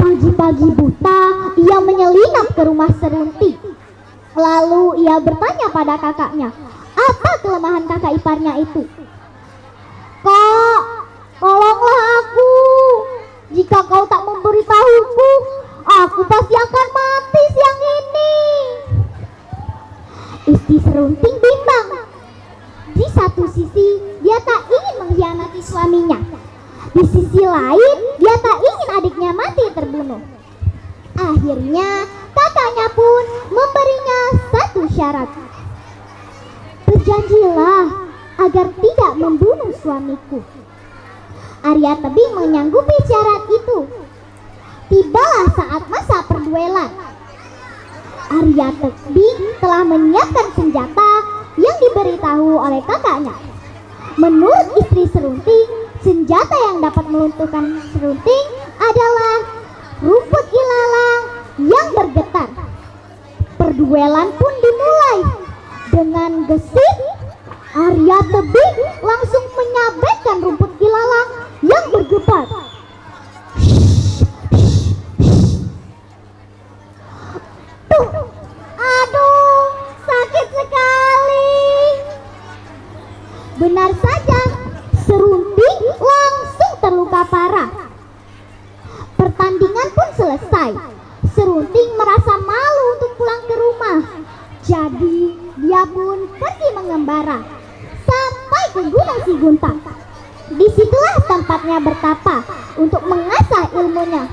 Pagi-pagi buta, ia menyelinap ke rumah Serunting. Lalu ia bertanya pada kakaknya, apa kelemahan kakak iparnya itu. Kak, tolonglah aku. Jika kau tak memberitahuku, aku pasti akan mati siang ini. Istri Serunting bimbang. Di satu sisi, dia tak ingin mengkhianati suaminya. Di sisi lain, dia tak ingin adiknya mati terbunuh. Akhirnya, kakaknya pun memberinya satu syarat. Berjanjilah agar tidak membunuh suamiku. Arya Tebing menyanggupi syarat itu. Tibalah saat masa perduelan. Arya Tebing telah menyiapkan senjata yang diberitahu oleh kakaknya. Menurut istri Serunting, senjata yang dapat melunturkan Serunting adalah rumput ilalang yang bergetar. Perduelan pun dimulai. Dengan gesit, Arya Tebing langsung menyabetkan rumput ilalang yang bergetar. Aduh, sakit sekali. Benar saja, Serunting langsung terluka parah. Pertandingan pun selesai. Serunting merasa malu untuk pulang ke rumah. Jadi dia pun pergi mengembara sampai ke Gunung Sigunta. Disitulah tempatnya bertapa untuk mengasah ilmunya.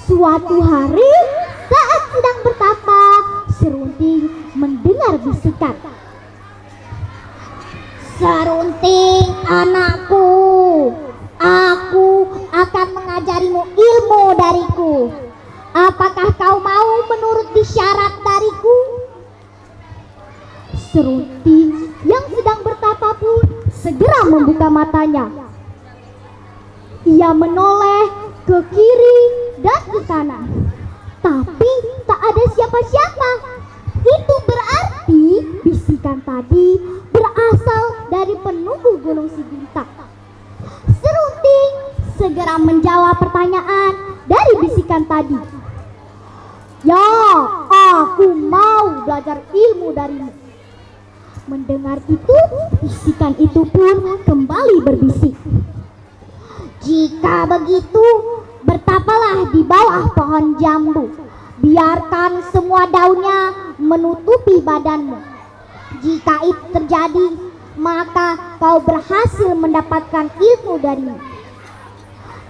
Suatu hari saat sedang bertapa, Serunting mendengar bisikan. Serunting, anakku, aku akan mengajarimu ilmu dariku. Apakah kau mau menurut syarat dariku? Serunting yang sedang bertapa pun segera membuka matanya. Ia menoleh ke kiri dan ke kanan, tapi tak ada siapa-siapa. Itu berarti bisikan tadi berasal dari penunggu Gunung Sigunta. Serunting segera menjawab pertanyaan dari bisikan tadi. Ya, aku mau belajar ilmu darimu. Mendengar itu, bisikan itu pun kembali berbisik. Jika begitu, bertapalah di bawah pohon jambu. Biarkan semua daunnya menutupi badanmu. Jika itu terjadi, maka kau berhasil mendapatkan ilmu darimu.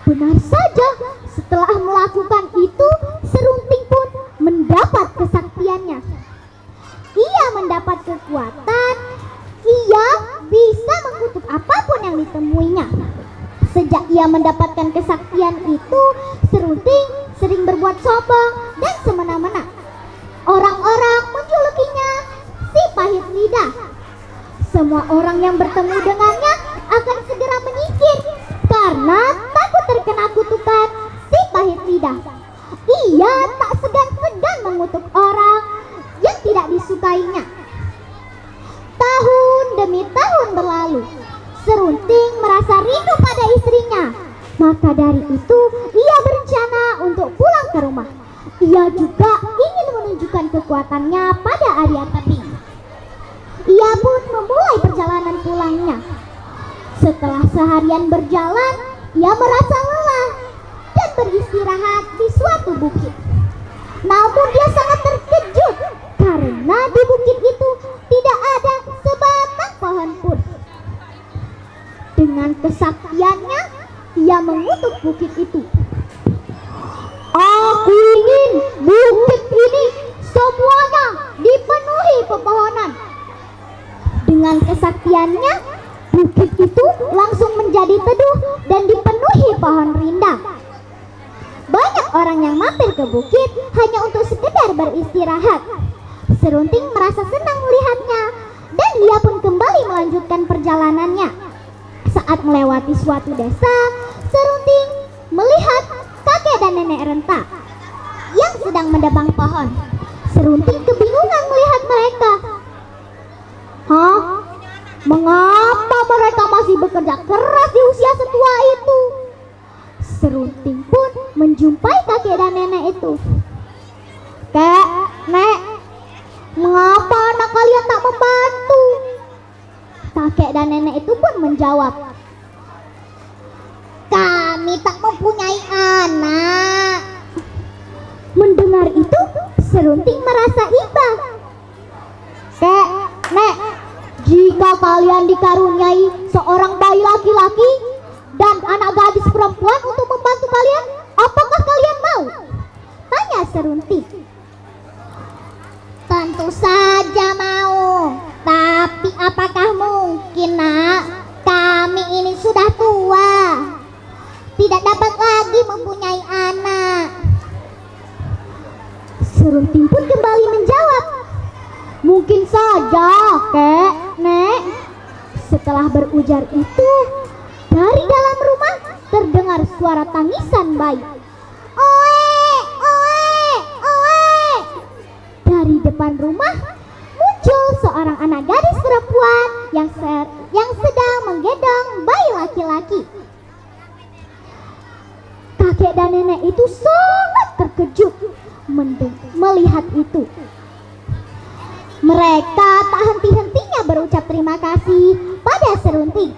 Benar saja, setelah melakukan itu, Serunting pun mendapat kesaktiannya. Ia mendapat kekuatan, ia bisa mengutuk apapun yang ditemuinya. Sejak ia mendapatkan kesaktian itu, Serunting sering berbuat sombong dan semena-mena. Orang-orang menjulukinya lidah. Ia tak segan-segan mengutuk orang yang tidak disukainya. Tahun demi tahun berlalu, Serunting merasa rindu pada istrinya. Maka dari itu, ia berencana untuk pulang ke rumah. Ia juga ingin menunjukkan kekuatannya pada Arya Tepi. Ia pun memulai perjalanan pulangnya. Setelah seharian berjalan, ia merasa lelah dan beristirahat di suatu bukit. Namun dia sangat terkejut karena di bukit itu tidak ada sebatang pohon pun. Dengan kesaktiannya, ia mengutuk bukit itu. Aku ingin bukit ini semuanya dipenuhi pepohonan. Dengan kesaktiannya, bukit itu langsung menjadi teduh dan dipenuhi pohon rindang. Banyak orang yang mampir ke bukit hanya untuk sekedar beristirahat. Serunting merasa senang melihatnya dan ia pun kembali melanjutkan perjalanannya. Saat melewati suatu desa, Serunting melihat kakek dan nenek renta yang sedang mendebang pohon. Serunting kebingungan melihat mereka. Hah? Mengapa mereka masih bekerja keras di usia setua itu? Serunting pun menjumpai kakek dan nenek itu. Kek, Nek, mengapa anak kalian tak membantu? Kakek dan nenek itu pun menjawab, kami tak mempunyai anak. Mendengar itu, Serunting merasa iba. Kek, Nek, jika kalian dikaruniai seorang bayi laki-laki dan anak gadis perempuan untuk membantu kalian, apakah kalian mau? Tanya Serunting. Tentu saja mau. Tapi apakah mungkin, Nak? Kami ini sudah tua, tidak dapat lagi mempunyai anak. Serunting pun kembali menjawab, mungkin saja, Kek, Nek. Setelah berujar itu, dari dalam rumah terdengar suara tangisan bayi. Oe, oe, oe. Dari depan rumah muncul seorang anak gadis perempuan yang sedang menggendong bayi laki-laki. Kakek dan nenek itu sangat terkejut melihat itu. Mereka tak henti-hentinya berucap terima kasih pada Serunting.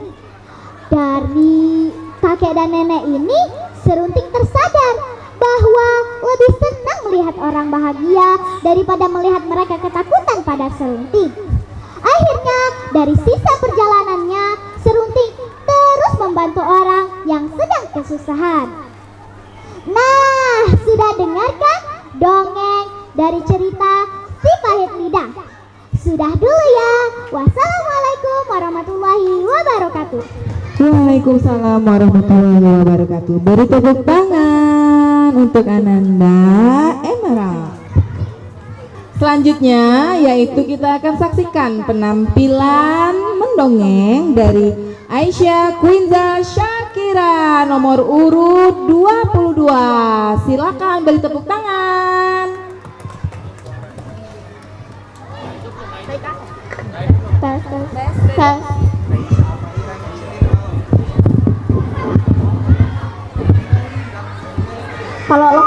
Dari kakek dan nenek ini, Serunting tersadar bahwa lebih senang melihat orang bahagia daripada melihat mereka ketakutan pada Serunting. Akhirnya, dari sisa perjalanannya, Serunting terus membantu orang yang sedang kesusahan. Nah, sudah dengarkan dongeng dari cerita Si Pahit Lidah? Sudah dulu ya. Wassalamualaikum warahmatullahi wabarakatuh. Waalaikumsalam warahmatullahi wabarakatuh. Beri tepuk tangan untuk Ananda Emerald. Selanjutnya yaitu kita akan saksikan penampilan mendongeng dari Aisyah Quinza Syakira nomor urut 22. Silakan beri tepuk tangan. Kalau lo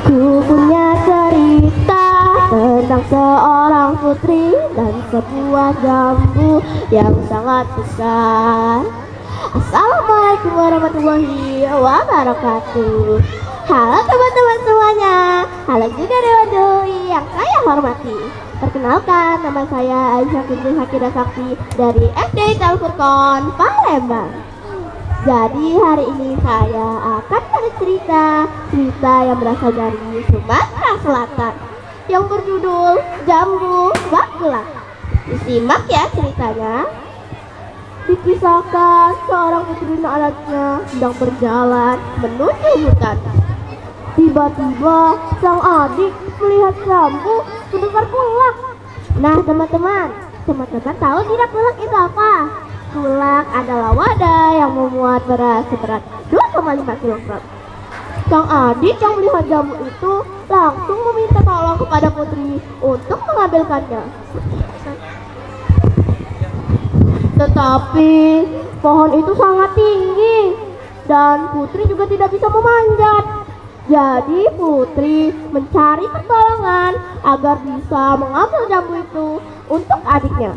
ku punya cerita tentang seorang putri dan sebuah jambu yang sangat besar. Assalamualaikum warahmatullahi wabarakatuh. Halo teman-teman semuanya. Halo juga Dewan Doi yang saya hormati. Perkenalkan, nama saya Aisyah Quinza Syakira Sakti dari SD Al Furqon, Palembang. Jadi hari ini saya akan bercerita yang berasal dari Sumatera Selatan yang berjudul Jambu Bakulan. Disimak ya ceritanya. Dikisahkan seorang putri dan anaknya sedang berjalan menuju hutan. Tiba-tiba sang adik melihat jambu mendengar kulak. Nah teman-teman tahu tidak kulak itu apa? Kulak adalah wadah yang memuat beras seberat 2,5 kg. Sang adik yang melihat jambu itu langsung meminta tolong kepada Putri untuk mengambilkannya. Tetapi pohon itu sangat tinggi dan Putri juga tidak bisa memanjat. Jadi Putri mencari pertolongan agar bisa mengambil jambu itu untuk adiknya.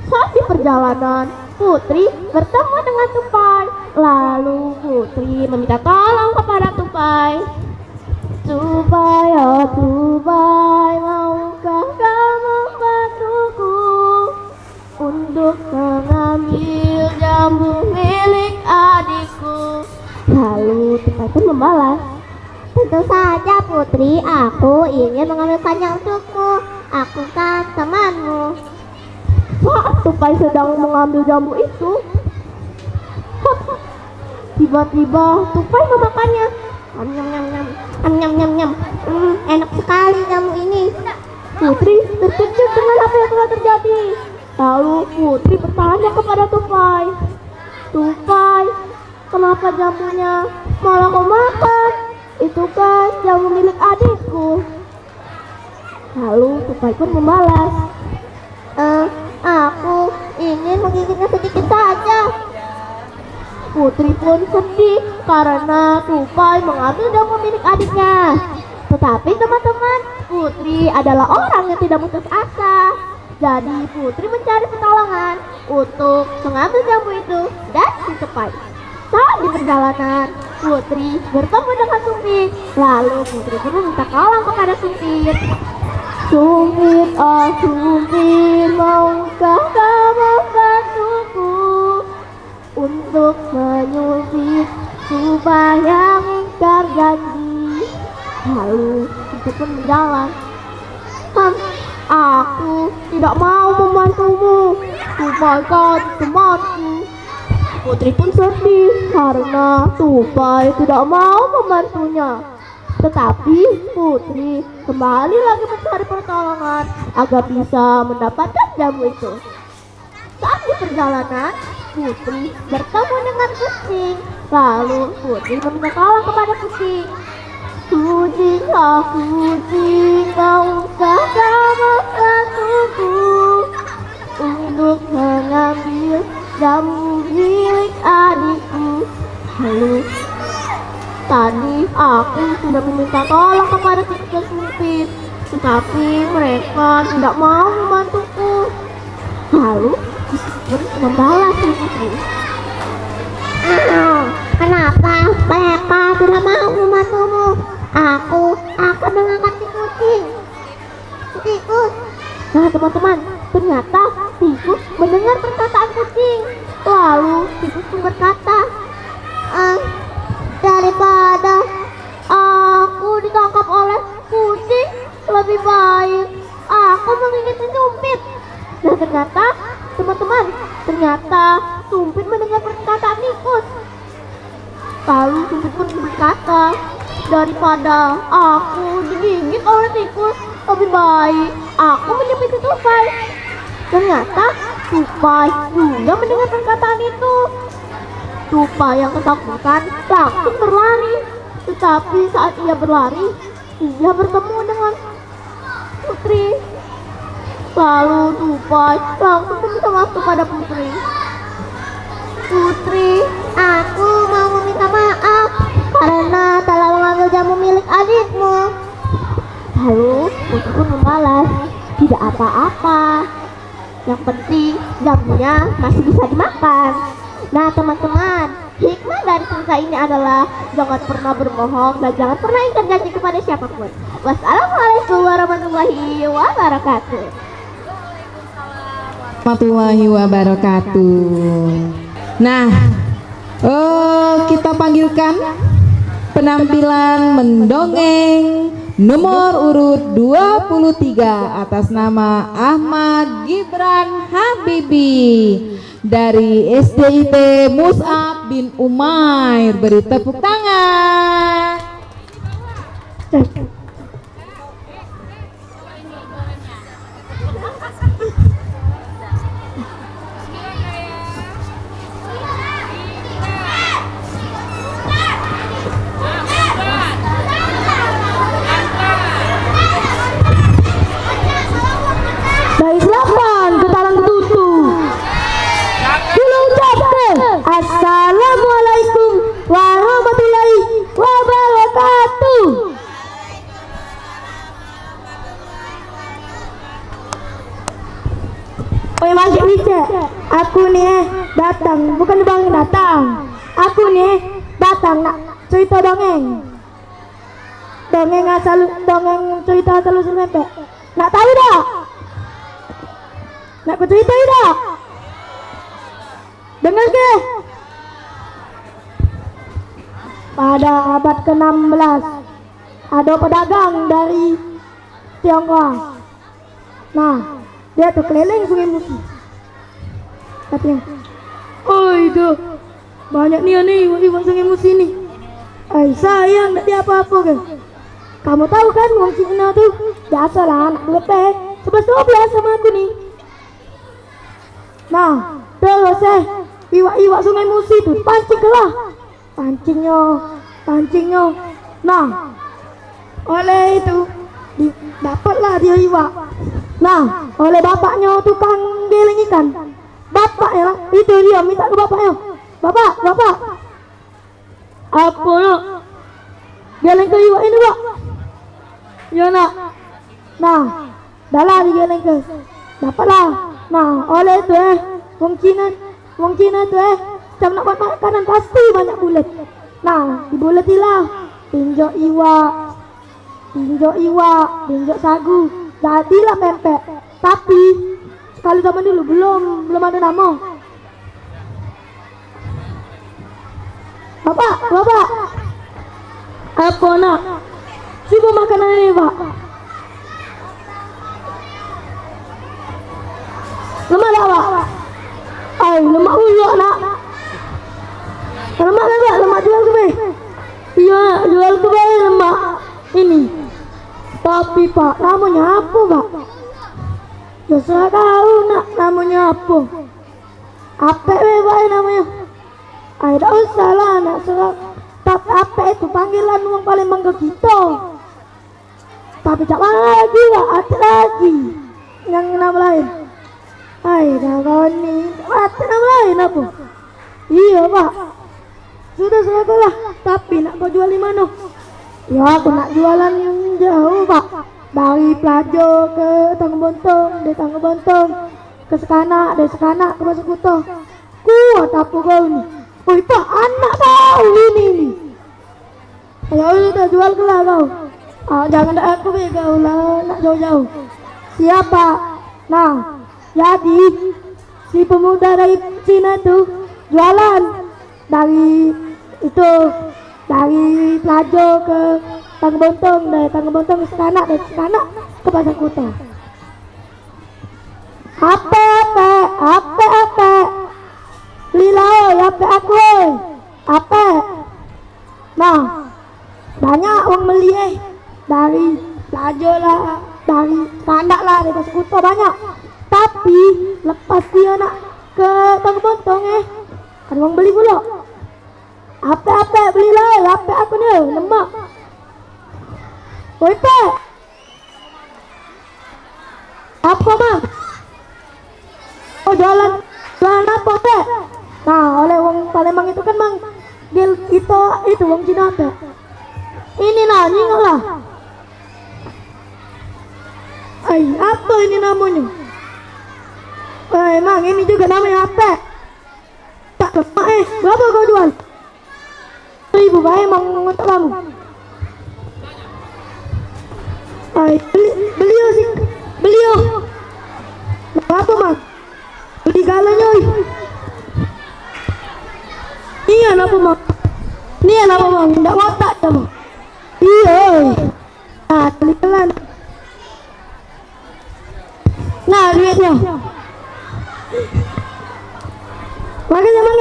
Saat di perjalanan, Putri bertemu dengan Tupai. Lalu Putri meminta tolong kepada Tupai. Tupai, oh Tupai, maukah kamu membantuku untuk mengambil jambu milik adikku? Lalu Tupai pun membalas, tentu saja Putri, aku ingin mengambilkannya untukmu. Aku kan temanmu. Saat Tupai sedang mengambil jambu itu, tiba-tiba Tupai memakannya. Nyam. Enak sekali jambu ini. Putri terkejut dengan apa yang telah terjadi. Lalu Putri bertanya kepada Tupai, Tupai, kenapa jambunya malah kau makan? Itu kan jambu milik adikku. Lalu Tupai pun membalas, aku ingin menggigitnya sedikit saja. Putri pun sedih karena Tupai mengambil jambu milik adiknya. Tetapi teman-teman, Putri adalah orang yang tidak putus asa. Jadi Putri mencari pertolongan untuk mengambil jambu itu dari si Tupai. Saat di perjalanan, Putri bertemu dengan Sumpit. Lalu Putri pun meminta tolong kepada Sumpit. Sumpit, oh Sumpit, maukah kamu bantuku untuk menyumpit Tupai yang ingkar janji? Lalu Sumpit pun berjalan. Aku tidak mau membantumu, Tupai kan temanku. Putri pun sedih karena Tupai tidak mau membantunya. Tetapi Putri kembali lagi mencari pertolongan agar bisa mendapatkan jambu itu. Saat di perjalanan, Putri bertemu dengan kucing. Lalu Putri meminta tolong kepada kucing. Kucing, oh kucing, maukah kamu bantuku untuk mengambil jambu milik adikku? Lalu tadi aku sudah meminta tolong kepada kucing dan Sumpit, tetapi mereka tidak mau membantuku. Lalu Putri membalas Putri, kenapa mereka tidak mau membantumu? Aku akan mengangkat si kucing. Tikus. Nah teman-teman, ternyata tikus mendengar perkataan kucing. Lalu tikus pun berkata, daripada aku ditangkap oleh kucing, lebih baik aku menggigit si Sumpit. Nah ternyata teman-teman, Sumpit mendengar perkataan tikus. Lalu Sumpit pun berkata, daripada aku digigit oleh tikus, lebih baik aku menyempit si Tupai. Ternyata Tupai juga mendengar perkataan itu. Tupai yang ketakutan langsung berlari. Tetapi saat ia berlari, ia bertemu dengan Putri. Lalu Tupai langsung meminta maaf kepada Putri. Putri, aku mau meminta maaf karena telah mengambil jambu milik adikmu. Lalu Putri pun membalas, tidak apa-apa. Yang penting jambunya masih bisa dimakan. Nah teman-teman, hikmah dari cerita ini adalah jangan pernah berbohong dan jangan pernah ingkar janji kepada siapapun. Wassalamualaikum warahmatullahi wabarakatuh. Warahmatullahi wabarakatuh. Nah, kita panggilkan penampilan mendongeng nomor urut 23 atas nama Ahmad Gibran Habibi dari SDIT Mus'ab bin Umair. Beri tepuk tangan. Dari 8 ke talang ketujuh. Dulu ucapkan Assalamualaikum warahmatullahi wabarakatuh. Oi Mas Wice, aku nih datang, bukan bang datang. Aku nih datang nak cerita dongeng. Dongeng asal dongeng cerita asal usul mempek. Nak tahu dah? Nak ku cerita dah? Dengar ke? Pada abad ke-16 ada pedagang dari Tiongkok. Nah, dia tuh keliling Sungai Musi. Katanya, oh itu banyak nih iwan Sungai Musi nih. Sayang tak dia apa-apa ke? Kamu tahu kan wong Cina tuh biasalah anak lebih 11-12 sama aku nih. Nah, terus iwak-iwak Sungai Musi tuh pancing lah. Pancingnya. Nah, oleh itu dapatlah dia iwak. Nah, oleh bapaknya tukang giling ikan. Bapaknya lah, itu dia minta ke bapaknya. Bapak. Apa nak? Giling ke iwak ini, Pak? Ya nak. Nah, dah lah digiling ke. Dapatlah. Nah, oleh itu wong Cina tuh macam nak buat makanan pasti banyak bulat. Nah, dibulatilah. Tinjau iwak, sagu. Jadilah pempek. Tapi sekali zaman dulu belum ada nama. Bapak. Apa nak? Coba makanan ini, Pak. Lemak tak, Pak? Lemak ulok nak. Lemak tak, lemak jual ke be? Iya, jual ke be lemak ini. Tapi Pak, namanya apa, Pak? Ya serah kau nak namanya apa. Apa Pak namanya? Tak usah lah nak serah. Tapi apa itu panggilan orang Palembang ke kita. Tapi tak mana lagi, Pak? Ada lagi yang nama lain. Kawan ni ada nama lain apa? Iya, Pak. Sudah lah. Tapi nak kau jual di mana? Ya aku nak jualan yang jauh, Pak. Dari Pelajo ke Tangga Bontong, dari Tangga Bontong ke Sekanak, dari Sekanak ke Masukutah. Kuat apa kau ni? Oi Pak, anak tahu ini. Ya udah jual ke lah kau. Jangan ada aku be kau lah, nak jauh-jauh. Siapa? Nah, jadi si pemuda dari Cina tuh jualan dari Pelajo ke Tangga Bontong, dari Tangga Bontong ke Sekanak, dari Sekanak ke Pasar Kuta. Apa? Belilah apa aku? Apa? Nah, banyak orang beli dari Pelajo lah, dari Sekanak lah, dari Pasar Kuta banyak. Tapi lepas dia nak ke Tangga Bontong ada orang beli pula. Apa belilah apa aku ni lemak. Oi Pak. Apa bang? Oh jualan apa Pak? Nah oleh orang Palembang itu kan bang kita itu orang Cina Pak. Ini nah nyingok lah. Apa ini namanya? Emang ini juga namanya apa? Tak lemak berapa kau jual? 1.000 Pak emang untuk kamu. Beliau. Berapa Bang? Beli galanya. Iya apa Bang? Ini apa Bang? Tidak otak ya Bang? Iya. Nah, telan. Nah, duitnya. Makanya Bang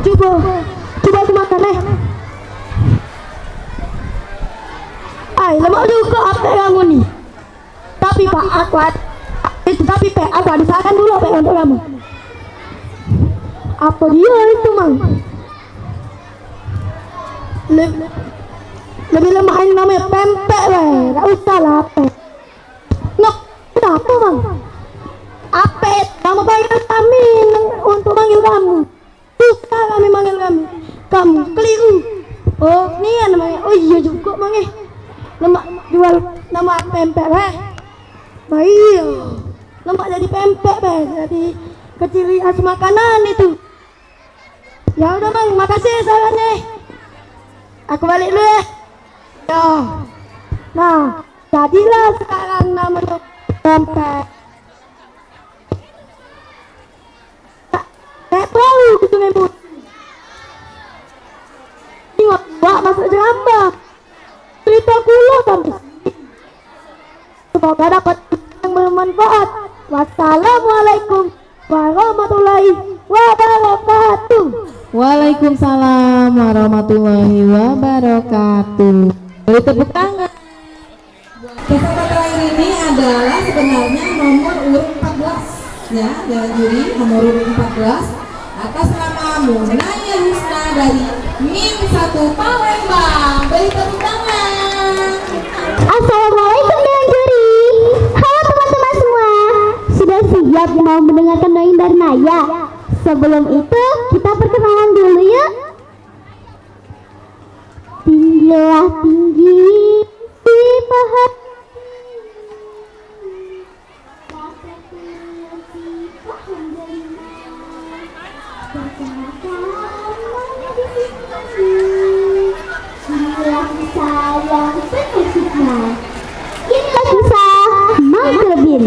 Coba aku makan Hai, lemak juga apa kamu nih? Tapi Pak Akwat, aku ada saran dulu Pak untuk kamu. Apa dia itu Mang? Lebih lemah ini namanya pempek weh, gak usah lah apa. Ngok, apa Mang? Apa? Kamu panggil kami untuk manggil kamu. Susah kami manggil kami. Kamu keliru. Oh, ini ya namanya. Oh iya juga Mang lemak jual nama pempek weh. Baik. Lemak jadi pempek weh, jadi keciri khas makanan itu. Ya udah Mang, makasih sarannya. Aku balik dulu ya. Ya. Nah, jadilah sekarang namanya pempek. Kayak tahu gitu ngebut. Ingat, Wak masuk jerambah. Cerita kulo sampai. Semoga dapat yang bermanfaat. Wassalamualaikum warahmatullahi wabarakatuh. Waalaikumsalam warahmatullahi wabarakatuh. Beri tepuk tangan. Peserta terakhir ini adalah sebenarnya nomor urut 14 ya, dari juri nomor urut 14 atas nama Munaya Husna dari MIN 1 Palembang. Beri tepuk tangan. Assalamualaikum Dewan Juri. Halo teman-teman semua. Sudah siap mau mendengarkan dongeng dari Naya? Sebelum itu kita perkenalan dulu ya. Tinggilah tinggi si pahat. Inilah kisah yang penuh hikmah. Inilah kisah Mangkerbin.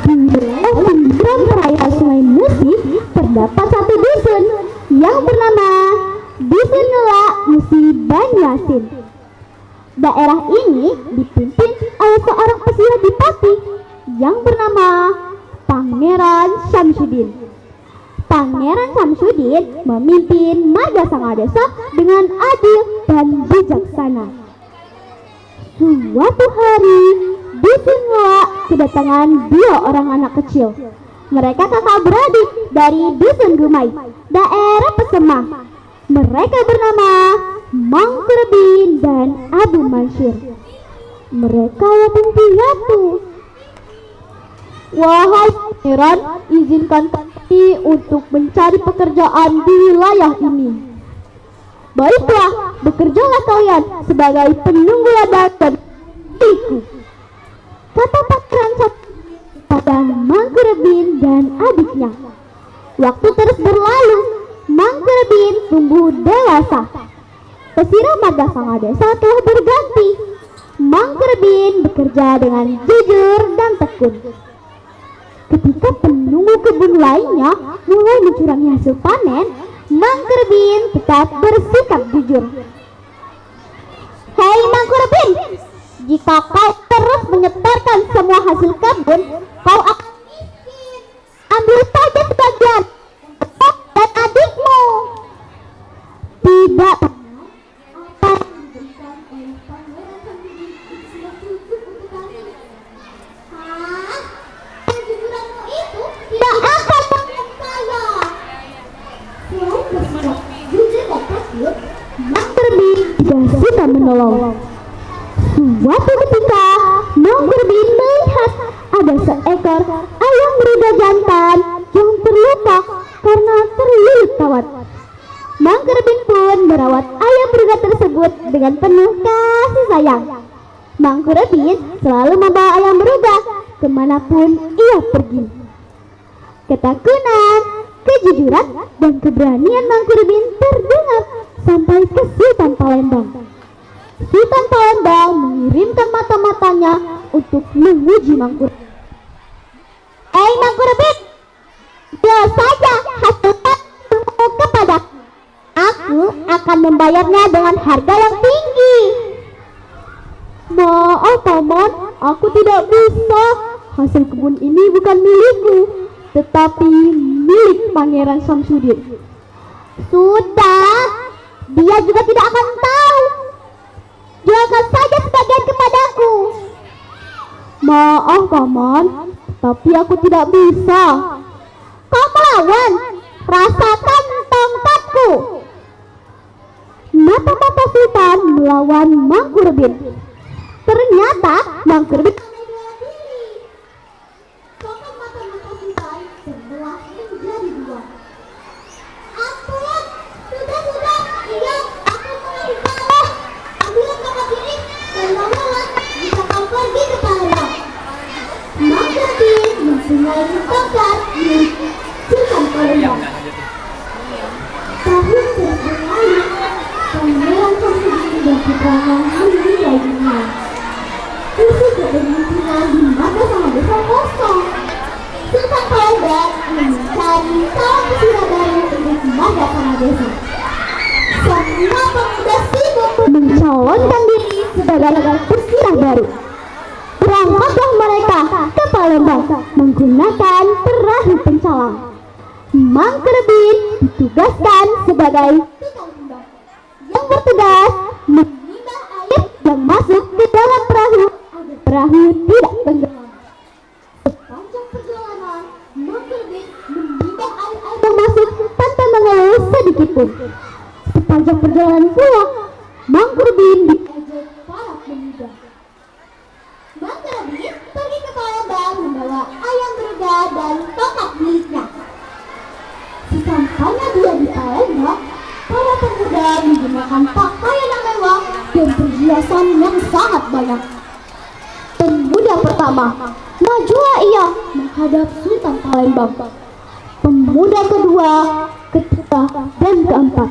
Di pinggiran perairan Sungai Musi terdapat satu dusun yang bernama Dusun Ngelak Musi Banyuasin. Daerah ini dipimpin oleh seorang pesia Dipati yang bernama Pangeran Syamsuddin. Pangeran Syamsuddin memimpin marga Sangadesa dengan adil dan bijaksana. Suatu hari, Dusun Ngelak kedatangan 2 orang anak kecil. Mereka kakak beradik dari Dusun Gumai, daerah Pesemah. Mereka bernama Mangkerbin dan Abu Mansur. Mereka yatim piatu. Wahai pangeran, izinkan kami untuk mencari pekerjaan di wilayah ini. Baiklah, bekerjalah kalian sebagai penunggu ladang dan iku, kata Pangeran pada Mangkerbin dan adiknya. Waktu terus berlalu, Mangkerbin tumbuh dewasa. Pesisir marga Sangadesa telah berganti. Mangkerbin bekerja dengan jujur dan tekun. Ketika penunggu kebun lainnya mulai mencurangi hasil panen, Mangkerbin tetap bersikap jujur. Hei Mangkerbin, jika kau terus menyetorkan semua hasil kebun, kau akan miskin. Ambil saja sebagian dan adikmu. Tidak. Mangkerbin tidak suka menolong. Suatu ketika, Mangkerbin melihat ada seekor ayam muda jantan yang terluka karena terlilit kawat. Mangkerbin pun merawat ayam muda tersebut dengan penuh kasih sayang. Mangkerbin selalu membawa ayam muda kemanapun ia pergi. Ketekunan, kejujuran, dan keberanian Mangkerbin terdengar sampai ke Sultan Palembang. Sultan Palembang mengirimkan mata-matanya untuk menguji Mangkerbin. Hei Mangkerbin, jual saja hasil tanahmu kepadaku. Aku akan membayarnya dengan harga yang tinggi. Maaf paman, aku tidak bisa. Hasil kebun ini bukan milikku, tetapi milik Pangeran Syamsuddin. Sudah, dia juga tidak akan tahu. Jualkan saja Maaf Paman, tapi aku tidak bisa. Kau melawan, rasakan tongkatku. Mata-mata Sultan melawan Mangkurbin. Ternyata Mangkurbin tongkat mata-mata Sultan terbelah menjadi dua. Ampun, sudah, iya, aku mau kalah. Ambillah tongkat ini dan lawanlah jika kau pergi ke Palembang. Mangkurbin mempunyai tongkat milik Sultan Palembang. Tahun berlalu, Pangeran Mangkurbin dan putranya meninggal dunia. Isi kepemimpinan di mata sama desa kosong. Sultan Palembang mencari kaum pesira baru untuk mata sama desa. Semua pemuda sibuk mencalonkan diri sebagai pesira baru. Berangkatlah mereka ke Palembang menggunakan perahu pencalang. Mangkurbin ditugaskan sebagai tukang timbang yang bertugas menimbang air yang masuk ke dalam perahu agar perahu tidak tenggelam. Sepanjang perjalanan, Mangkurbin menimbang air yang masuk tanpa mengeluh sedikit pun. Sepanjang perjalanan pulang, Mangkurbin diajak para pemuda. Mangkurbin pergi ke Palembang membawa ayam berga dan tongkat miliknya. Sesampainya dia di Palembang, para pemuda menggunakan pakaian yang mewah dan perhiasan yang sangat banyak. Pemuda pertama, majulah ia menghadap Sultan Palembang. Pemuda kedua, ketiga, dan keempat.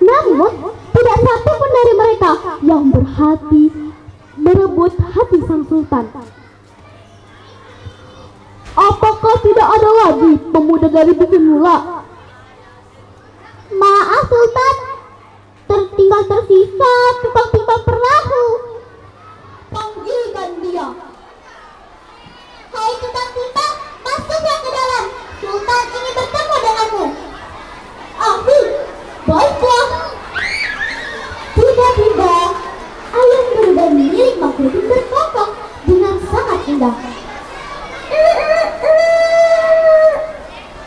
Namun, tidak satu pun dari mereka yang berhati berebut hati sang Sultan. Apakah tidak ada lagi pemuda dari bikin mula? Maaf Sultan, tertinggal tersisa tukang timbang perahu. Panggilkan dia. Hai tukang timbang, masuklah ke dalam. Sultan ingin bertemu denganmu. Aku, baiklah. Tiba-tiba, ayam berga milik Mangkurbin berkokok dengan sangat indah.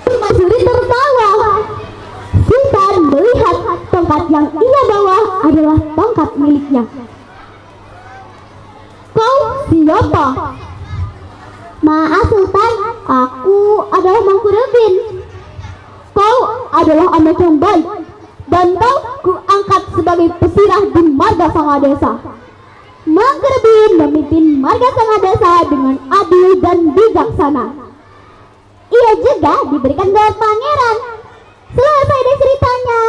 Permaisuri tertawa. Sultan melihat tongkat yang ia bawa adalah tongkat miliknya. Kau siapa? Maaf Sultan, aku adalah Mangkurbin. Kau adalah anak yang baik dan kau kuangkat sebagai pesirah di marga Sangadesa. Mangkurbin memimpin marga Sangadesa dengan adil dan bijaksana. Ia juga diberikan gelar pangeran. Selesai dari ceritanya.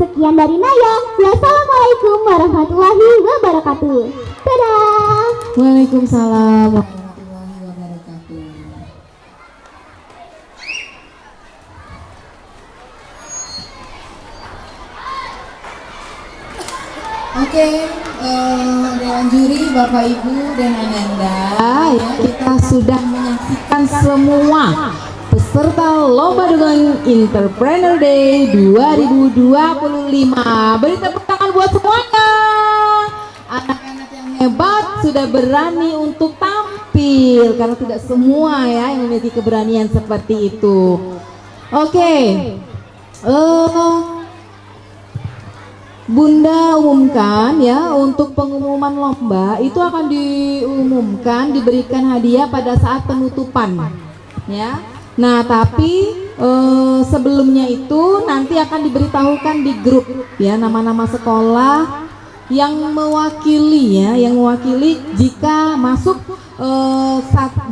Sekian dari Naya. Wassalamualaikum warahmatullahi wabarakatuh. Dadah. Waalaikumsalam warahmatullahi wabarakatuh. Oke, Dewan Juri, Bapak Ibu dan Ananda, ya kita sudah menyaksikan semua peserta Lomba Dongeng Entrepreneur Day 2025. Beri tepuk tangan buat semuanya. Anak-anak yang hebat sudah berani untuk tampil karena tidak semua ya yang memiliki keberanian seperti itu. Oke. Bunda umumkan ya, untuk pengumuman lomba itu akan diumumkan, diberikan hadiah pada saat penutupan ya. Nah tapi sebelumnya itu nanti akan diberitahukan di grup ya nama-nama sekolah yang mewakili ya, yang mewakili jika masuk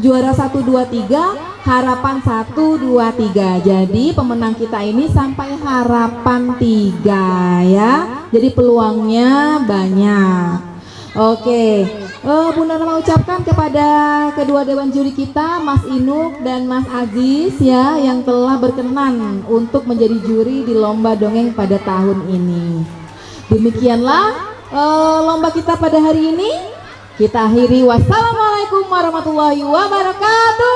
juara 1, 2, 3, harapan 1, 2, 3. Jadi pemenang kita ini sampai harapan 3 ya. Jadi peluangnya banyak. Oke, Bunda mau ucapkan kepada kedua dewan juri kita, Mas Inuk dan Mas Aziz ya, yang telah berkenan untuk menjadi juri di Lomba Dongeng pada tahun ini. Demikianlah lomba kita pada hari ini. Kita akhiri. Wassalamualaikum warahmatullahi wabarakatuh.